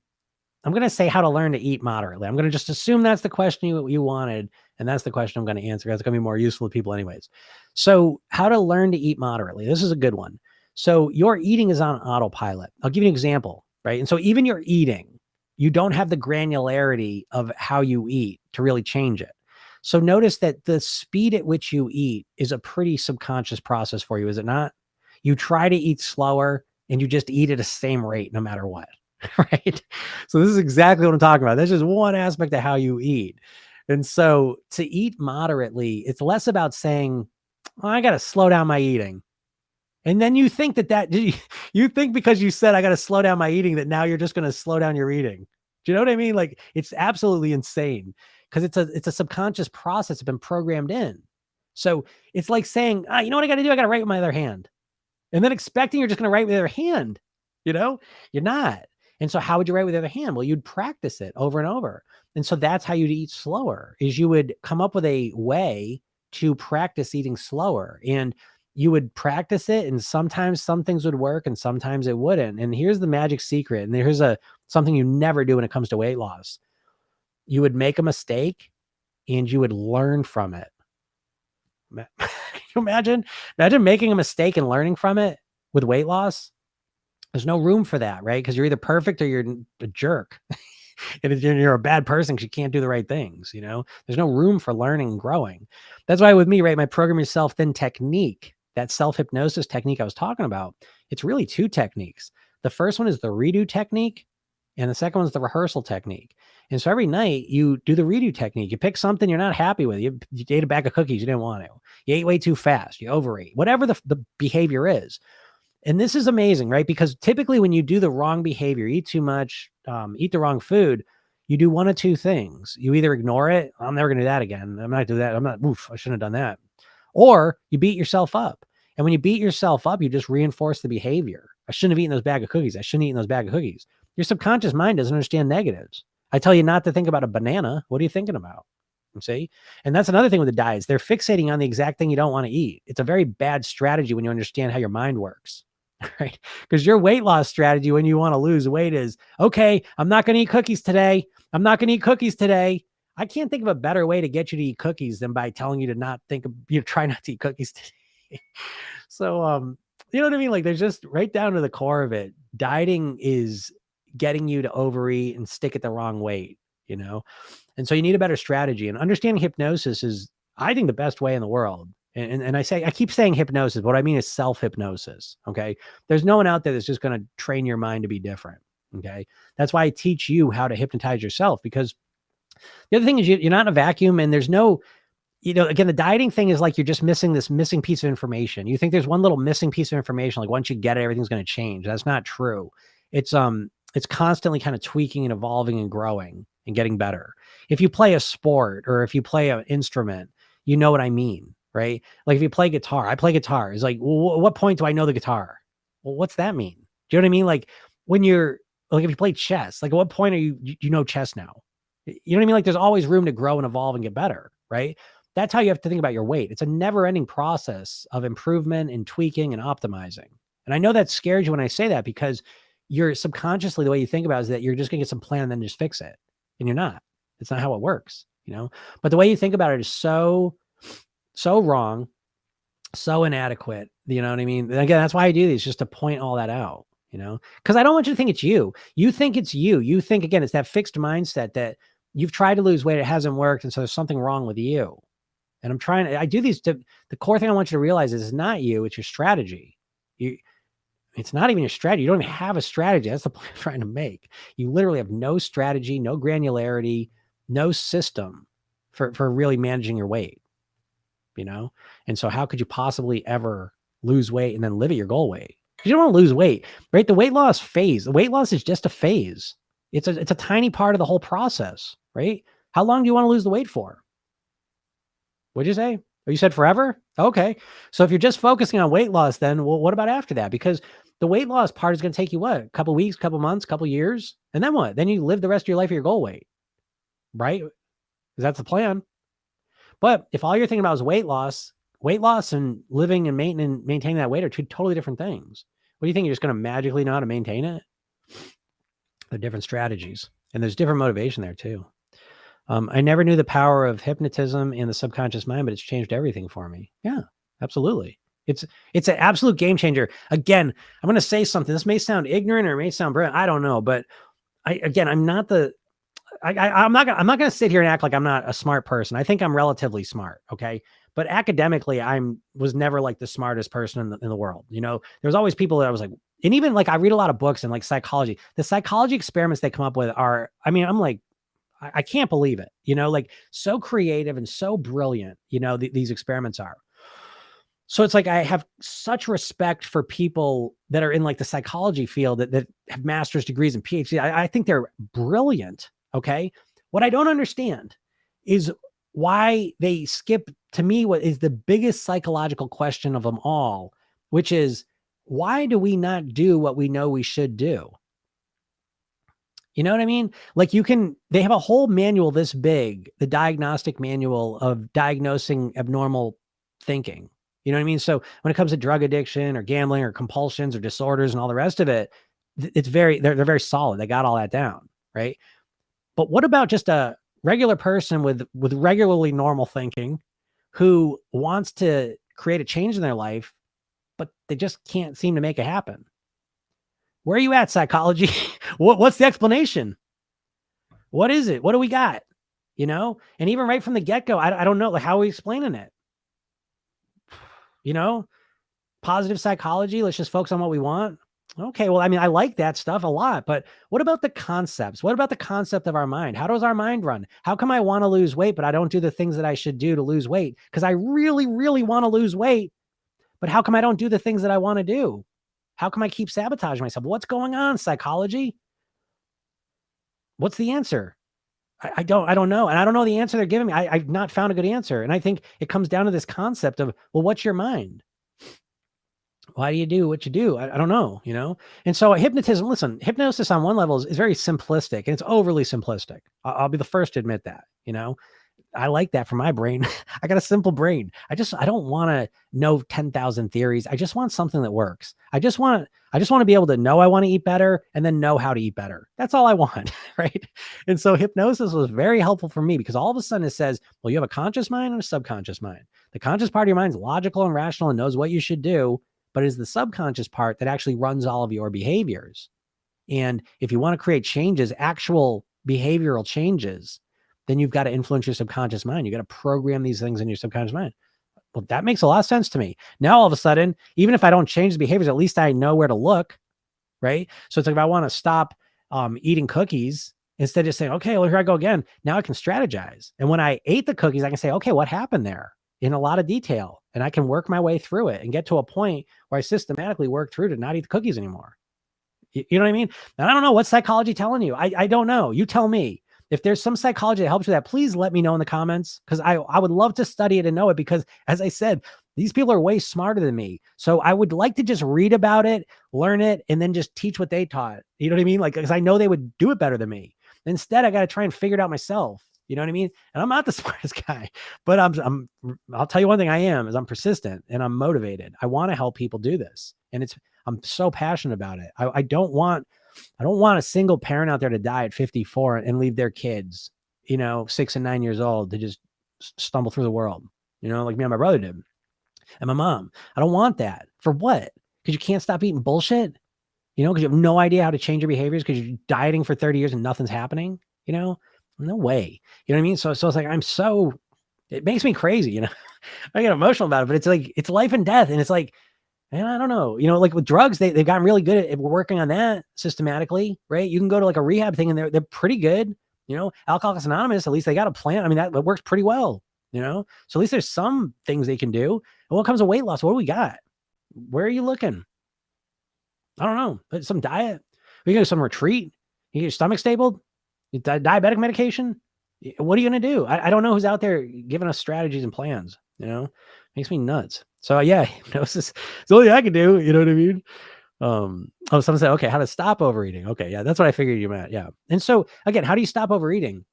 I'm going to say how to learn to eat moderately. I'm going to just assume that's the question you wanted. And that's the question I'm going to answer. That's going to be more useful to people anyways. So how to learn to eat moderately. This is a good one. So your eating is on autopilot. I'll give you an example, right? And so even your eating, you don't have the granularity of how you eat to really change it. So notice that the speed at which you eat is a pretty subconscious process for you, is it not? You try to eat slower and you just eat at the same rate no matter what. Right. So this is exactly what I'm talking about. That's just one aspect of how you eat. And so to eat moderately, it's less about saying, well, I got to slow down my eating. And then you think you think because you said, I got to slow down my eating, that now you're just going to slow down your eating. Do you know what I mean? Like, it's absolutely insane because it's a subconscious process that's been programmed in. So it's like saying, you know what I got to do? I got to write with my other hand, and then expecting you're just going to write with the other hand. You're not. And so how would you write with the other hand? Well, you'd practice it over and over. And so that's how you'd eat slower, is you would come up with a way to practice eating slower, and you would practice it. And sometimes some things would work and sometimes it wouldn't. And here's the magic secret. And here's something you never do when it comes to weight loss. You would make a mistake and you would learn from it. Can you imagine making a mistake and learning from it with weight loss? There's no room for that, right? Because you're either perfect or you're a jerk. And you're a bad person because you can't do the right things. There's no room for learning and growing. That's why with me, right, my program yourself thin technique, that self-hypnosis technique I was talking about, it's really two techniques. The first one is the redo technique, and the second one is the rehearsal technique. And so every night you do the redo technique. You pick something you're not happy with. You ate a bag of cookies you didn't want to. You ate way too fast. You overate. Whatever the behavior is. And this is amazing, right? Because typically when you do the wrong behavior, eat too much, eat the wrong food, you do one of two things. You either ignore it. I'm never going to do that again. I'm not doing that. I shouldn't have done that. Or you beat yourself up. And when you beat yourself up, you just reinforce the behavior. I shouldn't have eaten those bag of cookies. I shouldn't have eaten those bag of cookies. Your subconscious mind doesn't understand negatives. I tell you not to think about a banana. What are you thinking about? See? And that's another thing with the diets. They're fixating on the exact thing you don't want to eat. It's a very bad strategy when you understand how your mind works. Right? Because your weight loss strategy when you want to lose weight is, okay, I'm not going to eat cookies today. I'm not going to eat cookies today. I can't think of a better way to get you to eat cookies than by telling you to not try not to eat cookies today. So, you know what I mean? Like, there's just right down to the core of it. Dieting is getting you to overeat and stick at the wrong weight, And so you need a better strategy, and understanding hypnosis is, I think, the best way in the world. And I keep saying hypnosis, but what I mean is self-hypnosis. Okay. There's no one out there that's just going to train your mind to be different. Okay. That's why I teach you how to hypnotize yourself, because the other thing is you're not in a vacuum, and there's no, again, the dieting thing is like, you're just missing this missing piece of information. You think there's one little missing piece of information. Like, once you get it, everything's going to change. That's not true. It's constantly kind of tweaking and evolving and growing and getting better. If you play a sport or if you play an instrument, you know what I mean. Right? Like, if you play guitar, I play guitar. It's like, well, what point do I know the guitar? Well, what's that mean? Do you know what I mean? Like, when you're like, if you play chess, like, at what point you know chess now? You know what I mean? Like, there's always room to grow and evolve and get better. Right? That's how you have to think about your weight. It's a never ending process of improvement and tweaking and optimizing. And I know that scares you when I say that, because you're subconsciously, the way you think about it is that you're just going to get some plan and then just fix it. And you're not. It's not how it works, but the way you think about it is so wrong, so inadequate. You know what I mean? And again, that's why I do these, just to point all that out. because I don't want you to think it's you. You think it's you. You think, again, it's that fixed mindset that you've tried to lose weight. It hasn't worked. And so there's something wrong with you. And I do these the core thing I want you to realize is it's not you, it's your strategy. It's not even your strategy. You don't even have a strategy. That's the point I'm trying to make. You literally have no strategy, no granularity, no system for really managing your weight, And so how could you possibly ever lose weight and then live at your goal weight? You don't want to lose weight, right? The weight loss phase, the weight loss is just a phase. It's a tiny part of the whole process, right? How long do you want to lose the weight for? What'd you say? Oh, you said forever? Okay. So if you're just focusing on weight loss, then well, what about after that? Because the weight loss part is going to take you what? A couple weeks, couple months, couple years. And then what? Then you live the rest of your life at your goal weight, right? Because that's the plan. But if all you're thinking about is weight loss and living and maintaining that weight are two totally different things. What do you think? You're just going to magically know how to maintain it? They're different strategies. And there's different motivation there too. I never knew the power of hypnotism in the subconscious mind, but it's changed everything for me. Yeah, absolutely. It's an absolute game changer. Again, I'm going to say something. This may sound ignorant or it may sound brilliant. I don't know, but I'm not going to sit here and act like I'm not a smart person. I think I'm relatively smart. Okay. But academically, was never like the smartest person in the world. There's always people that I was like, and even like I read a lot of books and like psychology, the psychology experiments they come up with I'm like, I can't believe it, like so creative and so brilliant, these experiments are. So it's like, I have such respect for people that are in like the psychology field that have master's degrees and PhD. I think they're brilliant. Okay. What I don't understand is why they skip, to me, what is the biggest psychological question of them all, which is, why do we not do what we know we should do? You know what I mean? Like they have a whole manual this big, the diagnostic manual of diagnosing abnormal thinking. You know what I mean? So when it comes to drug addiction or gambling or compulsions or disorders and all the rest of it, they're very solid. They got all that down. Right. But what about just a regular person with regularly normal thinking who wants to create a change in their life, but they just can't seem to make it happen? Where are you at, psychology? What's the explanation? What is it? What do we got? And even right from the get-go, I don't know, like, how are we explaining it? Positive psychology. Let's just focus on what we want. Okay. Well, I like that stuff a lot, but what about the concepts? What about the concept of our mind? How does our mind run? How come I want to lose weight, but I don't do the things that I should do to lose weight? Because I really, really want to lose weight, but how come I don't do the things that I want to do? How come I keep sabotaging myself? What's going on, psychology? What's the answer? I don't know. And I don't know the answer they're giving me. I've not found a good answer. And I think it comes down to this concept of, well, what's your mind? Why do you do what you do? I don't know, And so hypnosis on one level is very simplistic, and it's overly simplistic. I'll be the first to admit that, I like that for my brain. I got a simple brain. I don't want to know 10,000 theories. I just want something that works. I just want to be able to know I want to eat better and then know how to eat better. That's all I want. Right. And so hypnosis was very helpful for me because all of a sudden it says, well, you have a conscious mind and a subconscious mind. The conscious part of your mind is logical and rational and knows what you should do, but it's the subconscious part that actually runs all of your behaviors. And if you want to create changes, actual behavioral changes, then you've got to influence your subconscious mind. You got to program these things in your subconscious mind. Well, that makes a lot of sense to me. Now, all of a sudden, even if I don't change the behaviors, at least I know where to look, right? So it's like, if I want to stop eating cookies, instead of just saying, okay, well, here I go again. Now I can strategize. And when I ate the cookies, I can say, okay, what happened there in a lot of detail? And I can work my way through it and get to a point where I systematically work through to not eat the cookies anymore. You know what I mean? And I don't know, what's psychology telling you? I don't know. You tell me. If there's some psychology that helps with that, please let me know in the comments, because I would love to study it and know it, because as I said, these people are way smarter than me. So I would like to just read about it, learn it, and then just teach what they taught. You know what I mean? Like, because I know they would do it better than me. Instead, I got to try and figure it out myself. You know what I mean? And I'm not the smartest guy, but I'll tell you one thing I am, is I'm persistent and I'm motivated. I want to help people do this. And I'm so passionate about it. I don't want a single parent out there to die at 54 and leave their kids, 6 and 9 years old, to just stumble through the world, like me and my brother did, and my mom. I don't want that. For what? Because you can't stop eating bullshit. because you have no idea how to change your behaviors because you're dieting for 30 years and nothing's happening, no way. You know what I mean? So it's like, it makes me crazy, I get emotional about it, but it's like, it's life and death. And it's like, man, I don't know, like with drugs, they've gotten really good at working on that systematically, right? You can go to like a rehab thing and they're pretty good, Alcoholics Anonymous, at least they got a plan. I mean, that works pretty well, so at least there's some things they can do. And when it comes to weight loss, what do we got? Where are you looking? I don't know, but some diet, we can do some retreat, you get your stomach stabled, diabetic medication. What are you going to do? I don't know who's out there giving us strategies and plans, makes me nuts. So yeah, hypnosis is the only thing I can do. You know what I mean? Someone said, okay, how to stop overeating. Okay. Yeah. That's what I figured you meant. Yeah. And so again, how do you stop overeating?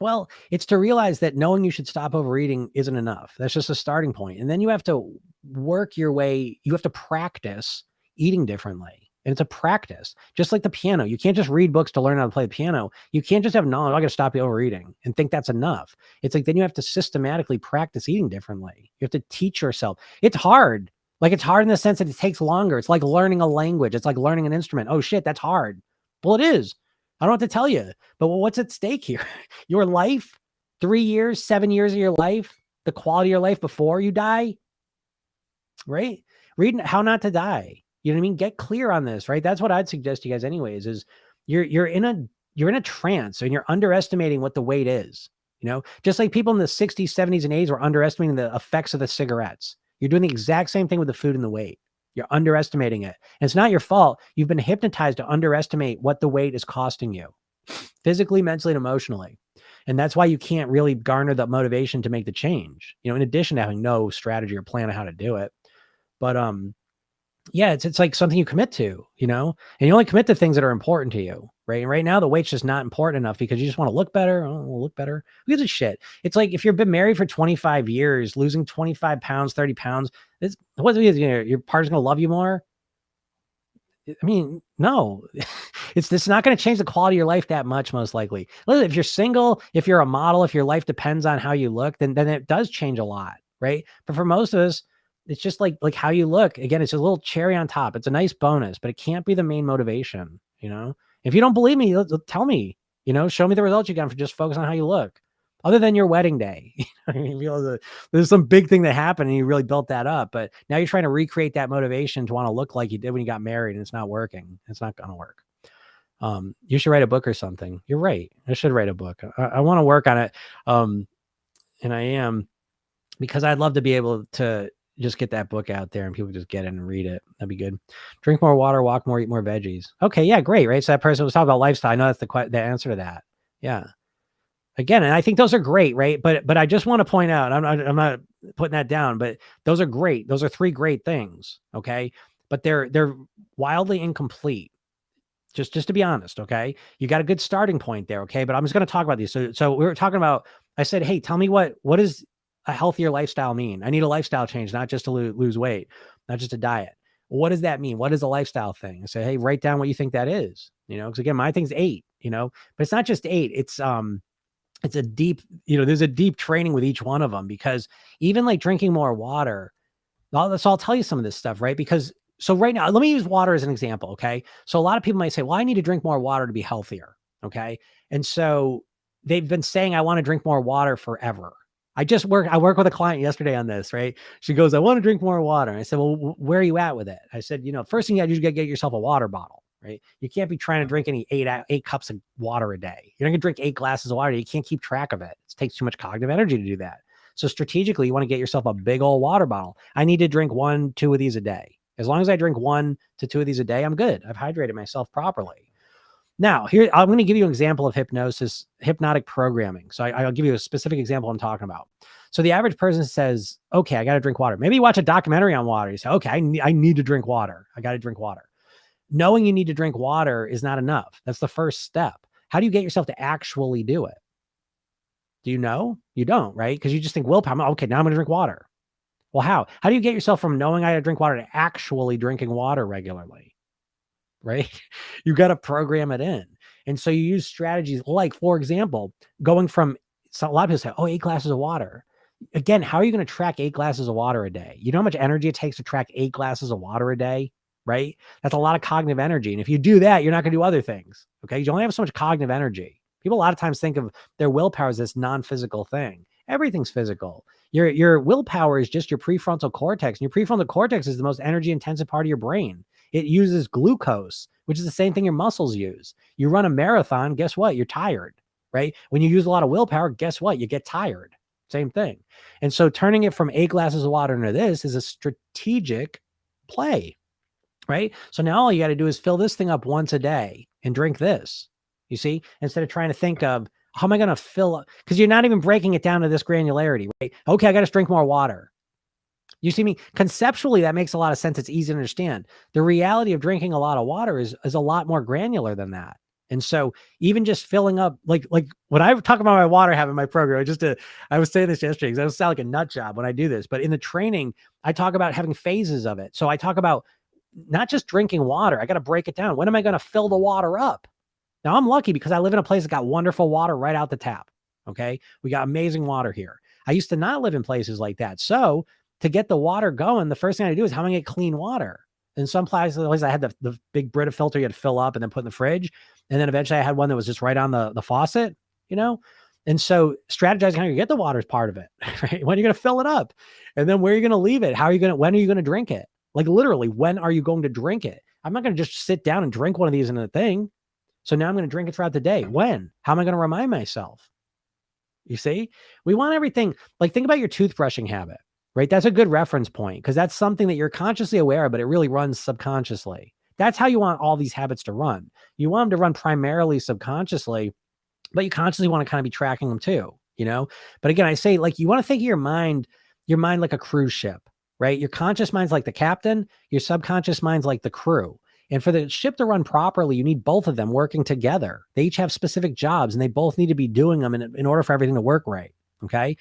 Well, it's to realize that knowing you should stop overeating isn't enough. That's just a starting point. And then you have to work your way. You have to practice eating differently. And it's a practice, just like the piano. You can't just read books to learn how to play the piano. You can't just have knowledge. I got to stop overeating and think that's enough. It's like, then you have to systematically practice eating differently. You have to teach yourself. It's hard. Like it's hard in the sense that it takes longer. It's like learning a language. It's like learning an instrument. Oh shit, that's hard. Well, it is. I don't have to tell you, but what's at stake here? Your life, 3 years, 7 years of your life, the quality of your life before you die, right? Read How Not to Die. You know what I mean? Get clear on this, right? That's what I'd suggest to you guys anyways, is you're in a trance and you're underestimating what the weight is, just like people in the 60s, 70s, and 80s were underestimating the effects of the cigarettes. You're doing the exact same thing with the food and the weight. You're underestimating it. And it's not your fault. You've been hypnotized to underestimate what the weight is costing you physically, mentally, and emotionally. And that's why you can't really garner the motivation to make the change, in addition to having no strategy or plan on how to do it. But, yeah, it's like something you commit to, and you only commit to things that are important to you, right? And right now the weight's just not important enough because you just want to look better. Oh, we'll look better. Who gives a shit? It's like if you've been married for 25 years, losing 25 pounds, 30 pounds, your partner's going to love you more. I mean, no, it's not going to change the quality of your life that much, most likely. Listen, if you're single, if you're a model, if your life depends on how you look, then it does change a lot, right? But for most of us, it's just like how you look. Again, it's a little cherry on top. It's a nice bonus, but it can't be the main motivation. If you don't believe me, tell me, show me the results you got for just focus on how you look, other than your wedding day. There's some big thing that happened and you really built that up, but now you're trying to recreate that motivation to want to look like you did when you got married, and it's not working. It's not going to work. You should write a book or something. You're right. I should write a book. I want to work on it. And I am, because I'd love to be able to just get that book out there and people just get it and read it. That'd be good. Drink more water, walk more, eat more veggies. Okay. Yeah. Great. Right. So that person was talking about lifestyle. I know that's the answer to that. Yeah. Again, and I think those are great. Right. But I just want to point out, I'm not putting that down, but those are great. Those are 3 great things. Okay. But they're wildly incomplete. Just to be honest. Okay. You got a good starting point there. Okay. But I'm just going to talk about these. So we were talking about, I said, hey, tell me what is a healthier lifestyle mean? I need a lifestyle change, not just to lose weight, not just a diet. What does that mean? What is a lifestyle thing? I say, hey, write down what you think that is, because again, my thing's 8, but it's not just 8. It's a deep, there's a deep training with each one of them, because even like drinking more water, so I'll tell you some of this stuff, right? Because so right now, let me use water as an example. Okay. So a lot of people might say, well, I need to drink more water to be healthier. Okay. And so they've been saying, I want to drink more water forever. I worked with a client yesterday on this, right? She goes, I want to drink more water. And I said, well, where are you at with it? I said, first thing you got to do is get yourself a water bottle, right? You can't be trying to drink any 8 cups of water a day. You're not going to drink 8 glasses of water. You can't keep track of it. It takes too much cognitive energy to do that. So strategically, you want to get yourself a big old water bottle. I need to drink 1, 2 of these a day. As long as I drink 1 to 2 of these a day, I'm good. I've hydrated myself properly. Now, here, I'm going to give you an example of hypnotic programming. So I'll give you a specific example I'm talking about. So the average person says, okay, I got to drink water. Maybe you watch a documentary on water. You say, okay, I need to drink water. I got to drink water. Knowing you need to drink water is not enough. That's the first step. How do you get yourself to actually do it? Do you know? You don't, right? Because you just think willpower. Okay, now I'm going to drink water. Well, how? How do you get yourself from knowing I got to drink water to actually drinking water regularly? Right? You got to program it in. And so you use strategies like, for example, going from, so a lot of people say, oh, 8 glasses of water. Again, how are you going to track 8 glasses of water a day? You know how much energy it takes to track 8 glasses of water a day? right? That's a lot of cognitive energy. And if you do that, you're not going to do other things. Okay. You only have so much cognitive energy. People a lot of times think of their willpower as this non-physical thing. Everything's physical. Your willpower is just your prefrontal cortex. And your prefrontal cortex is the most energy intensive part of your brain. It uses glucose, which is the same thing your muscles use. You run a marathon, guess what? You're tired, right? When you use a lot of willpower, guess what? You get tired. Same thing. And so turning it from 8 glasses of water into this is a strategic play, right? So now all you got to do is fill this thing up once a day and drink this. You see, instead of trying to think of how am I going to fill up, because you're not even breaking it down to this granularity, right? Okay, I got to drink more water. You see me? Conceptually, that makes a lot of sense. It's easy to understand. The reality of drinking a lot of water is a lot more granular than that. And so even just filling up, like when I talk about my water habit in my program, I was saying this yesterday because I sound like a nut job when I do this, but in the training, I talk about having phases of it. So I talk about not just drinking water. I got to break it down. When am I going to fill the water up? Now I'm lucky because I live in a place that got wonderful water right out the tap. Okay. We got amazing water here. I used to not live in places like that. So to get the water going, the first thing I do is how am I going to get clean water? In some places, I had the big Brita filter you had to fill up and then put in the fridge. And then eventually I had one that was just right on the faucet, you know? And so strategizing how you get the water is part of it, right? When are you going to fill it up? And then where are you going to leave it? When are you going to drink it? Like literally, when are you going to drink it? I'm not going to just sit down and drink one of these in a thing. So now I'm going to drink it throughout the day. When? How am I going to remind myself? You see, we want everything. Like think about your toothbrushing habit, right? That's a good reference point because that's something that you're consciously aware of, but it really runs subconsciously. That's how you want all these habits to run. You want them to run primarily subconsciously, but you consciously want to kind of be tracking them too, you know? But again, I say like, you want to think of your mind like a cruise ship, right? Your conscious mind's like the captain, your subconscious mind's like the crew. And for the ship to run properly, you need both of them working together. They each have specific jobs and they both need to be doing them in order for everything to work right. Okay.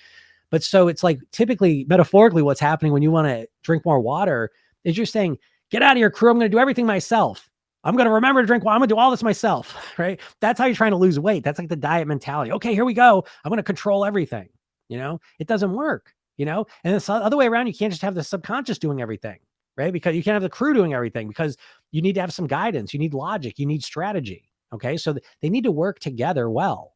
But so it's like typically metaphorically what's happening when you want to drink more water is you're saying, get out of your crew. I'm going to do everything myself. I'm going to remember to drink water. I'm going to do all this myself, right? That's how you're trying to lose weight. That's like the diet mentality. Okay, here we go. I'm going to control everything. You know, it doesn't work, you know, and it's the other way around. You can't just have the subconscious doing everything, right? Because you can't have the crew doing everything because you need to have some guidance. You need logic. You need strategy. Okay. So they need to work together well.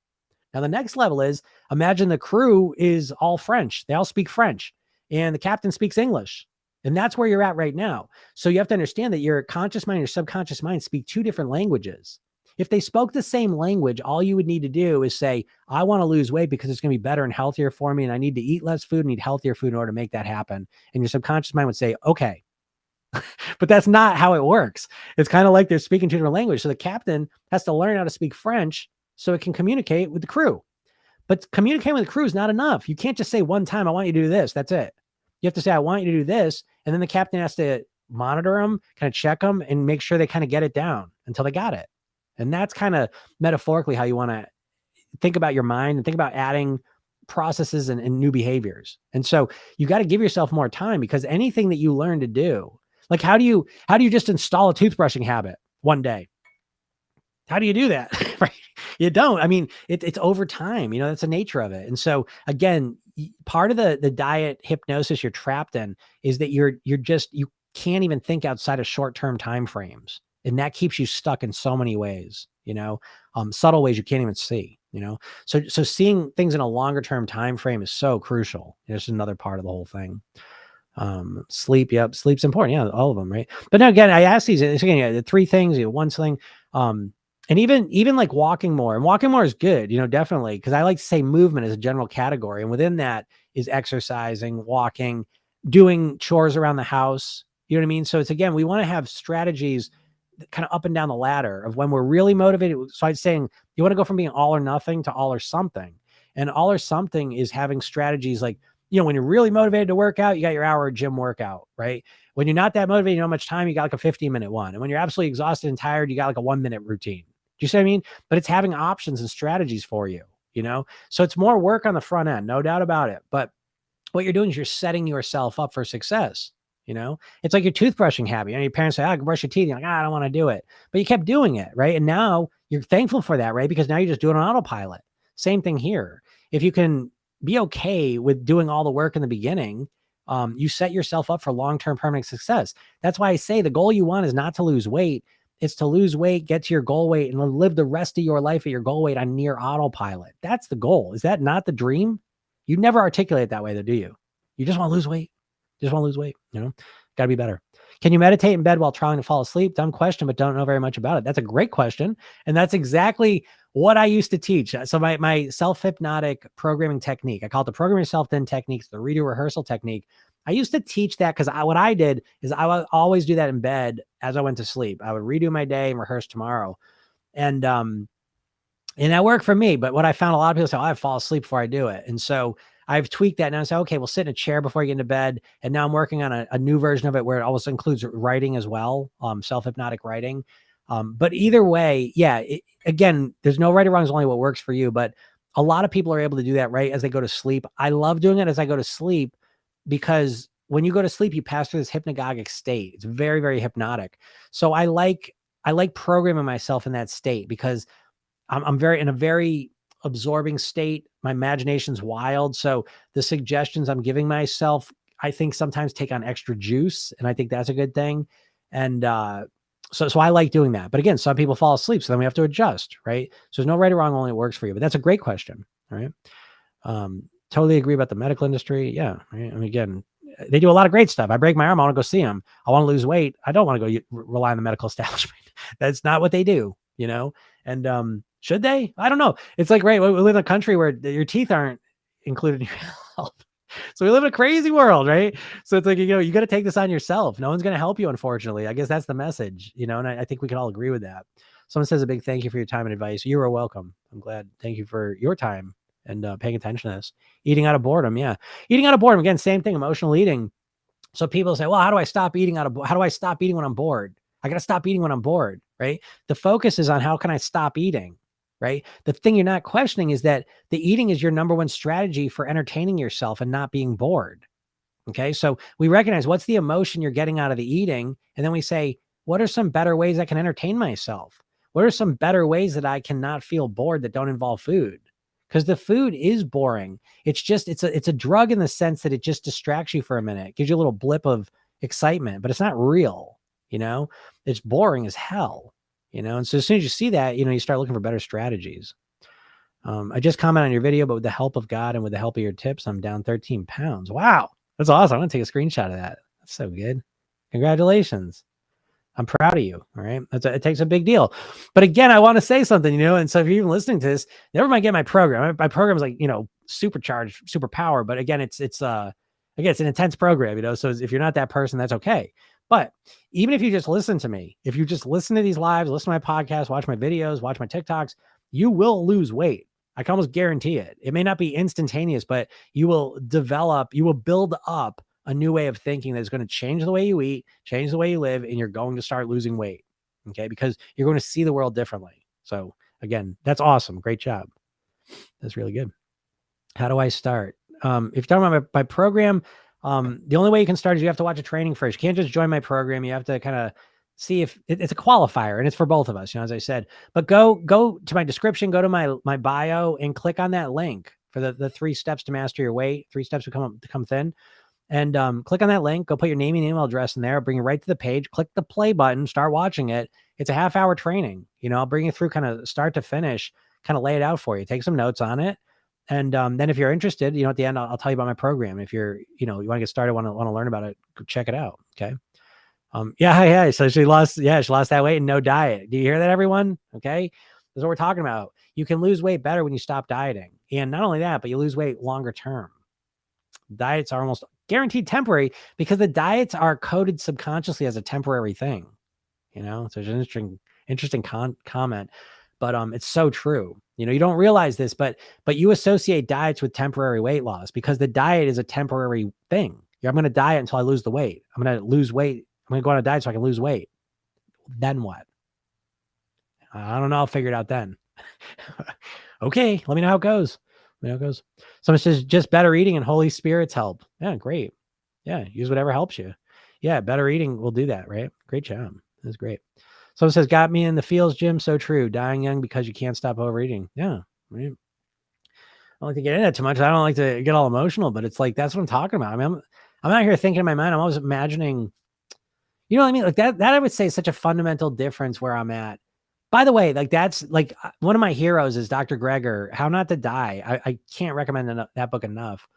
Now, the next level is imagine the crew is all French. They all speak French and the captain speaks English. And that's where you're at right now. So you have to understand that your conscious mind and your subconscious mind speak two different languages. If they spoke the same language, all you would need to do is say, I want to lose weight because it's going to be better and healthier for me. And I need to eat less food and eat healthier food in order to make that happen. And your subconscious mind would say, okay, but that's not how it works. It's kind of like they're speaking two different languages. So the captain has to learn how to speak French so it can communicate with the crew. But communicating with the crew is not enough. You can't just say one time, I want you to do this. That's it. You have to say, I want you to do this. And then the captain has to monitor them, kind of check them and make sure they kind of get it down until they got it. And that's kind of metaphorically how you want to think about your mind and think about adding processes and new behaviors. And so you got to give yourself more time because anything that you learn to do, like how do you just install a toothbrushing habit one day? How do you do that? Right? You don't. I mean, it's over time, you know, that's the nature of it. And so again, part of the diet hypnosis you're trapped in is that you can't even think outside of short-term time frames. And that keeps you stuck in so many ways, you know, subtle ways you can't even see, you know? So seeing things in a longer term time frame is so crucial. It's another part of the whole thing. Sleep. Yep. Sleep's important. Yeah. All of them. Right. But now again, I asked these, again, the three things, one thing, and even like walking more, and walking more is good, you know, definitely. Cause I like to say movement is a general category. And within that is exercising, walking, doing chores around the house. You know what I mean? So it's, again, we want to have strategies kind of up and down the ladder of when we're really motivated. So I'm saying you want to go from being all or nothing to all or something. And all or something is having strategies like, you know, when you're really motivated to work out, you got your hour gym workout, right? When you're not that motivated, you know how much time, you got like a 15-minute one. And when you're absolutely exhausted and tired, you got like a 1-minute routine. Do you see what I mean? But it's having options and strategies for you, you know? So it's more work on the front end, no doubt about it. But what you're doing is you're setting yourself up for success. You know, it's like your toothbrushing habit. You know, your parents say, I can brush your teeth. You're like, I don't want to do it. But you kept doing it, right? And now you're thankful for that, right? Because now you're just doing an autopilot. Same thing here. If you can be okay with doing all the work in the beginning, you set yourself up for long-term permanent success. That's why I say the goal you want is not to lose weight. It's to lose weight, get to your goal weight, and live the rest of your life at your goal weight on near autopilot. That's the goal. Is that not the dream? You never articulate it that way, though, do you? You just want to lose weight. Just want to lose weight, got to be better. Can you meditate in bed while trying to fall asleep? Dumb question, but don't know very much about it. That's a great question. And that's exactly what I used to teach. So my self-hypnotic programming technique, I call it the program yourself then techniques, the redo rehearsal technique. I used to teach that because what I did is I would always do that in bed as I went to sleep. I would redo my day and rehearse tomorrow. And that worked for me. But what I found, a lot of people say, I fall asleep before I do it. And so I've tweaked that now. I say, okay, we'll sit in a chair before you get into bed. And now I'm working on a new version of it where it also includes writing as well, self-hypnotic writing. But either way, again, there's no right or wrong. It's only what works for you. But a lot of people are able to do that right as they go to sleep. I love doing it as I go to sleep because when you go to sleep, you pass through this hypnagogic state. It's very, very hypnotic. So I like programming myself in that state because I'm in a very absorbing state. My imagination's wild. So the suggestions I'm giving myself, I think sometimes take on extra juice. And I think that's a good thing. And so I like doing that. But again, some people fall asleep. So then we have to adjust, right? So there's no right or wrong, only it works for you. But that's a great question, right? Totally agree about the medical industry. Yeah. Right? I mean, again, they do a lot of great stuff. I break my arm, I want to go see them. I want to lose weight. I don't want to go rely on the medical establishment. That's not what they do, And should they? I don't know. It's like, right, we live in a country where your teeth aren't included in your health. So we live in a crazy world, right? So it's like, you got to take this on yourself. No one's going to help you, unfortunately. I guess that's the message, and I think we can all agree with that. Someone says a big thank you for your time and advice. You are welcome. I'm glad. Thank you for your time and paying attention to this. Eating out of boredom. Yeah. Eating out of boredom. Again, same thing, emotional eating. So people say, well, how do I stop eating when I'm bored? I got to stop eating when I'm bored, right? The focus is on how can I stop eating, right? The thing you're not questioning is that the eating is your number one strategy for entertaining yourself and not being bored. Okay. So we recognize what's the emotion you're getting out of the eating. And then we say, what are some better ways I can entertain myself? What are some better ways that I cannot feel bored that don't involve food? Because the food is boring. It's just, it's a drug in the sense that it just distracts you for a minute. It gives you a little blip of excitement, but it's not real, it's boring as hell, And so as soon as you see that, you start looking for better strategies. I just commented on your video, but with the help of God and with the help of your tips, I'm down 13 pounds. Wow. That's awesome. I'm going to take a screenshot of that. That's so good. Congratulations. I'm proud of you. All right. It takes a big deal. But again, I want to say something, And so if you're even listening to this, never mind get my program. My program is like, supercharged, super power. But again, it's an intense program, So if you're not that person, that's okay. But even if you just listen to me, if you just listen to these lives, listen to my podcast, watch my videos, watch my TikToks, you will lose weight. I can almost guarantee it. It may not be instantaneous, but you will build up a new way of thinking that's going to change the way you eat, change the way you live, and you're going to start losing weight. Okay. Because you're going to see the world differently. So again, that's awesome. Great job. That's really good. How do I start? If you're talking about my program, the only way you can start is you have to watch a training first. You can't just join my program. You have to kind of see if it's a qualifier, and it's for both of us, as I said. But go to my description, go to my bio, and click on that link for the 3 steps to master your weight, 3 steps to become thin. And click on that link, go put your name and email address in there, bring you right to the page, click the play button, start watching it. It's a half-hour training. I'll bring you through kind of start to finish, kind of lay it out for you, take some notes on it. And then if you're interested, at the end, I'll tell you about my program. If you're, you want to get started, want to learn about it, go check it out. Okay. Yeah. So she lost that weight and no diet. Do you hear that, everyone? Okay. That's what we're talking about. You can lose weight better when you stop dieting. And not only that, but you lose weight longer term. Diets are almost guaranteed temporary because the diets are coded subconsciously as a temporary thing. So it's an interesting comment, but it's so true. You don't realize this, but you associate diets with temporary weight loss because the diet is a temporary thing. I'm going to diet until I lose the weight. I'm going to lose weight. I'm going to go on a diet so I can lose weight. Then what? I don't know. I'll figure it out then. Okay. Let me know how it goes. Someone says just better eating and Holy Spirit's help. Yeah, great. Yeah, use whatever helps you. Yeah, better eating will do that, right? Great job. That's great. Someone says, got me in the feels, Jim. So true. Dying young because you can't stop overeating. Yeah, right. I don't like to get into that too much. I don't like to get all emotional, but it's like, that's what I'm talking about. I mean, I'm out here thinking in my mind, I'm always imagining, you know what I mean? Like that I would say is such a fundamental difference where I'm at. By the way, like that's like one of my heroes is Dr. Greger, How Not to Die. I can't recommend that book enough.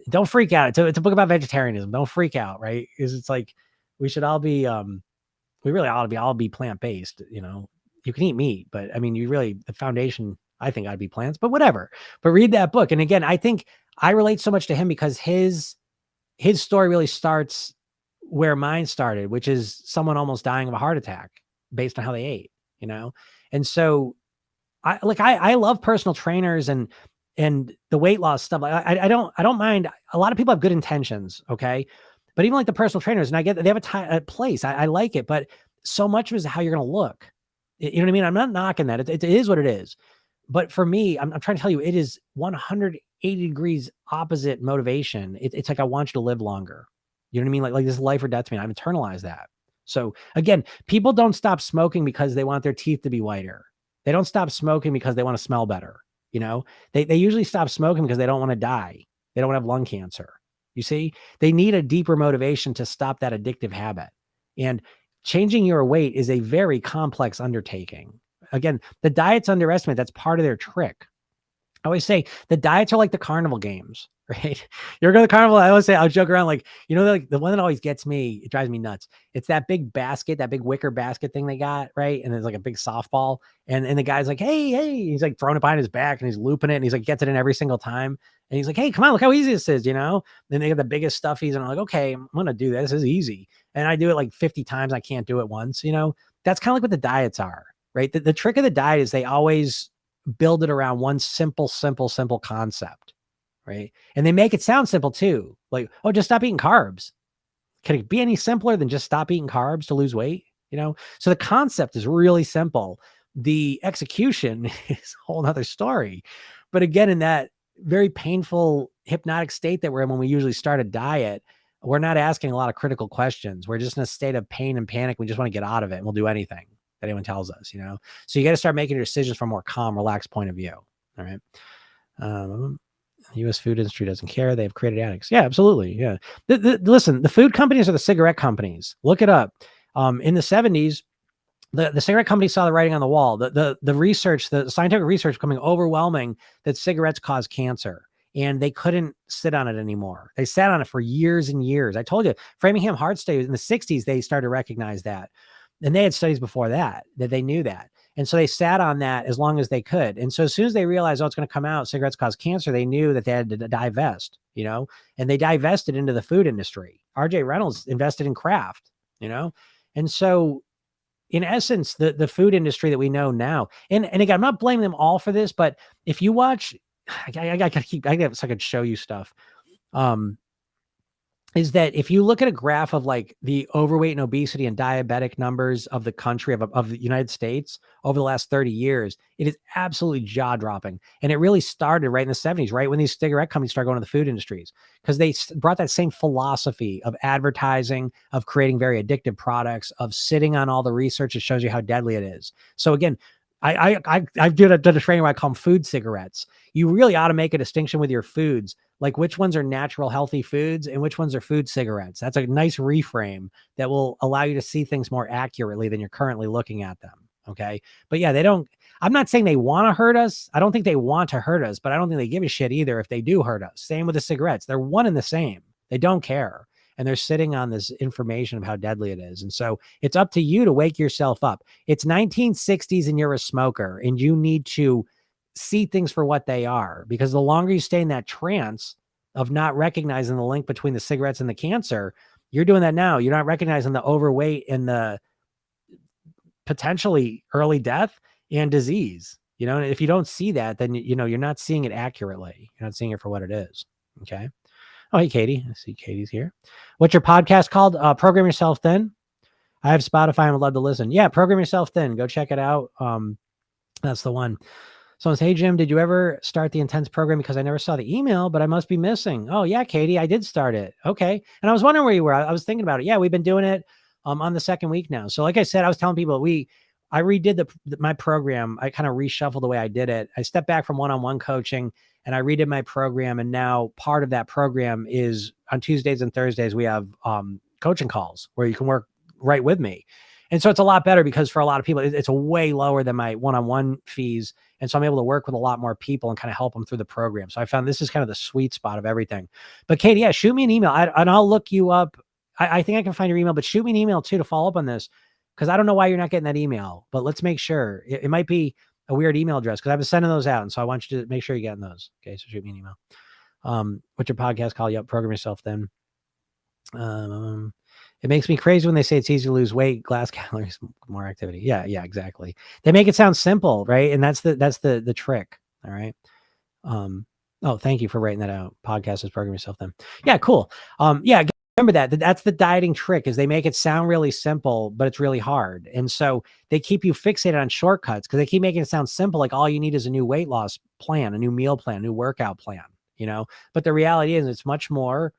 Don't freak out. It's a book about vegetarianism. Don't freak out, right? Because it's like we should all be we really ought to be all be plant-based, you know. You can eat meat, but I mean you really the foundation I think ought to be plants, but whatever. But read that book. And again, I think I relate so much to him because his story really starts where mine started, which is someone almost dying of a heart attack based on how they ate, you know? And so I love personal trainers and the weight loss stuff. I don't mind. A lot of people have good intentions. Okay. But even like the personal trainers, and I get that they have a place. I like it, but so much of it is how you're going to look. You know what I mean? I'm not knocking that. It is what it is. But for me, I'm trying to tell you, it is 180 degrees opposite motivation. It's like, I want you to live longer. You know what I mean? Like this is life or death to me. I've internalized that. So again, people don't stop smoking because they want their teeth to be whiter. They don't stop smoking because they want to smell better. You know, they usually stop smoking because they don't want to die. They don't want to have lung cancer. You see, they need a deeper motivation to stop that addictive habit. And changing your weight is a very complex undertaking. Again, the diet's underestimated. That's part of their trick. I always say the diets are like the carnival games, right? You're going to the carnival. I always say, I'll joke around like, you know, like the one that always gets me, it drives me nuts. It's that big basket, that big wicker basket thing they got, right? And there's like a big softball. And the guy's like, hey, he's like throwing it behind his back and he's looping it. And he's like, gets it in every single time. And he's like, hey, come on, look how easy this is, you know? Then they get the biggest stuffies. And I'm like, okay, I'm going to do this. This is easy. And I do it like 50 times. I can't do it once, you know? That's kind of like what the diets are, right? The trick of the diet is they always build it around one simple concept, right? And they make it sound simple too. Like, oh, just stop eating carbs. Can it be any simpler than just stop eating carbs to lose weight? You know? So the concept is really simple. The execution is a whole nother story. But again, in that very painful hypnotic state that we're in when we usually start a diet, we're not asking a lot of critical questions. We're just in a state of pain and panic. We just want to get out of it and we'll do anything that anyone tells us, you know? So you got to start making your decisions from a more calm, relaxed point of view. All right. The U.S. food industry doesn't care. They've created addicts. Yeah, absolutely. Yeah. Listen, the food companies are the cigarette companies. Look it up. In the 70s, the cigarette companies saw the writing on the wall. The research, the scientific research becoming overwhelming that cigarettes cause cancer. And they couldn't sit on it anymore. They sat on it for years and years. I told you, Framingham Heart Study in the 60s, they started to recognize that. And they had studies before that they knew that. And so they sat on that as long as they could. And so as soon as they realized, oh, it's going to come out, cigarettes cause cancer, they knew that they had to divest, you know, and they divested into the food industry. RJ Reynolds invested in Kraft, you know? And so in essence, the food industry that we know now, and again, I'm not blaming them all for this, but if you watch, I guess I could show you stuff. Is that if you look at a graph of like the overweight and obesity and diabetic numbers of the country of the United States over the last 30 years, it is absolutely jaw dropping. And it really started right in the 70s, right when these cigarette companies started going to the food industries, because they brought that same philosophy of advertising, of creating very addictive products, of sitting on all the research that shows you how deadly it is. So again, I've done a training where I call them food cigarettes. You really ought to make a distinction with your foods, like which ones are natural, healthy foods and which ones are food cigarettes. That's a nice reframe that will allow you to see things more accurately than you're currently looking at them. Okay. But yeah, I'm not saying they want to hurt us. I don't think they want to hurt us, but I don't think they give a shit either if they do hurt us. Same with the cigarettes. They're one and the same. They don't care. And they're sitting on this information of how deadly it is. And so it's up to you to wake yourself up. It's 1960s and you're a smoker and you need to see things for what they are, because the longer you stay in that trance of not recognizing the link between the cigarettes and the cancer, you're doing that now. You're not recognizing the overweight and the potentially early death and disease. You know, if you don't see that, then, you know, you're not seeing it accurately. You're not seeing it for what it is. Okay. Oh, hey, Katie. I see Katie's here. What's your podcast called? Program Yourself Thin. I have Spotify and would love to listen. Yeah, Program Yourself Thin. Go check it out. That's the one. Someone says, hey, Jim, did you ever start the Intense program? Because I never saw the email, but I must be missing. Oh, yeah, Katie, I did start it. Okay. And I was wondering where you were. I was thinking about it. Yeah, we've been doing it on the second week now. So like I said, I was telling people I redid my program. I kind of reshuffled the way I did it. I stepped back from one-on-one coaching and I redid my program. And now part of that program is on Tuesdays and Thursdays, we have coaching calls where you can work right with me. And so it's a lot better because for a lot of people, it's a way lower than my one-on-one fees. And so I'm able to work with a lot more people and kind of help them through the program. So I found this is kind of the sweet spot of everything. But Katie, yeah, shoot me an email and I'll look you up. I think I can find your email, but shoot me an email too to follow up on this. Because I don't know why you're not getting that email, but let's make sure. It might be a weird email address because I've been sending those out. And so I want you to make sure you're getting those. Okay. So shoot me an email. What's your podcast called? Yep. Program yourself then. It makes me crazy when they say it's easy to lose weight, glass calories, more activity. Yeah, exactly. They make it sound simple, right? And that's the trick. All right. Oh, thank you for writing that out. Podcast is program yourself then. Yeah, cool. Yeah, remember that's the dieting trick is they make it sound really simple, but it's really hard. And so they keep you fixated on shortcuts because they keep making it sound simple. Like all you need is a new weight loss plan, a new meal plan, a new workout plan, but the reality is it's much more,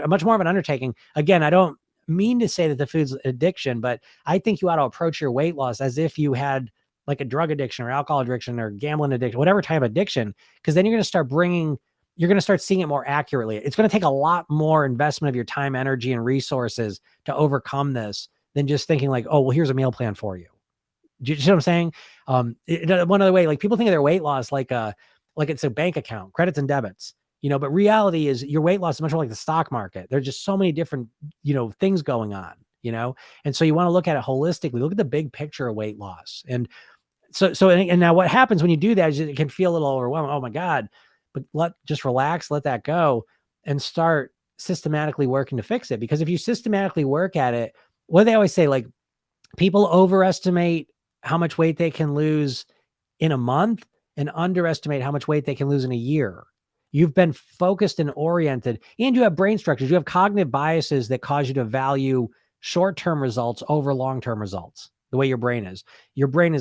much more of an undertaking. Again, I don't mean to say that the food's addiction, but I think you ought to approach your weight loss as if you had like a drug addiction or alcohol addiction or gambling addiction, whatever type of addiction, because then you're going to start seeing it more accurately. It's going to take a lot more investment of your time, energy, and resources to overcome this than just thinking like, oh, well, here's a meal plan for you. Do you see what I'm saying? One other way, like people think of their weight loss like it's a bank account, credits and debits, but reality is your weight loss is much more like the stock market. There's just so many different, things going on, and so you want to look at it holistically, look at the big picture of weight loss. And and now what happens when you do that is it can feel a little overwhelming. Oh my God, but just relax, let that go and start systematically working to fix it. Because if you systematically work at it, what do they always say? Like people overestimate how much weight they can lose in a month and underestimate how much weight they can lose in a year. You've been focused and oriented, and you have brain structures. You have cognitive biases that cause you to value short-term results over long-term results. The way your brain is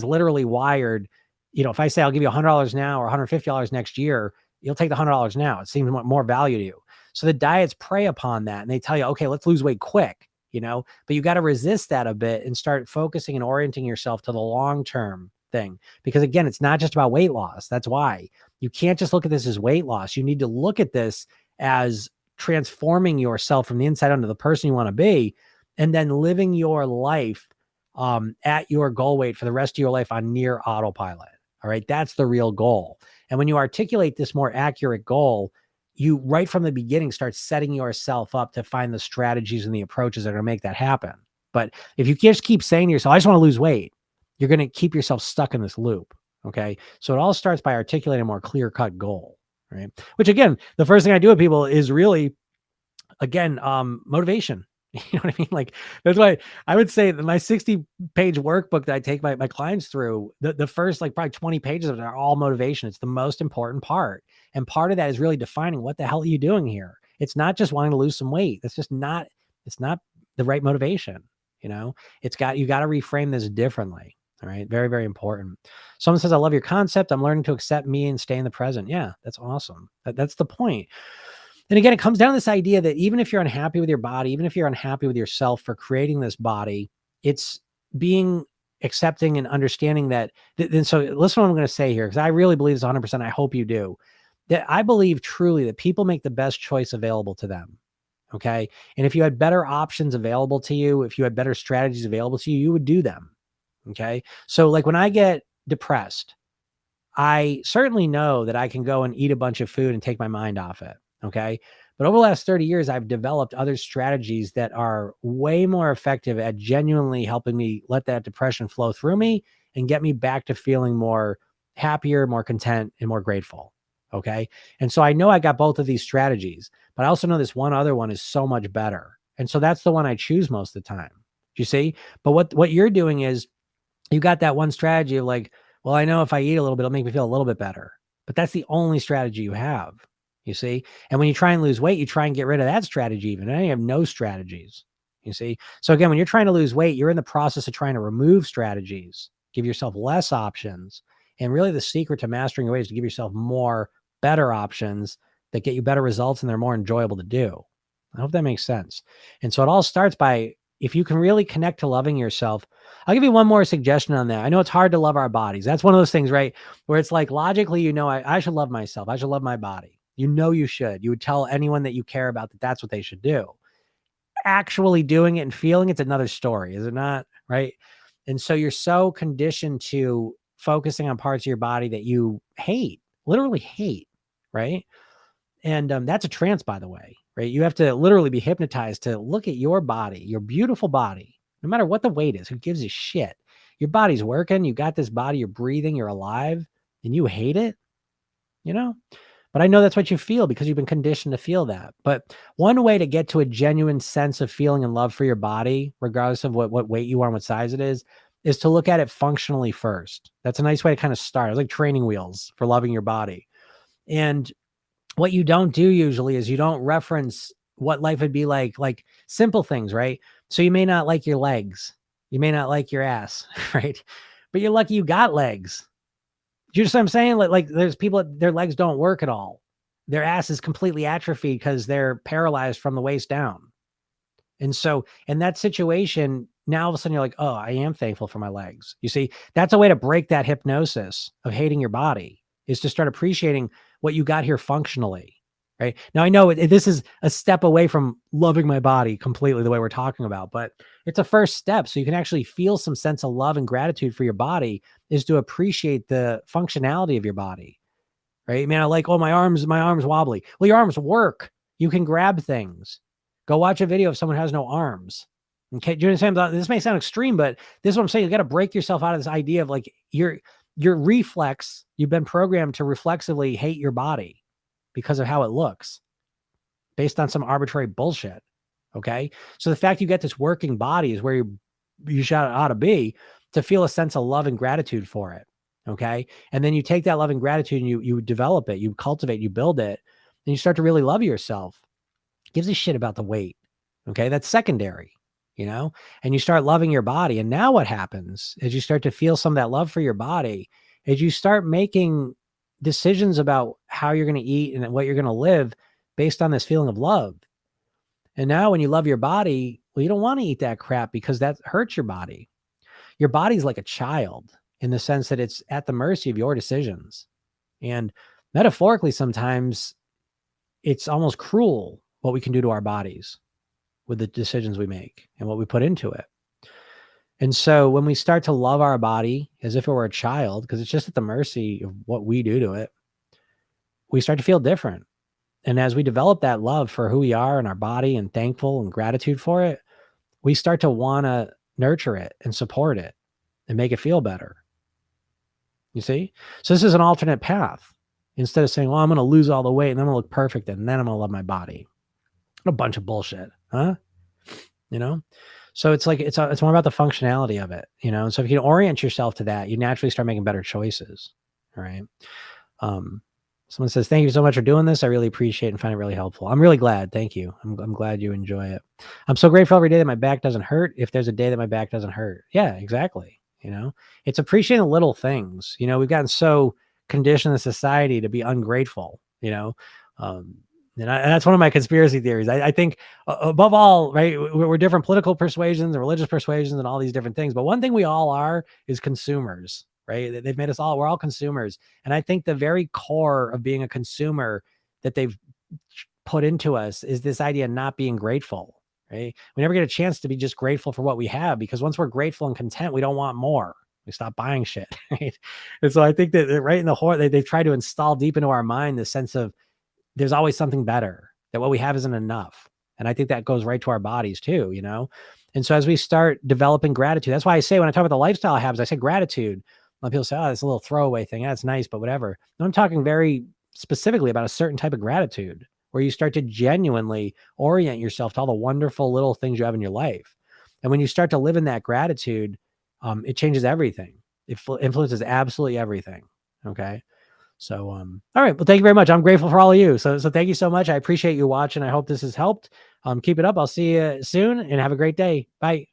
literally wired. If I say I'll give you $100 now or $150 next year, you'll take the $100 now. It seems more value to you. So the diets prey upon that and they tell you, okay, let's lose weight quick, but you got to resist that a bit and start focusing and orienting yourself to the long-term thing. Because again, it's not just about weight loss. That's why you can't just look at this as weight loss. You need to look at this as transforming yourself from the inside into the person you want to be, and then living your life at your goal weight for the rest of your life on near autopilot. All right. That's the real goal. And when you articulate this more accurate goal, you right from the beginning start setting yourself up to find the strategies and the approaches that are going to make that happen. But if you just keep saying to yourself, I just want to lose weight, you're going to keep yourself stuck in this loop. Okay. So it all starts by articulating a more clear-cut goal, right? Which again, the first thing I do with people is really, again, motivation. You know what I mean? Like that's why I would say that my 60-page workbook that I take my clients through, the first like probably 20 pages of it are all motivation. It's the most important part. And part of that is really defining what the hell are you doing here? It's not just wanting to lose some weight. It's not the right motivation. You got to reframe this differently. All right. Very, very important. Someone says, I love your concept. I'm learning to accept me and stay in the present. Yeah, that's awesome. That's the point. And again, it comes down to this idea that even if you're unhappy with your body, even if you're unhappy with yourself for creating this body, it's being accepting and understanding that. And so listen to what I'm going to say here, because I really believe this 100%. I hope you do. That I believe truly that people make the best choice available to them. Okay. And if you had better options available to you, if you had better strategies available to you, you would do them. Okay. So like when I get depressed, I certainly know that I can go and eat a bunch of food and take my mind off it. Okay. But over the last 30 years, I've developed other strategies that are way more effective at genuinely helping me let that depression flow through me and get me back to feeling more happier, more content, and more grateful. Okay. And so I know I got both of these strategies, but I also know this one other one is so much better. And so that's the one I choose most of the time. Do you see? But what you're doing is you got that one strategy of like, well, I know if I eat a little bit, it'll make me feel a little bit better. But that's the only strategy you have. You see? And when you try and lose weight, you try and get rid of that strategy even. And you have no strategies. You see? So again, when you're trying to lose weight, you're in the process of trying to remove strategies, give yourself less options. And really the secret to mastering your weight is to give yourself more better options that get you better results and they're more enjoyable to do. I hope that makes sense. And so it all starts by, if you can really connect to loving yourself, I'll give you one more suggestion on that. I know it's hard to love our bodies. That's one of those things, right? Where it's like logically, I should love myself. I should love my body. You should. You would tell anyone that you care about that that's what they should do. Actually doing it and feeling it's another story, is it not? Right. And so you're so conditioned to focusing on parts of your body that you hate, literally hate. Right. And that's a trance, by the way, right? You have to literally be hypnotized to look at your body, your beautiful body, no matter what the weight is. Who gives a shit? Your body's working. You got this body, you're breathing, you're alive, and you hate it, you know? But I know that's what you feel because you've been conditioned to feel that. But one way to get to a genuine sense of feeling and love for your body, regardless of what weight you are and what size it is to look at it functionally first. That's a nice way to kind of start. It's like training wheels for loving your body. And what you don't do usually is you don't reference what life would be like simple things, right? So you may not like your legs. You may not like your ass, right? But you're lucky you got legs. Do you know what I'm saying? Like there's people, their legs don't work at all. Their ass is completely atrophied because they're paralyzed from the waist down. And so in that situation, now all of a sudden you're like, oh, I am thankful for my legs. You see, that's a way to break that hypnosis of hating your body, is to start appreciating what you got here functionally. Right now, I know this is a step away from loving my body completely the way we're talking about, but it's a first step. So you can actually feel some sense of love and gratitude for your body, is to appreciate the functionality of your body. Right, man, I like, oh, my arms wobbly. Well, your arms work. You can grab things. Go watch a video of someone who has no arms. Okay, do you understand? This may sound extreme, but this is what I'm saying. You got to break yourself out of this idea of like your reflex. You've been programmed to reflexively hate your body because of how it looks, based on some arbitrary bullshit. Okay, so the fact you get this working body is where you ought to be, to feel a sense of love and gratitude for it. Okay, and then you take that love and gratitude and you develop it, you cultivate, you build it, and you start to really love yourself. Gives a shit about the weight. Okay, that's secondary, and you start loving your body. And now what happens is you start to feel some of that love for your body, as you start making decisions about how you're going to eat and what you're going to live based on this feeling of love. And now when you love your body, well, you don't want to eat that crap because that hurts your body. Your body's like a child in the sense that it's at the mercy of your decisions. And metaphorically, sometimes it's almost cruel what we can do to our bodies with the decisions we make and what we put into it. And so when we start to love our body as if it were a child, because it's just at the mercy of what we do to it, we start to feel different. And as we develop that love for who we are and our body, and thankful and gratitude for it, we start to want to nurture it and support it and make it feel better. You see? So this is an alternate path. Instead of saying, well, I'm going to lose all the weight and then I'm going to look perfect and then I'm going to love my body. A bunch of bullshit, huh? So it's like, it's more about the functionality of it, And so if you can orient yourself to that, you naturally start making better choices. All right. Someone says, thank you so much for doing this. I really appreciate it and find it really helpful. I'm really glad. Thank you. I'm glad you enjoy it. I'm so grateful every day that my back doesn't hurt. If there's a day that my back doesn't hurt. Yeah, exactly. It's appreciating the little things. We've gotten so conditioned in society to be ungrateful, and that's one of my conspiracy theories. I think above all, right, we're different political persuasions and religious persuasions and all these different things. But one thing we all are is consumers, right? They've made us all, we're all consumers. And I think the very core of being a consumer that they've put into us is this idea of not being grateful, right? We never get a chance to be just grateful for what we have, because once we're grateful and content, we don't want more. We stop buying shit, right? And so I think that right in the heart, they've tried to install deep into our mind the sense of there's always something better, that what we have isn't enough. And I think that goes right to our bodies too, And so as we start developing gratitude, that's why I say, when I talk about the lifestyle habits, I say gratitude. A lot of people say, oh, it's a little throwaway thing. That's nice, but whatever. No, I'm talking very specifically about a certain type of gratitude where you start to genuinely orient yourself to all the wonderful little things you have in your life. And when you start to live in that gratitude, it changes everything. It influences absolutely everything. Okay. So, all right. Well, thank you very much. I'm grateful for all of you. So thank you so much. I appreciate you watching. I hope this has helped. Keep it up. I'll see you soon and have a great day. Bye.